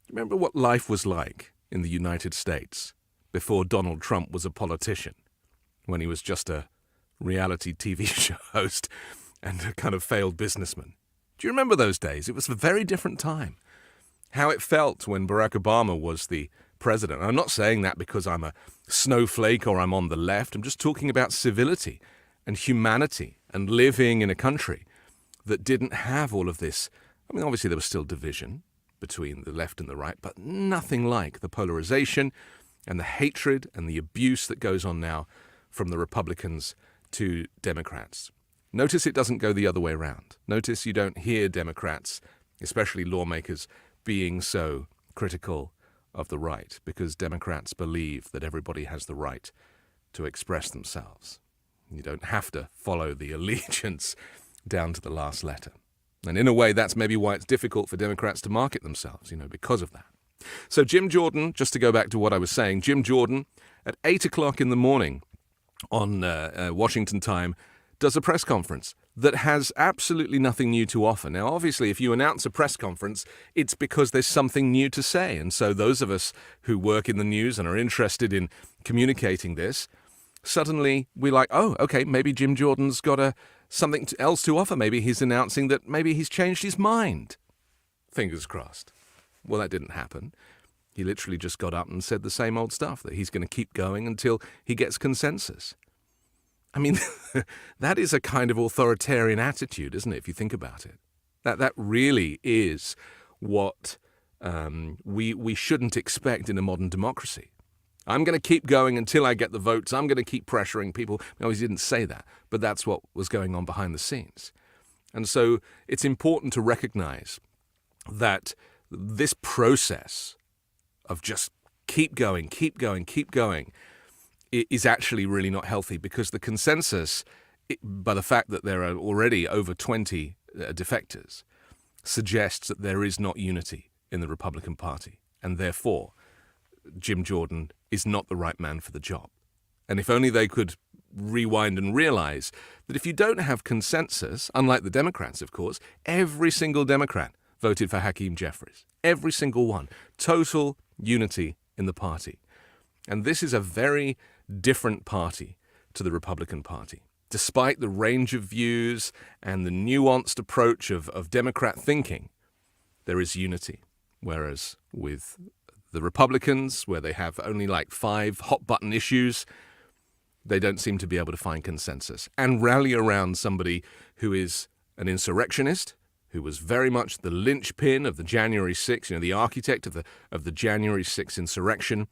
Speaker 16: Remember what life was like in the United States before Donald Trump was a politician, when he was just a reality TV show host and a kind of failed businessman. Do you remember those days? It was a very different time. How it felt when Barack Obama was the president. I'm not saying that because I'm a snowflake or I'm on the left. I'm just talking about civility and humanity and living in a country that didn't have all of this. I mean, obviously there was still division between the left and the right, but nothing like the polarization and the hatred and the abuse that goes on now from the Republicans to Democrats. Notice it doesn't go the other way around. Notice you don't hear Democrats, especially lawmakers, being so critical of the right, because Democrats believe that everybody has the right to express themselves. You don't have to follow the allegiance down to the last letter. And in a way, that's maybe why it's difficult for Democrats to market themselves, because of that. So Jim Jordan, just to go back to what I was saying, Jim Jordan, at 8 o'clock in the morning on Washington time, does a press conference that has absolutely nothing new to offer. Now, obviously, if you announce a press conference, it's because there's something new to say. And so those of us who work in the news and are interested in communicating this, suddenly we're like, oh, okay, maybe Jim Jordan's got something else to offer. Maybe he's announcing that maybe he's changed his mind. Fingers crossed. Well, that didn't happen. He literally just got up and said the same old stuff, that he's going to keep going until he gets consensus. I mean, that is a kind of authoritarian attitude, isn't it, if you think about it? That really is what we shouldn't expect in a modern democracy. I'm going to keep going until I get the votes. I'm going to keep pressuring people. No, he didn't say that, but that's what was going on behind the scenes. And so it's important to recognize that this process of just keep going is actually really not healthy, because the consensus, by the fact that there are already over 20 defectors, suggests that there is not unity in the Republican Party, and therefore Jim Jordan is not the right man for the job. And if only they could rewind and realize that if you don't have consensus, unlike the Democrats, of course, every single Democrat voted for Hakeem Jeffries. Every single one. Total unity in the party. And this is a very different party to the Republican Party. Despite the range of views and the nuanced approach of Democrat thinking, there is unity. Whereas with the Republicans, where they have only like 5 hot-button issues, they don't seem to be able to find consensus and rally around somebody who is an insurrectionist, who was very much the linchpin of the January 6th, the architect of the January 6th insurrection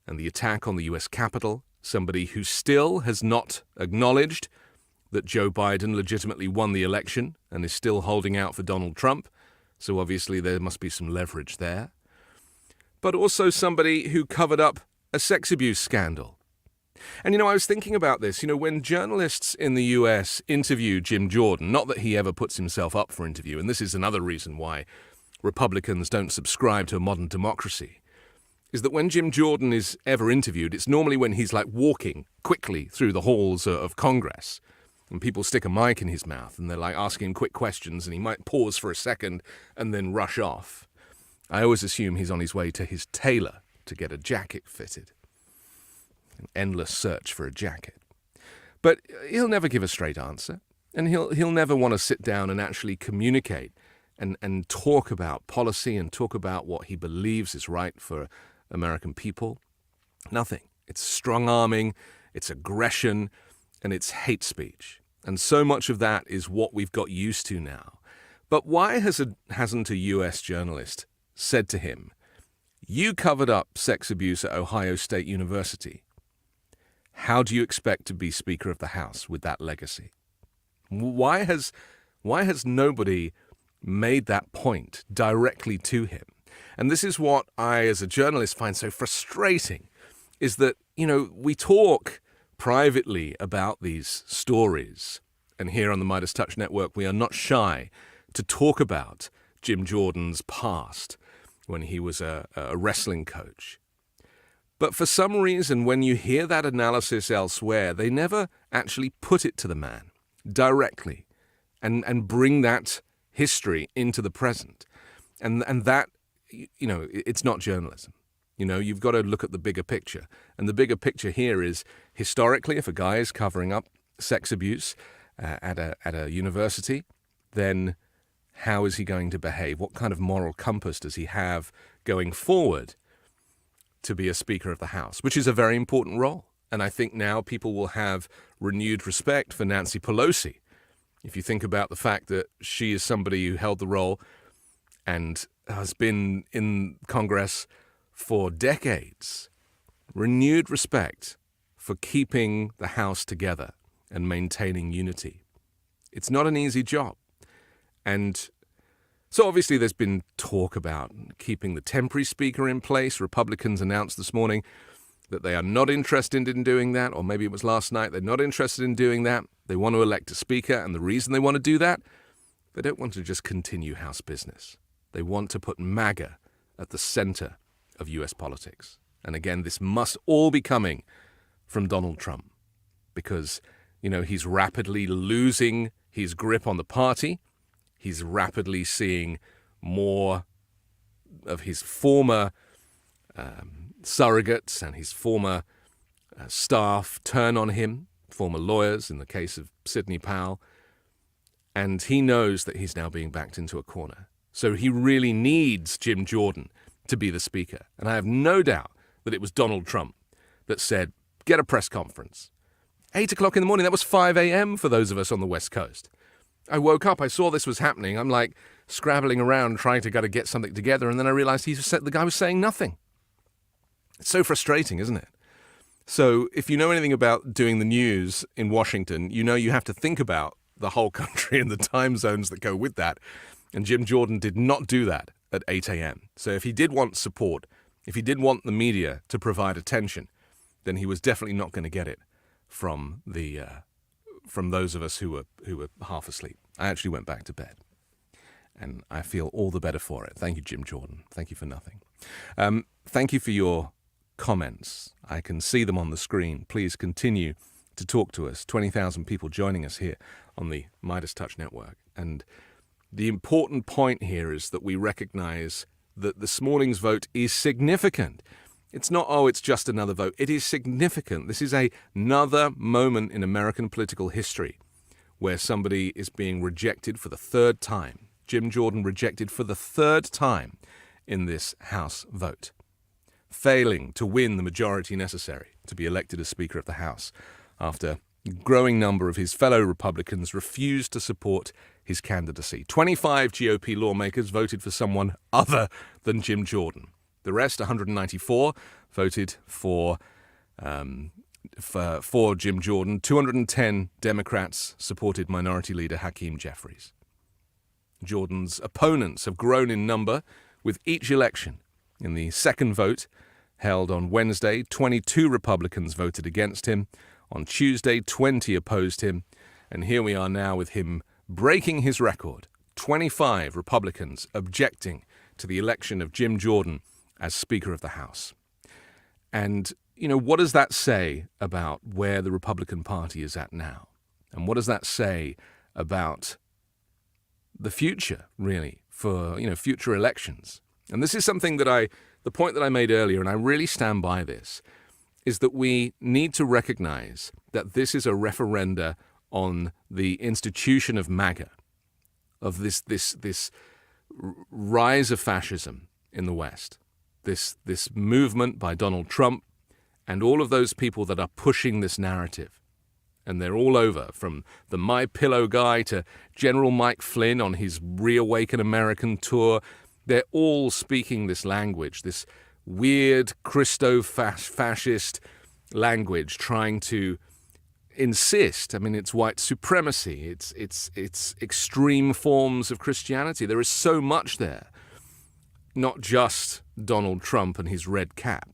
Speaker 16: and the attack on the U.S. Capitol, somebody who still has not acknowledged that Joe Biden legitimately won the election and is still holding out for Donald Trump. So obviously there must be some leverage there. But also somebody who covered up a sex abuse scandal. And, I was thinking about this, when journalists in the U.S. interview Jim Jordan, not that he ever puts himself up for interview, and this is another reason why Republicans don't subscribe to a modern democracy, is that when Jim Jordan is ever interviewed, it's normally when he's like walking quickly through the halls of Congress, and people stick a mic in his mouth, and they're like asking him quick questions, and he might pause for a second and then rush off. I always assume he's on his way to his tailor to get a jacket fitted. An endless search for a jacket. But he'll never give a straight answer, and he'll never want to sit down and actually communicate and talk about policy and talk about what he believes is right for American people. Nothing. It's strong-arming, it's aggression, and it's hate speech. And so much of that is what we've got used to now. But why hasn't a U.S. journalist said to him, "You covered up sex abuse at Ohio State University. How do you expect to be Speaker of the House with that legacy?" Why has nobody made that point directly to him? And this is what I, as a journalist, find so frustrating, is that, we talk privately about these stories. And here on the MeidasTouch Network, we are not shy to talk about Jim Jordan's past when he was a wrestling coach. But for some reason, when you hear that analysis elsewhere, they never actually put it to the man directly and bring that history into the present. And that, it's not journalism. You've got to look at the bigger picture. And the bigger picture here is, historically, if a guy is covering up sex abuse at a university, then how is he going to behave? What kind of moral compass does he have going forward to be a Speaker of the House, which is a very important role? And I think now people will have renewed respect for Nancy Pelosi. If you think about the fact that she is somebody who held the role and has been in Congress for decades, renewed respect for keeping the House together and maintaining unity. It's not an easy job. And so obviously there's been talk about keeping the temporary speaker in place. Republicans announced this morning that they are not interested in doing that, or maybe it was last night, they're not interested in doing that. They want to elect a speaker, and the reason they want to do that, they don't want to just continue House business. They want to put MAGA at the center of U.S. politics. And again, this must all be coming from Donald Trump, because, he's rapidly losing his grip on the party. He's rapidly seeing more of his former surrogates and his former staff turn on him, former lawyers in the case of Sidney Powell, and he knows that he's now being backed into a corner. So he really needs Jim Jordan to be the speaker. And I have no doubt that it was Donald Trump that said, get a press conference. 8 o'clock in the morning, that was 5 a.m. for those of us on the West Coast. I woke up, I saw this was happening. I'm like scrabbling around trying to get something together, and then I realized the guy was saying nothing. It's so frustrating, isn't it? So if you know anything about doing the news in Washington, you have to think about the whole country and the time zones that go with that. And Jim Jordan did not do that at 8 a.m. So if he did want support, if he did want the media to provide attention, then he was definitely not going to get it from those of us who were half asleep. I actually went back to bed, and I feel all the better for it. Thank you, Jim Jordan. Thank you for nothing. Thank you for your comments. I can see them on the screen. Please continue to talk to us. 20,000 people joining us here on the MeidasTouch network. And the important point here is that we recognize that this morning's vote is significant. It's not, it's just another vote. It is significant. This is another moment in American political history where somebody is being rejected for the third time. Jim Jordan rejected for the third time in this House vote, failing to win the majority necessary to be elected as Speaker of the House after a growing number of his fellow Republicans refused to support his candidacy. 25 GOP lawmakers voted for someone other than Jim Jordan. The rest, 194, voted for Jim Jordan. 210 Democrats supported Minority Leader Hakeem Jeffries. Jordan's opponents have grown in number with each election. In the second vote, held on Wednesday, 22 Republicans voted against him. On Tuesday, 20 opposed him. And here we are now with him breaking his record. 25 Republicans objecting to the election of Jim Jordan as Speaker of the House. And, what does that say about where the Republican Party is at now? And what does that say about the future, really, for, future elections? And this is something that the point that I made earlier, and I really stand by this, is that we need to recognize that this is a referenda on the institution of MAGA, of this rise of fascism in the West. This movement by Donald Trump and all of those people that are pushing this narrative. And they're all over, from the My Pillow guy to General Mike Flynn on his Reawaken American tour. They're all speaking this language, this weird Christo-fascist language, trying to insist. It's white supremacy. It's extreme forms of Christianity. There is so much there. Not just Donald Trump and his red cap.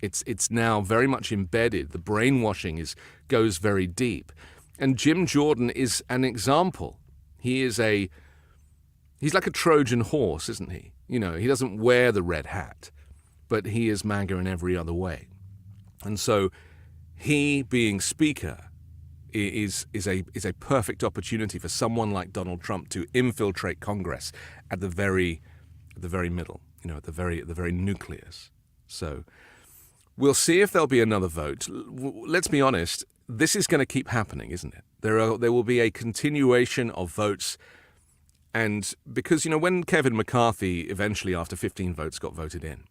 Speaker 16: It's now very much embedded. The brainwashing goes very deep. And Jim Jordan is an example. He's like a Trojan horse, isn't he? He doesn't wear the red hat, but he is MAGA in every other way. And so he being Speaker is a perfect opportunity for someone like Donald Trump to infiltrate Congress at the very middle, at the very nucleus. So we'll see if there'll be another vote. Let's be honest, this is going to keep happening, isn't it? There will be a continuation of votes, and because when Kevin McCarthy eventually, after 15 votes, got voted in,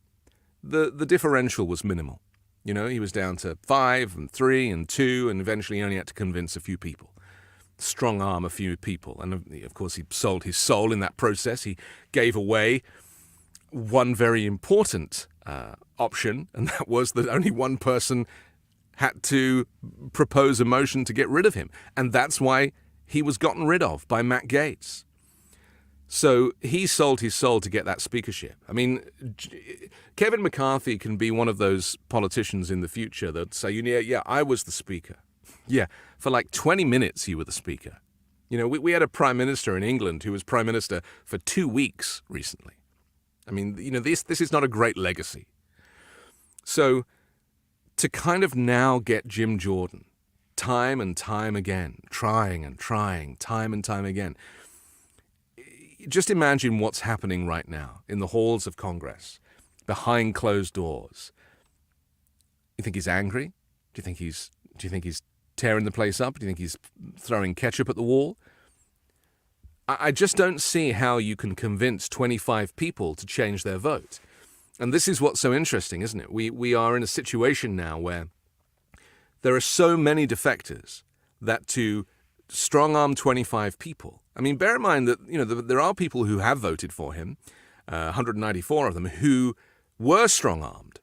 Speaker 16: the differential was minimal. He was down to 5 and 3 and 2, and eventually he only had to convince a few people, strong arm a few people. And of course, he sold his soul in that process. He gave away one very important option, and that was that only one person had to propose a motion to get rid of him. And that's why he was gotten rid of by Matt Gaetz. So he sold his soul to get that speakership. I mean, Kevin McCarthy can be one of those politicians in the future that say, yeah, I was the speaker. Yeah, for like 20 minutes you were the speaker. We had a prime minister in England who was prime minister for 2 weeks recently. I mean, this is not a great legacy. So to kind of now get Jim Jordan time and time again, trying and trying, time and time again, just imagine what's happening right now in the halls of Congress, behind closed doors. You think he's angry? Do you think he's tearing the place up? Do you think he's throwing ketchup at the wall? I just don't see how you can convince 25 people to change their vote. And this is what's so interesting, isn't it? We are in a situation now where there are so many defectors that to strong-arm 25 people. I mean, bear in mind that there are people who have voted for him, 194 of them, who were strong-armed,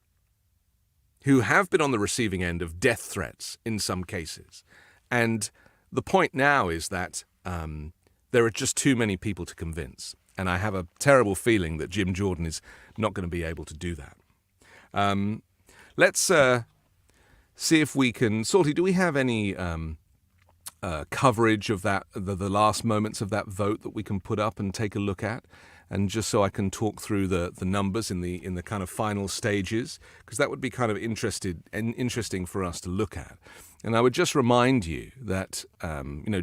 Speaker 16: who have been on the receiving end of death threats in some cases. And the point now is that there are just too many people to convince. And I have a terrible feeling that Jim Jordan is not going to be able to do that. Let's see if we can... Salty, do we have any coverage of that, the last moments of that vote that we can put up and take a look at? And just so I can talk through the numbers in the kind of final stages, because that would be kind of interesting for us to look at. And I would just remind you that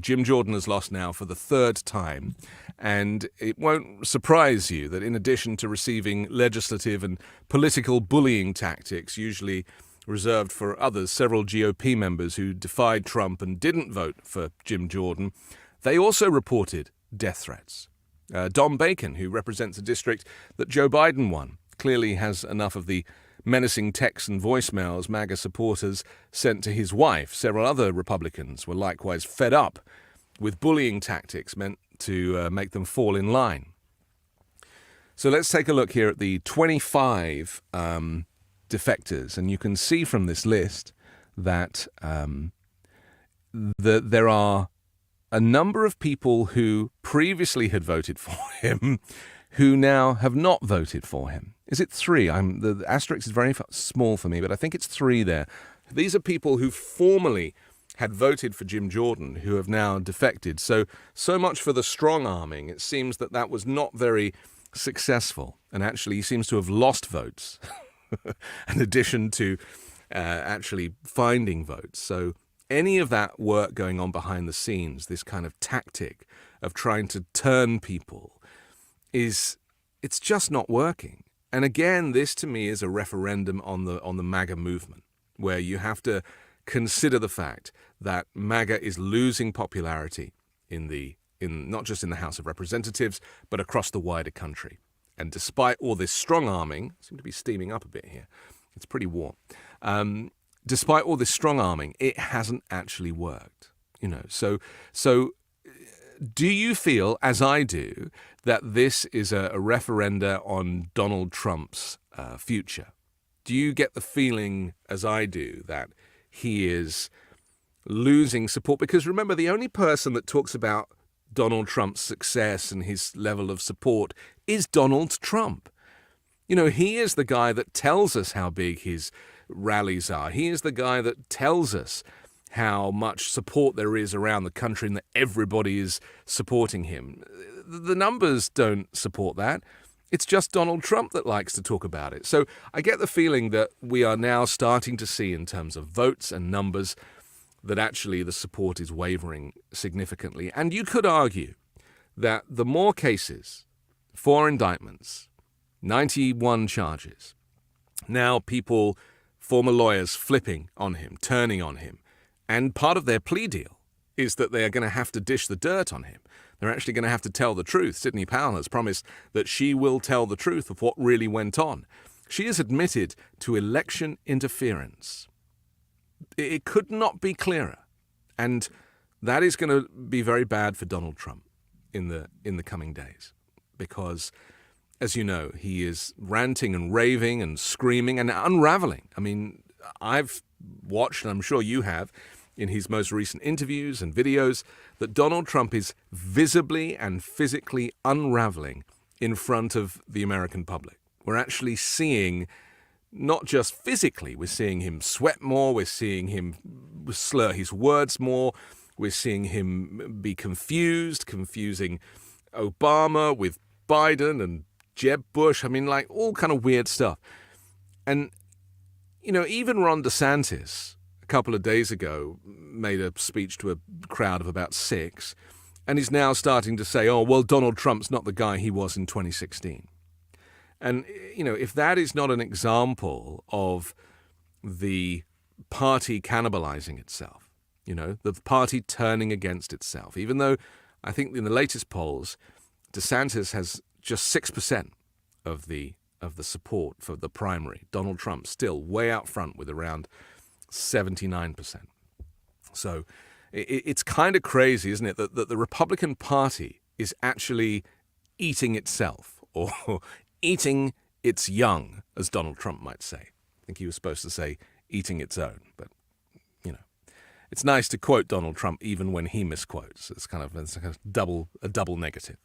Speaker 16: Jim Jordan has lost now for the third time, and it won't surprise you that in addition to receiving legislative and political bullying tactics, usually reserved for others, several GOP members who defied Trump and didn't vote for Jim Jordan, they also reported death threats. Don Bacon, who represents a district that Joe Biden won, clearly has enough of the menacing texts and voicemails Maga supporters sent to his wife. Several other Republicans were likewise fed up with bullying tactics meant to make them fall in line. So let's take a look here at the 25 defectors, and you can see from this list that there are a number of people who previously had voted for him who now have not voted for him. Is it 3? The asterisk is very small for me, but I think it's 3 there. These are people who formerly had voted for Jim Jordan who have now defected. So much for the strong-arming. It seems that was not very successful, and actually he seems to have lost votes in addition to actually finding votes. So any of that work going on behind the scenes, this kind of tactic of trying to turn people, it's just not working. And again, this to me is a referendum on the MAGA movement, where you have to consider the fact that MAGA is losing popularity in not just in the House of Representatives, but across the wider country. And despite all this strong-arming, seem to be steaming up a bit here, it's pretty warm. Despite all this strong-arming, it hasn't actually worked. So do you feel, as I do, that this is a referenda on Donald Trump's future? Do you get the feeling, as I do, that he is losing support? Because remember, the only person that talks about Donald Trump's success and his level of support is Donald Trump. He is the guy that tells us how big his rallies are. He is the guy that tells us how much support there is around the country and that everybody is supporting him. The numbers don't support that. It's just Donald Trump that likes to talk about it. So I get the feeling that we are now starting to see, in terms of votes and numbers, that actually the support is wavering significantly. And you could argue that the more cases, 4 indictments, 91 charges, now people, former lawyers, flipping on him, turning on him, and part of their plea deal is that they are going to have to dish the dirt on him. They're actually going to have to tell the truth. Sidney Powell has promised that she will tell the truth of what really went on. She has admitted to election interference. It could not be clearer. And that is going to be very bad for Donald Trump in the coming days, because, as you know, he is ranting and raving and screaming and unraveling. I mean, I've watched, and I'm sure you have, in his most recent interviews and videos, that Donald Trump is visibly and physically unraveling in front of the American public. We're actually seeing, not just physically, we're seeing him sweat more, we're seeing him slur his words more, we're seeing him be confusing Obama with Biden and Jeb Bush. I mean, like, all kind of weird stuff. And, you know, even Ron DeSantis, a couple of days ago, made a speech to a crowd of about 6, and he's now starting to say, oh, well, Donald Trump's not the guy he was in 2016. And, you know, if that is not an example of the party cannibalizing itself, you know, the party turning against itself, even though I think in the latest polls, DeSantis has just 6% of the support for the primary. Donald Trump still way out front with around 79%. So it's kind of crazy, isn't it, that the Republican Party is actually eating itself, or eating its young, as Donald Trump might say. I think he was supposed to say eating its own, but, you know, it's nice to quote Donald Trump even when he misquotes. It's kind of a double negative.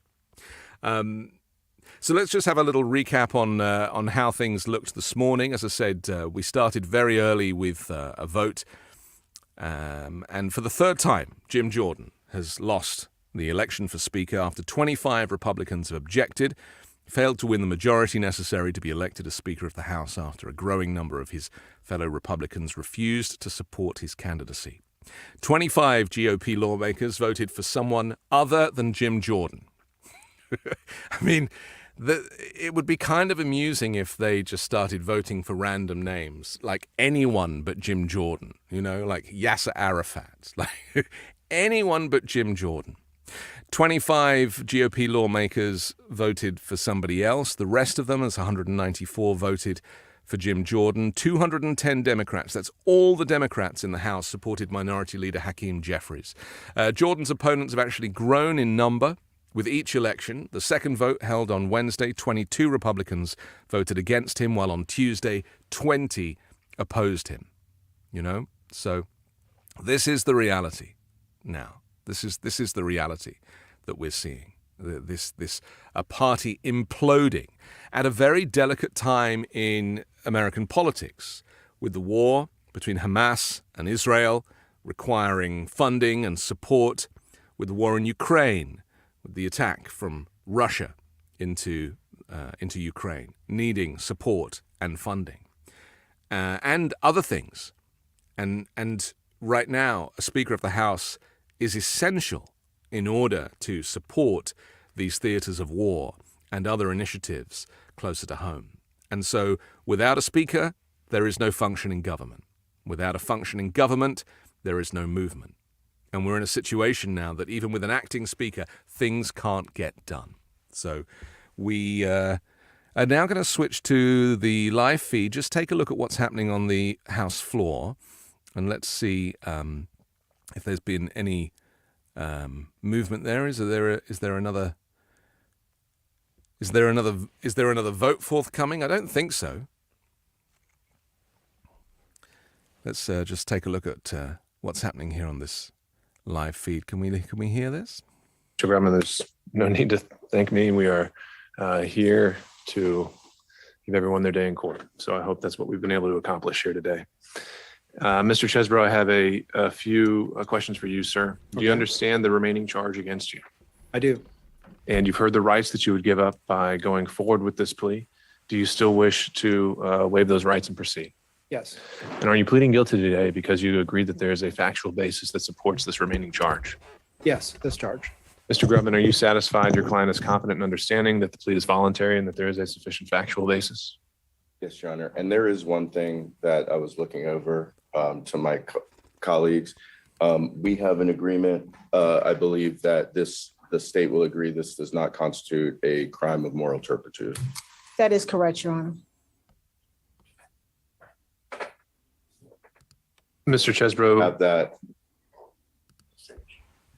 Speaker 16: So let's just have a little recap on how things looked this morning. As I said, we started very early with a vote. And for the third time, Jim Jordan has lost the election for Speaker after 25 Republicans have objected, failed to win the majority necessary to be elected as Speaker of the House after a growing number of his fellow Republicans refused to support his candidacy. 25 GOP lawmakers voted for someone other than Jim Jordan. I mean, it would be kind of amusing if they just started voting for random names, like anyone but Jim Jordan, you know, like Yasser Arafat, like anyone but Jim Jordan. 25 GOP lawmakers voted for somebody else. The rest of them, as 194, voted for Jim Jordan. 210 Democrats, that's all the Democrats in the House, supported Minority Leader Hakeem Jeffries. Jordan's opponents have actually grown in number with each election. The second vote held on Wednesday, 22 Republicans voted against him, while on Tuesday, 20 opposed him. You know? So this is the reality now. This is the reality that we're seeing. A party imploding at a very delicate time in American politics, with the war between Hamas and Israel requiring funding and support, with the war in Ukraine, with the attack from Russia into Ukraine, needing support and funding, and other things. And right now, a Speaker of the House is essential in order to support these theaters of war and other initiatives closer to home. And so, without a Speaker, there is no functioning government. Without a functioning government, there is no movement. And we're in a situation now that even with an acting Speaker, things can't get done. So we are now going to switch to the live feed. Just take a look at what's happening on the House floor, and let's see if there's been any movement there. Is there another vote forthcoming? I don't think so. Let's just take a look at what's happening here on this live feed. Can we hear this?
Speaker 17: Mr. Grumman, there's no need to thank me. We are here to give everyone their day in court. So I hope that's what we've been able to accomplish here today. Mr. Chesbrough, I have a few questions for you, sir. Do you understand the remaining charge against you?
Speaker 18: I do.
Speaker 17: and you've heard the rights that you would give up by going forward with this plea. Do you still wish to waive those rights and proceed?
Speaker 18: Yes.
Speaker 17: And are you pleading guilty today because you agree that there is a factual basis that supports this remaining charge?
Speaker 18: Yes, this charge.
Speaker 17: Mr. Grubman, are you satisfied your client is competent in understanding that the plea is voluntary and that there is a sufficient factual basis?
Speaker 19: Yes, Your Honor. And there is one thing that I was looking over to my colleagues. We have an agreement. I believe that the state will agree this does not constitute a crime of moral turpitude.
Speaker 20: That is correct, Your Honor.
Speaker 17: Mr. Chesbro,
Speaker 19: Have that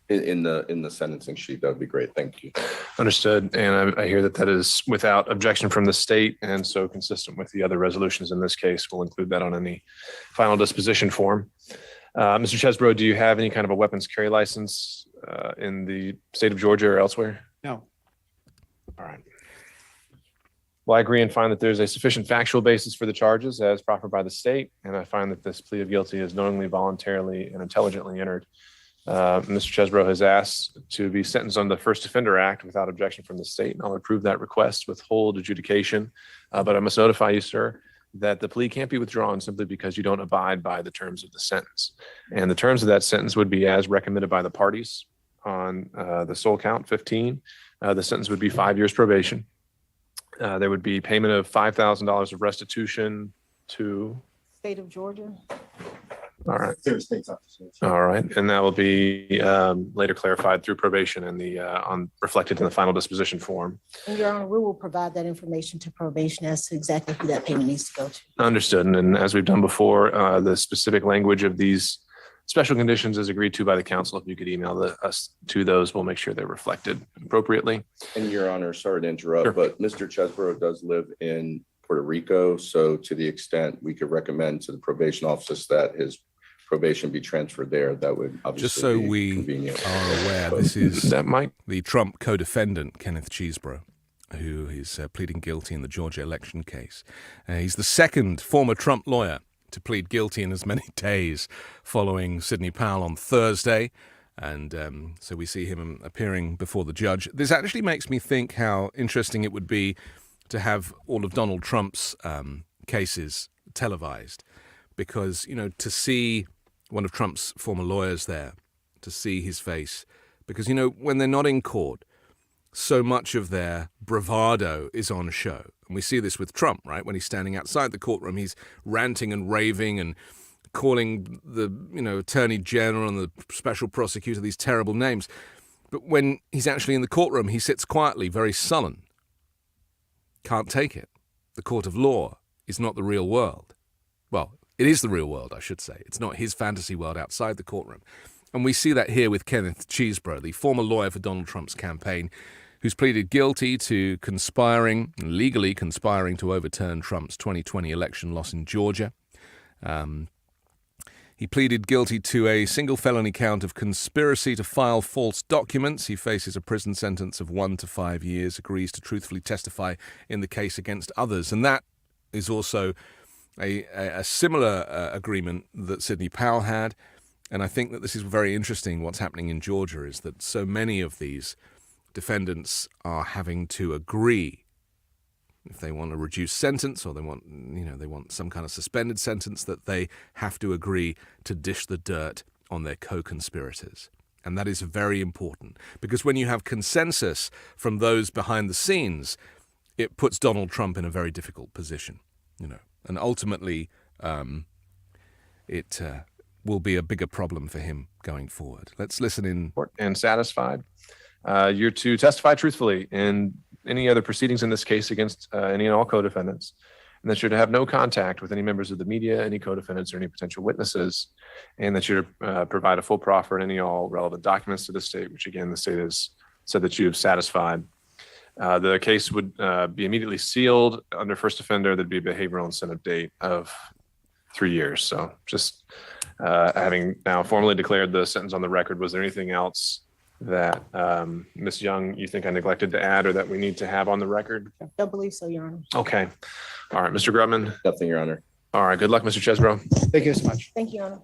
Speaker 19: in the sentencing sheet. That would be great. Thank you.
Speaker 17: understood. And I hear that that is without objection from the state, and so consistent with the other resolutions in this case. We'll include that on any final disposition form. Mr. Chesbro, do you have any kind of a weapons carry license in the state of Georgia or elsewhere?
Speaker 18: No.
Speaker 17: All right. Well, I agree and find that there's a sufficient factual basis for the charges as proffered by the state, and I find that this plea of guilty is knowingly, voluntarily, and intelligently entered. Mr. Chesbro has asked to be sentenced on the First Offender Act without objection from the state, and I'll approve that request with hold adjudication. But I must notify you, sir, that the plea can't be withdrawn simply because you don't abide by the terms of the sentence. And the terms of that sentence would be as recommended by the parties on the sole count 15. The sentence would be 5 years probation. There would be payment of $5,000 of restitution to
Speaker 20: State of Georgia.
Speaker 17: all right. All right. And that will be later clarified through probation and the reflected in the final disposition form.
Speaker 20: And Your Honor, we will provide that information to probation as to exactly who that payment needs to go to.
Speaker 17: Understood. And as we've done before, the specific language of these special conditions is agreed to by the council. If you could email us to those, we'll make sure they're reflected appropriately.
Speaker 19: And Your Honor, sorry to interrupt,
Speaker 17: Sure.
Speaker 19: but Mr. Chesbro does live in Puerto Rico. So to the extent we could recommend to the probation office that his probation be transferred there, that would obviously
Speaker 16: Just so
Speaker 19: be
Speaker 16: we
Speaker 19: convenient.
Speaker 16: are aware, this is
Speaker 17: that might
Speaker 16: the Trump co-defendant, Kenneth Chesbro, who is pleading guilty in the Georgia election case. He's the second former Trump lawyer to plead guilty in as many days, following Sidney Powell on Thursday. And so we see him appearing before the judge. This actually makes me think how interesting it would be to have all of Donald Trump's cases televised. Because, you know, to see one of Trump's former lawyers there, to see his face, because, you know, when they're not in court, so much of their bravado is on show. And we see this with Trump, right? When he's standing outside the courtroom, he's ranting and raving and calling the, you know, attorney general and the special prosecutor these terrible names. But when he's actually in the courtroom, he sits quietly, very sullen. Can't take it. The court of law is not the real world. Well, it is the real world, I should say. It's not his fantasy world outside the courtroom. And we see that here with Kenneth Chesbro, the former lawyer for Donald Trump's campaign, who's pleaded guilty to legally conspiring to overturn Trump's 2020 election loss in Georgia. He pleaded guilty to a single felony count of conspiracy to file false documents. He faces a prison sentence of 1 to 5 years, agrees to truthfully testify in the case against others. And that is also a similar agreement that Sidney Powell had. And I think that this is very interesting. What's happening in Georgia is that so many of these defendants are having to agree if they want a reduced sentence or they want some kind of suspended sentence, that they have to agree to dish the dirt on their co-conspirators. And that is very important, because when you have consensus from those behind the scenes, it puts Donald Trump in a very difficult position, you know. And ultimately, it will be a bigger problem for him going forward. Let's listen in.
Speaker 17: And satisfied. You're to testify truthfully in any other proceedings in this case against any and all co-defendants, and that you're to have no contact with any members of the media, any co-defendants, or any potential witnesses, and that you're to provide a full proffer and any all relevant documents to the state, which again, the state has said that you have satisfied. The case would be immediately sealed under first offender. There'd be a behavioral incentive date of 3 years. So just having now formally declared the sentence on the record, was there anything else that Ms. Young, you think I neglected to add or that we need to have on the record?
Speaker 20: I don't believe so, Your Honor.
Speaker 17: Okay. All right, Mr. Grubman.
Speaker 19: Nothing, Your Honor.
Speaker 17: All right. Good luck, Mr. Chesbro.
Speaker 18: Thank you so much.
Speaker 20: Thank you, Your Honor.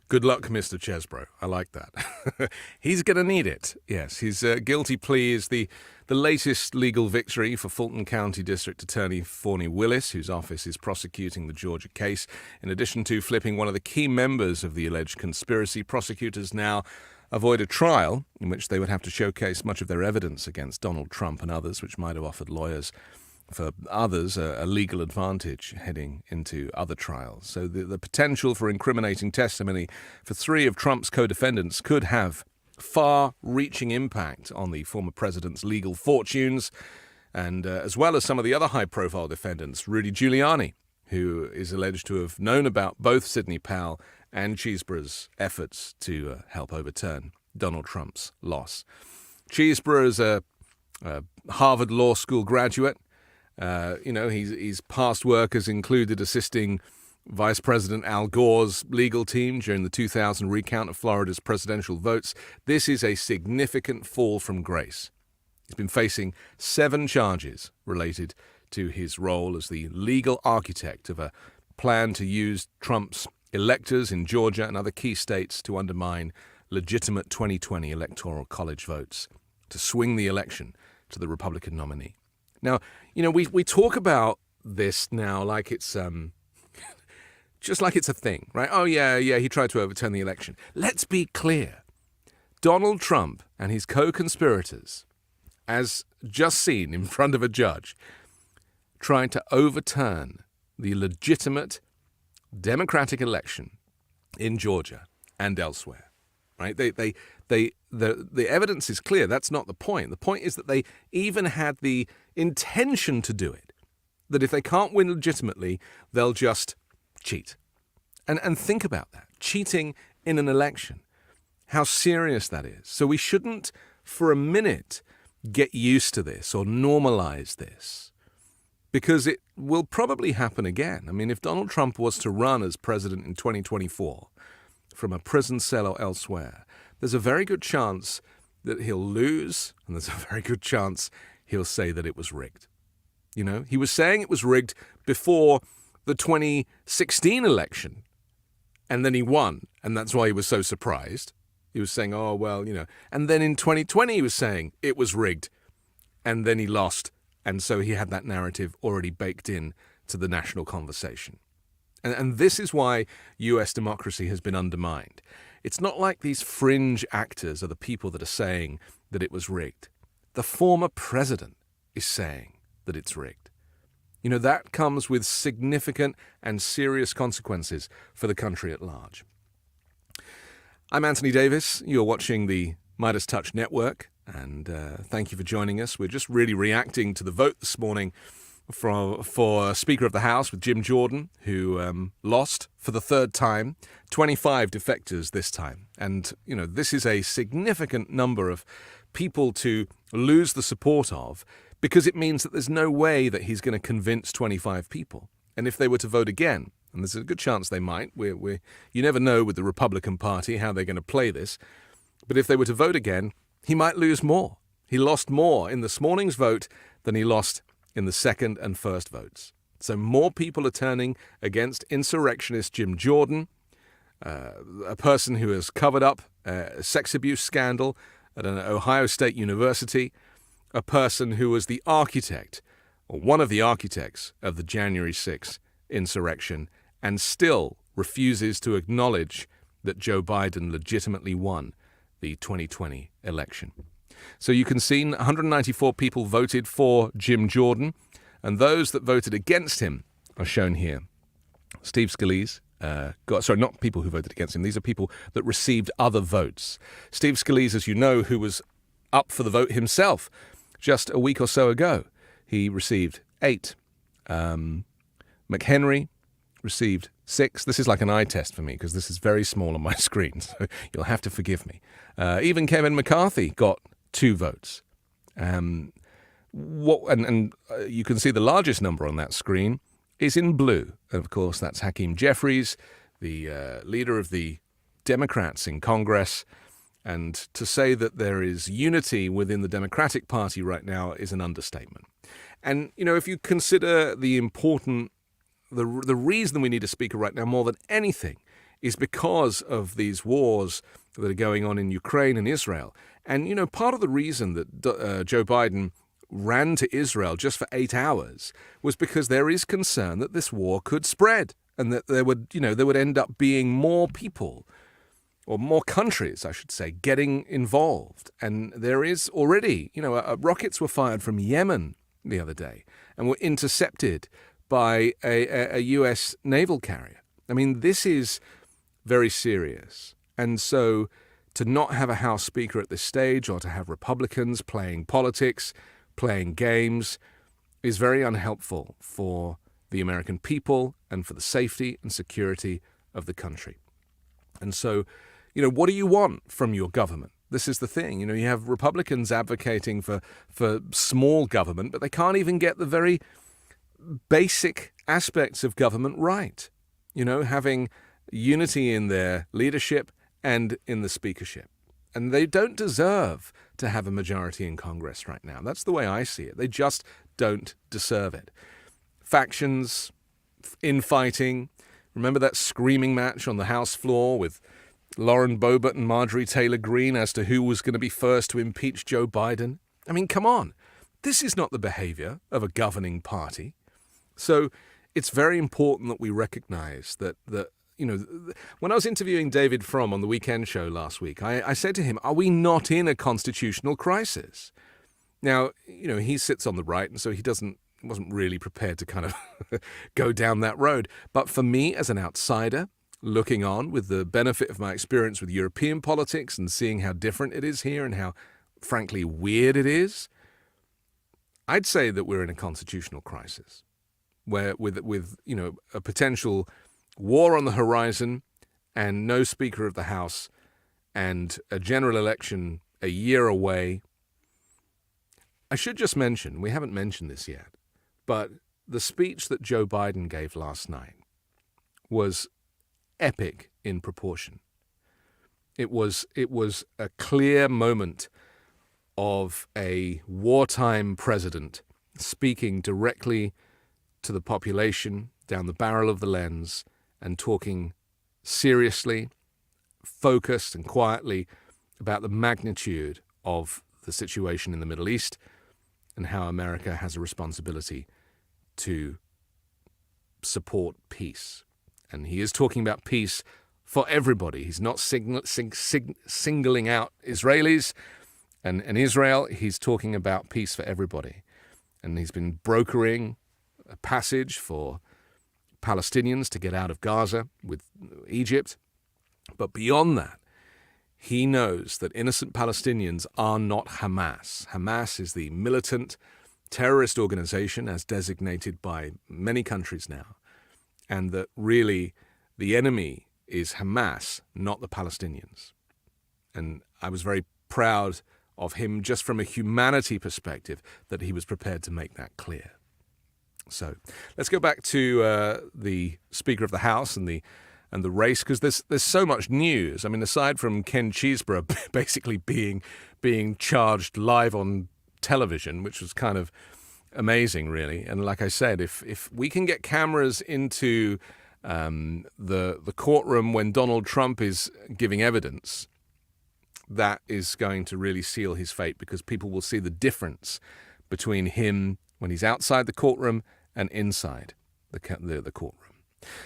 Speaker 16: Good luck, Mr. Chesbro. I like that. He's going to need it. Yes, his guilty plea is the latest legal victory for Fulton County District Attorney Forney Willis, whose office is prosecuting the Georgia case. In addition to flipping one of the key members of the alleged conspiracy, prosecutors now avoid a trial in which they would have to showcase much of their evidence against Donald Trump and others, which might have offered lawyers for others a legal advantage heading into other trials. So the potential for incriminating testimony for 3 of Trump's co-defendants could have far-reaching impact on the former president's legal fortunes, and as well as some of the other high-profile defendants, Rudy Giuliani, who is alleged to have known about both Sidney Powell and Chesbro's efforts to help overturn Donald Trump's loss. Chesbro is a Harvard Law School graduate. His past work has included assisting Vice President Al Gore's legal team during the 2000 recount of Florida's presidential votes. This is a significant fall from grace. He's been facing 7 charges related to his role as the legal architect of a plan to use Trump's electors in Georgia and other key states to undermine legitimate 2020 electoral college votes, to swing the election to the Republican nominee. Now, we talk about this now like it's just like it's a thing, right? Oh, yeah, he tried to overturn the election. Let's be clear. Donald Trump and his co-conspirators, as just seen in front of a judge, tried to overturn the legitimate Democratic election in Georgia and elsewhere, right? The evidence is clear. That's not the point. The point is that they even had the intention to do it, that if they can't win legitimately, they'll just cheat. And think about that. Cheating in an election, how serious that is. So we shouldn't for a minute get used to this or normalize this, because it will probably happen again. I mean, if Donald Trump was to run as president in 2024 from a prison cell or elsewhere, there's a very good chance that he'll lose, and there's a very good chance he'll say that it was rigged. He was saying it was rigged before the 2016 election, and then he won, and that's why he was so surprised. He was saying, oh, well, and then in 2020 he was saying it was rigged, and then he lost, and so he had that narrative already baked in to the national conversation. And this is why U.S. democracy has been undermined. It's not like these fringe actors are the people that are saying that it was rigged. The former president is saying that it's rigged. That comes with significant and serious consequences for the country at large. I'm Anthony Davis. You're watching the MeidasTouch Network, and thank you for joining us. We're just really reacting to the vote this morning for Speaker of the House with Jim Jordan, who lost for the 3rd time, 25 defectors this time. And, this is a significant number of people to lose the support of, because it means that there's no way that he's going to convince 25 people. And if they were to vote again, and there's a good chance they might, you never know with the Republican Party how they're going to play this, but if they were to vote again, he might lose more. He lost more in this morning's vote than he lost in the second and first votes. So more people are turning against insurrectionist Jim Jordan, a person who has covered up a sex abuse scandal at an Ohio State University, a person who was the architect, or one of the architects, of the January 6th insurrection, and still refuses to acknowledge that Joe Biden legitimately won the 2020 election. So you can see 194 people voted for Jim Jordan, and those that voted against him are shown here. Steve Scalise, not people who voted against him, these are people that received other votes. Steve Scalise, as you know, who was up for the vote himself just a week or so ago, he received 8. McHenry received 6. This is like an eye test for me because this is very small on my screen, so you'll have to forgive me. Even Kevin McCarthy got 2 votes. You can see the largest number on that screen is in blue. And of course, that's Hakeem Jeffries, the leader of the Democrats in Congress. And to say that there is unity within the Democratic Party right now is an understatement. And, if you consider the reason we need a speaker right now more than anything is because of these wars that are going on in Ukraine and Israel. And, you know, part of the reason that Joe Biden ran to Israel just for 8 hours was because there is concern that this war could spread and that there would end up being more people, or more countries, I should say, getting involved. And there is already, rockets were fired from Yemen the other day and were intercepted by a U.S. naval carrier. I mean, this is very serious. And so to not have a House Speaker at this stage, or to have Republicans playing politics, playing games, is very unhelpful for the American people and for the safety and security of the country. And so, what do you want from your government? This is the thing. You have Republicans advocating for small government, but they can't even get the very basic aspects of government right. Having unity in their leadership and in the speakership. And they don't deserve to have a majority in Congress right now. That's the way I see it. They just don't deserve it. Factions, infighting. Remember that screaming match on the House floor with Lauren Boebert and Marjorie Taylor Greene as to who was going to be first to impeach Joe Biden? I mean, come on. This is not the behavior of a governing party. So it's very important that we recognize that when I was interviewing David Fromm on the Weekend Show last week, I said to him, are we not in a constitutional crisis? Now, he sits on the right, and so he wasn't really prepared to kind of go down that road. But for me, as an outsider, looking on with the benefit of my experience with European politics and seeing how different it is here and how, frankly, weird it is, I'd say that we're in a constitutional crisis, where with a potential war on the horizon and no Speaker of the House and a general election a year away. I should just mention, we haven't mentioned this yet, but the speech that Joe Biden gave last night was epic in proportion. It was a clear moment of a wartime president speaking directly to the population down the barrel of the lens and talking seriously, focused and quietly about the magnitude of the situation in the Middle East and how America has a responsibility to support peace. And he is talking about peace for everybody. He's not singling out Israelis and Israel. He's talking about peace for everybody. And he's been brokering a passage for Palestinians to get out of Gaza with Egypt. But beyond that, he knows that innocent Palestinians are not Hamas. Hamas is the militant terrorist organization as designated by many countries now, and that really the enemy is Hamas, not the Palestinians. And I was very proud of him just from a humanity perspective that he was prepared to make that clear. So let's go back to the Speaker of the House and the race, because there's so much news. I mean, aside from Ken Cheeseborough basically being charged live on television, which was kind of amazing, really. And like I said, if we can get cameras into the courtroom when Donald Trump is giving evidence, that is going to really seal his fate, because people will see the difference between him when he's outside the courtroom and inside the courtroom.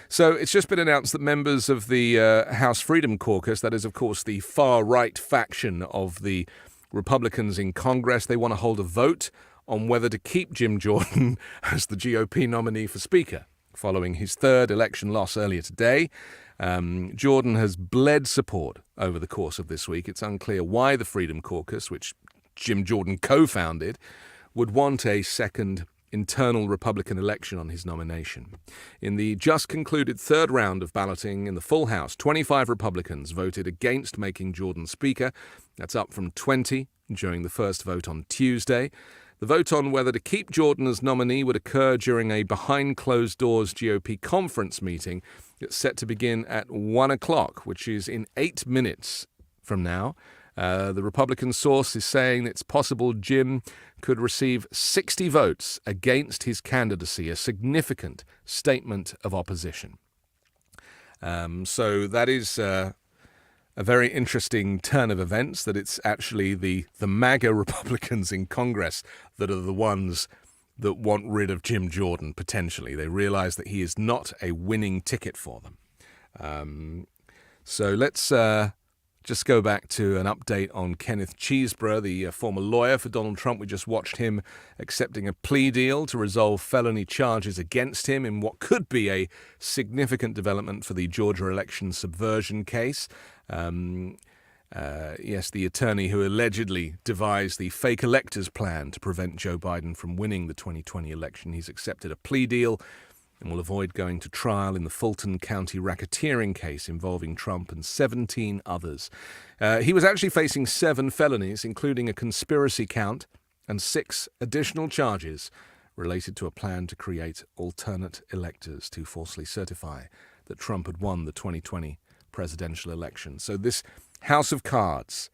Speaker 16: So it's just been announced that members of the House Freedom Caucus, that is, of course, the far-right faction of the Republicans in Congress, they want to hold a vote on whether to keep Jim Jordan as the GOP nominee for Speaker, following his third election loss earlier today. Jordan has bled support over the course of this week. It's unclear why the Freedom Caucus, which Jim Jordan co-founded, would want a second internal Republican election on his nomination. In the just concluded third round of balloting in the full House, 25 Republicans voted against making Jordan Speaker. That's up from 20 during the first vote on Tuesday. The vote on whether to keep Jordan as nominee would occur during a behind-closed-doors GOP conference meeting that's set to begin at 1 o'clock, which is in 8 minutes from now. The Republican source is saying it's possible Jim could receive 60 votes against his candidacy, a significant statement of opposition. So that is a very interesting turn of events, that it's actually the MAGA Republicans in Congress that are the ones that want rid of Jim Jordan, potentially. They realize that he is not a winning ticket for them. So let's just go back to an update on Kenneth Chesebro, the former lawyer for Donald Trump. We just watched him accepting a plea deal to resolve felony charges against him in what could be a significant development for the Georgia election subversion case. Yes, the attorney who allegedly devised the fake electors plan to prevent Joe Biden from winning the 2020 election. He's accepted a plea deal and will avoid going to trial in the Fulton County racketeering case involving Trump and 17 others. He was actually facing 7 felonies, including a conspiracy count and 6 additional charges related to a plan to create alternate electors to falsely certify that Trump had won the 2020 presidential election. So this house of cards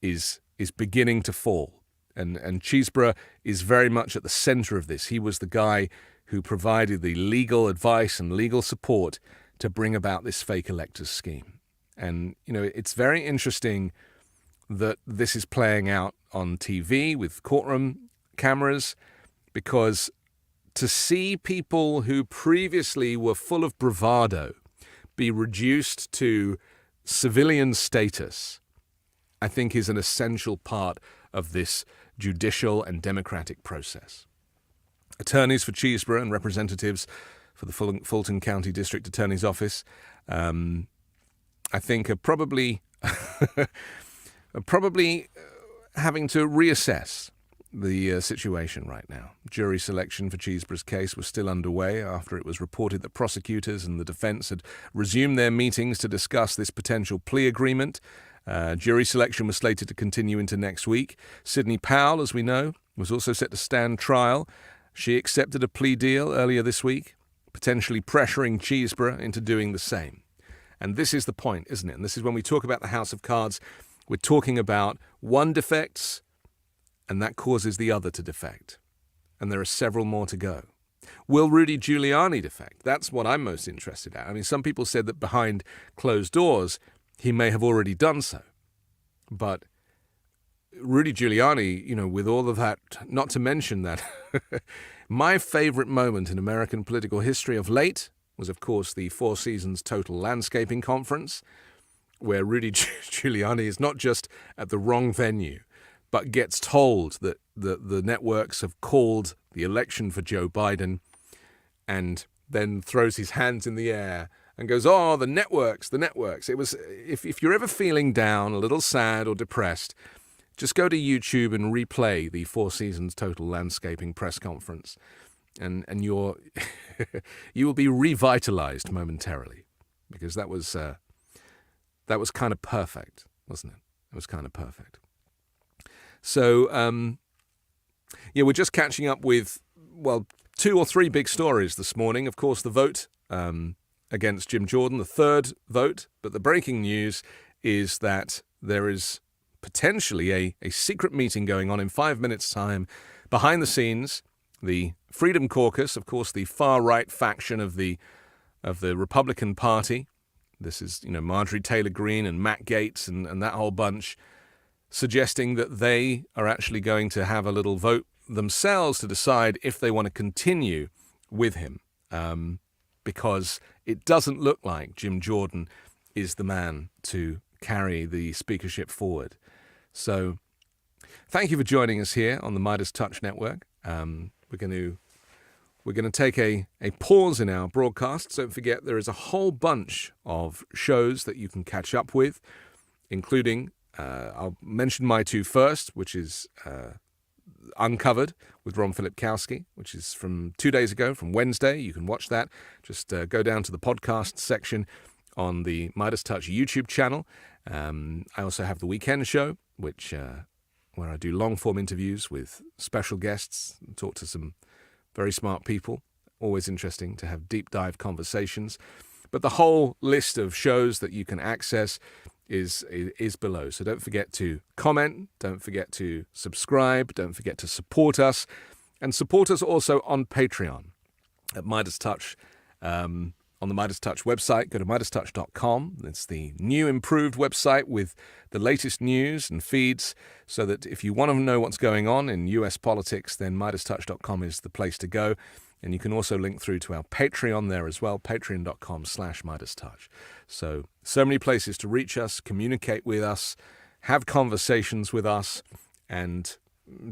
Speaker 16: is beginning to fall. And Chesebro is very much at the center of this. He was the guy who provided the legal advice and legal support to bring about this fake electors scheme. And, you know, it's very interesting that this is playing out on TV with courtroom cameras, because to see people who previously were full of bravado be reduced to civilian status, I think is an essential part of this judicial and democratic process. Attorneys for Chesebro and representatives for the Fulton County District Attorney's Office, I think are probably having to reassess the situation right now. Jury selection for Chesebro's case was still underway after it was reported that prosecutors and the defense had resumed their meetings to discuss this potential plea agreement. Jury selection was slated to continue into next week. Sidney Powell, as we know, was also set to stand trial. She accepted a plea deal earlier this week, potentially pressuring Chesebro into doing the same. And this is the point, isn't it? And this is when we talk about the House of Cards, we're talking about one defects, and that causes the other to defect. And there are several more to go. Will Rudy Giuliani defect? That's what I'm most interested in. I mean, some people said that behind closed doors, he may have already done so. But Rudy Giuliani, you know, with all of that, not to mention that, my favorite moment in American political history of late was, of course, the Four Seasons Total Landscaping Conference, where Rudy Giuliani is not just at the wrong venue, but gets told that the networks have called the election for Joe Biden, and then throws his hands in the air and goes, "Oh, the networks, the networks." It was, if you're ever feeling down, a little sad or depressed, just go to YouTube and replay the Four Seasons Total Landscaping press conference, and you will be revitalized momentarily, because that was kind of perfect, wasn't it? It was kind of perfect. So, we're just catching up with, 2 or 3 big stories this morning. Of course, the vote against Jim Jordan, the third vote. But the breaking news is that there is potentially a secret meeting going on in 5 minutes' time behind the scenes. The Freedom Caucus, of course, the far-right faction of the Republican Party. This is, Marjorie Taylor Greene and Matt Gaetz and that whole bunch, suggesting that they are actually going to have a little vote themselves to decide if they want to continue with him, because it doesn't look like Jim Jordan is the man to carry the speakership forward. So thank you for joining us here on the MeidasTouch Network. We're going to take a pause in our broadcast. Don't forget, there is a whole bunch of shows that you can catch up with, including I'll mention my 2 first, which is Uncovered with Ron Filipkowski, which is from 2 days ago, from Wednesday. You can watch that. Just go down to the podcast section on the MeidasTouch YouTube channel. I also have the Weekend Show, which where I do long-form interviews with special guests, talk to some very smart people. Always interesting to have deep dive conversations. But the whole list of shows that you can access is below. So don't forget to comment, don't forget to subscribe, don't forget to support us, and support us also on Patreon at MeidasTouch. on the MeidasTouch website. Go to MeidasTouch.com. It's the new improved website with the latest news and feeds, so that if you want to know what's going on in US politics, then MeidasTouch.com is the place to go. And you can also link through to our Patreon there as well, patreon.com/MeidasTouch. So many places to reach us, communicate with us, have conversations with us, and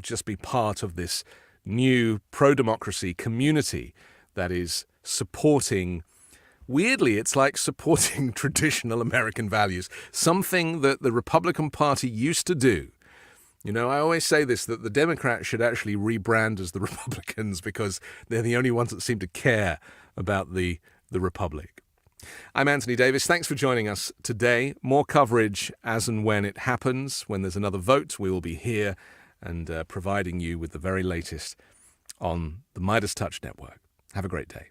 Speaker 16: just be part of this new pro-democracy community that is supporting, weirdly, it's like supporting traditional American values, something that the Republican Party used to do. You know, I always say this, that the Democrats should actually rebrand as the Republicans because they're the only ones that seem to care about the Republic. I'm Anthony Davis. Thanks for joining us today. More coverage as and when it happens. When there's another vote, we will be here and providing you with the very latest on the MeidasTouch network. Have a great day.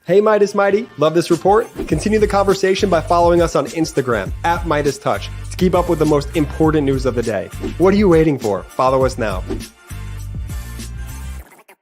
Speaker 19: Hey Midas Mighty, love this report? Continue the conversation by following us on Instagram @MeidasTouch to keep up with the most important news of the day. What are you waiting for? Follow us now.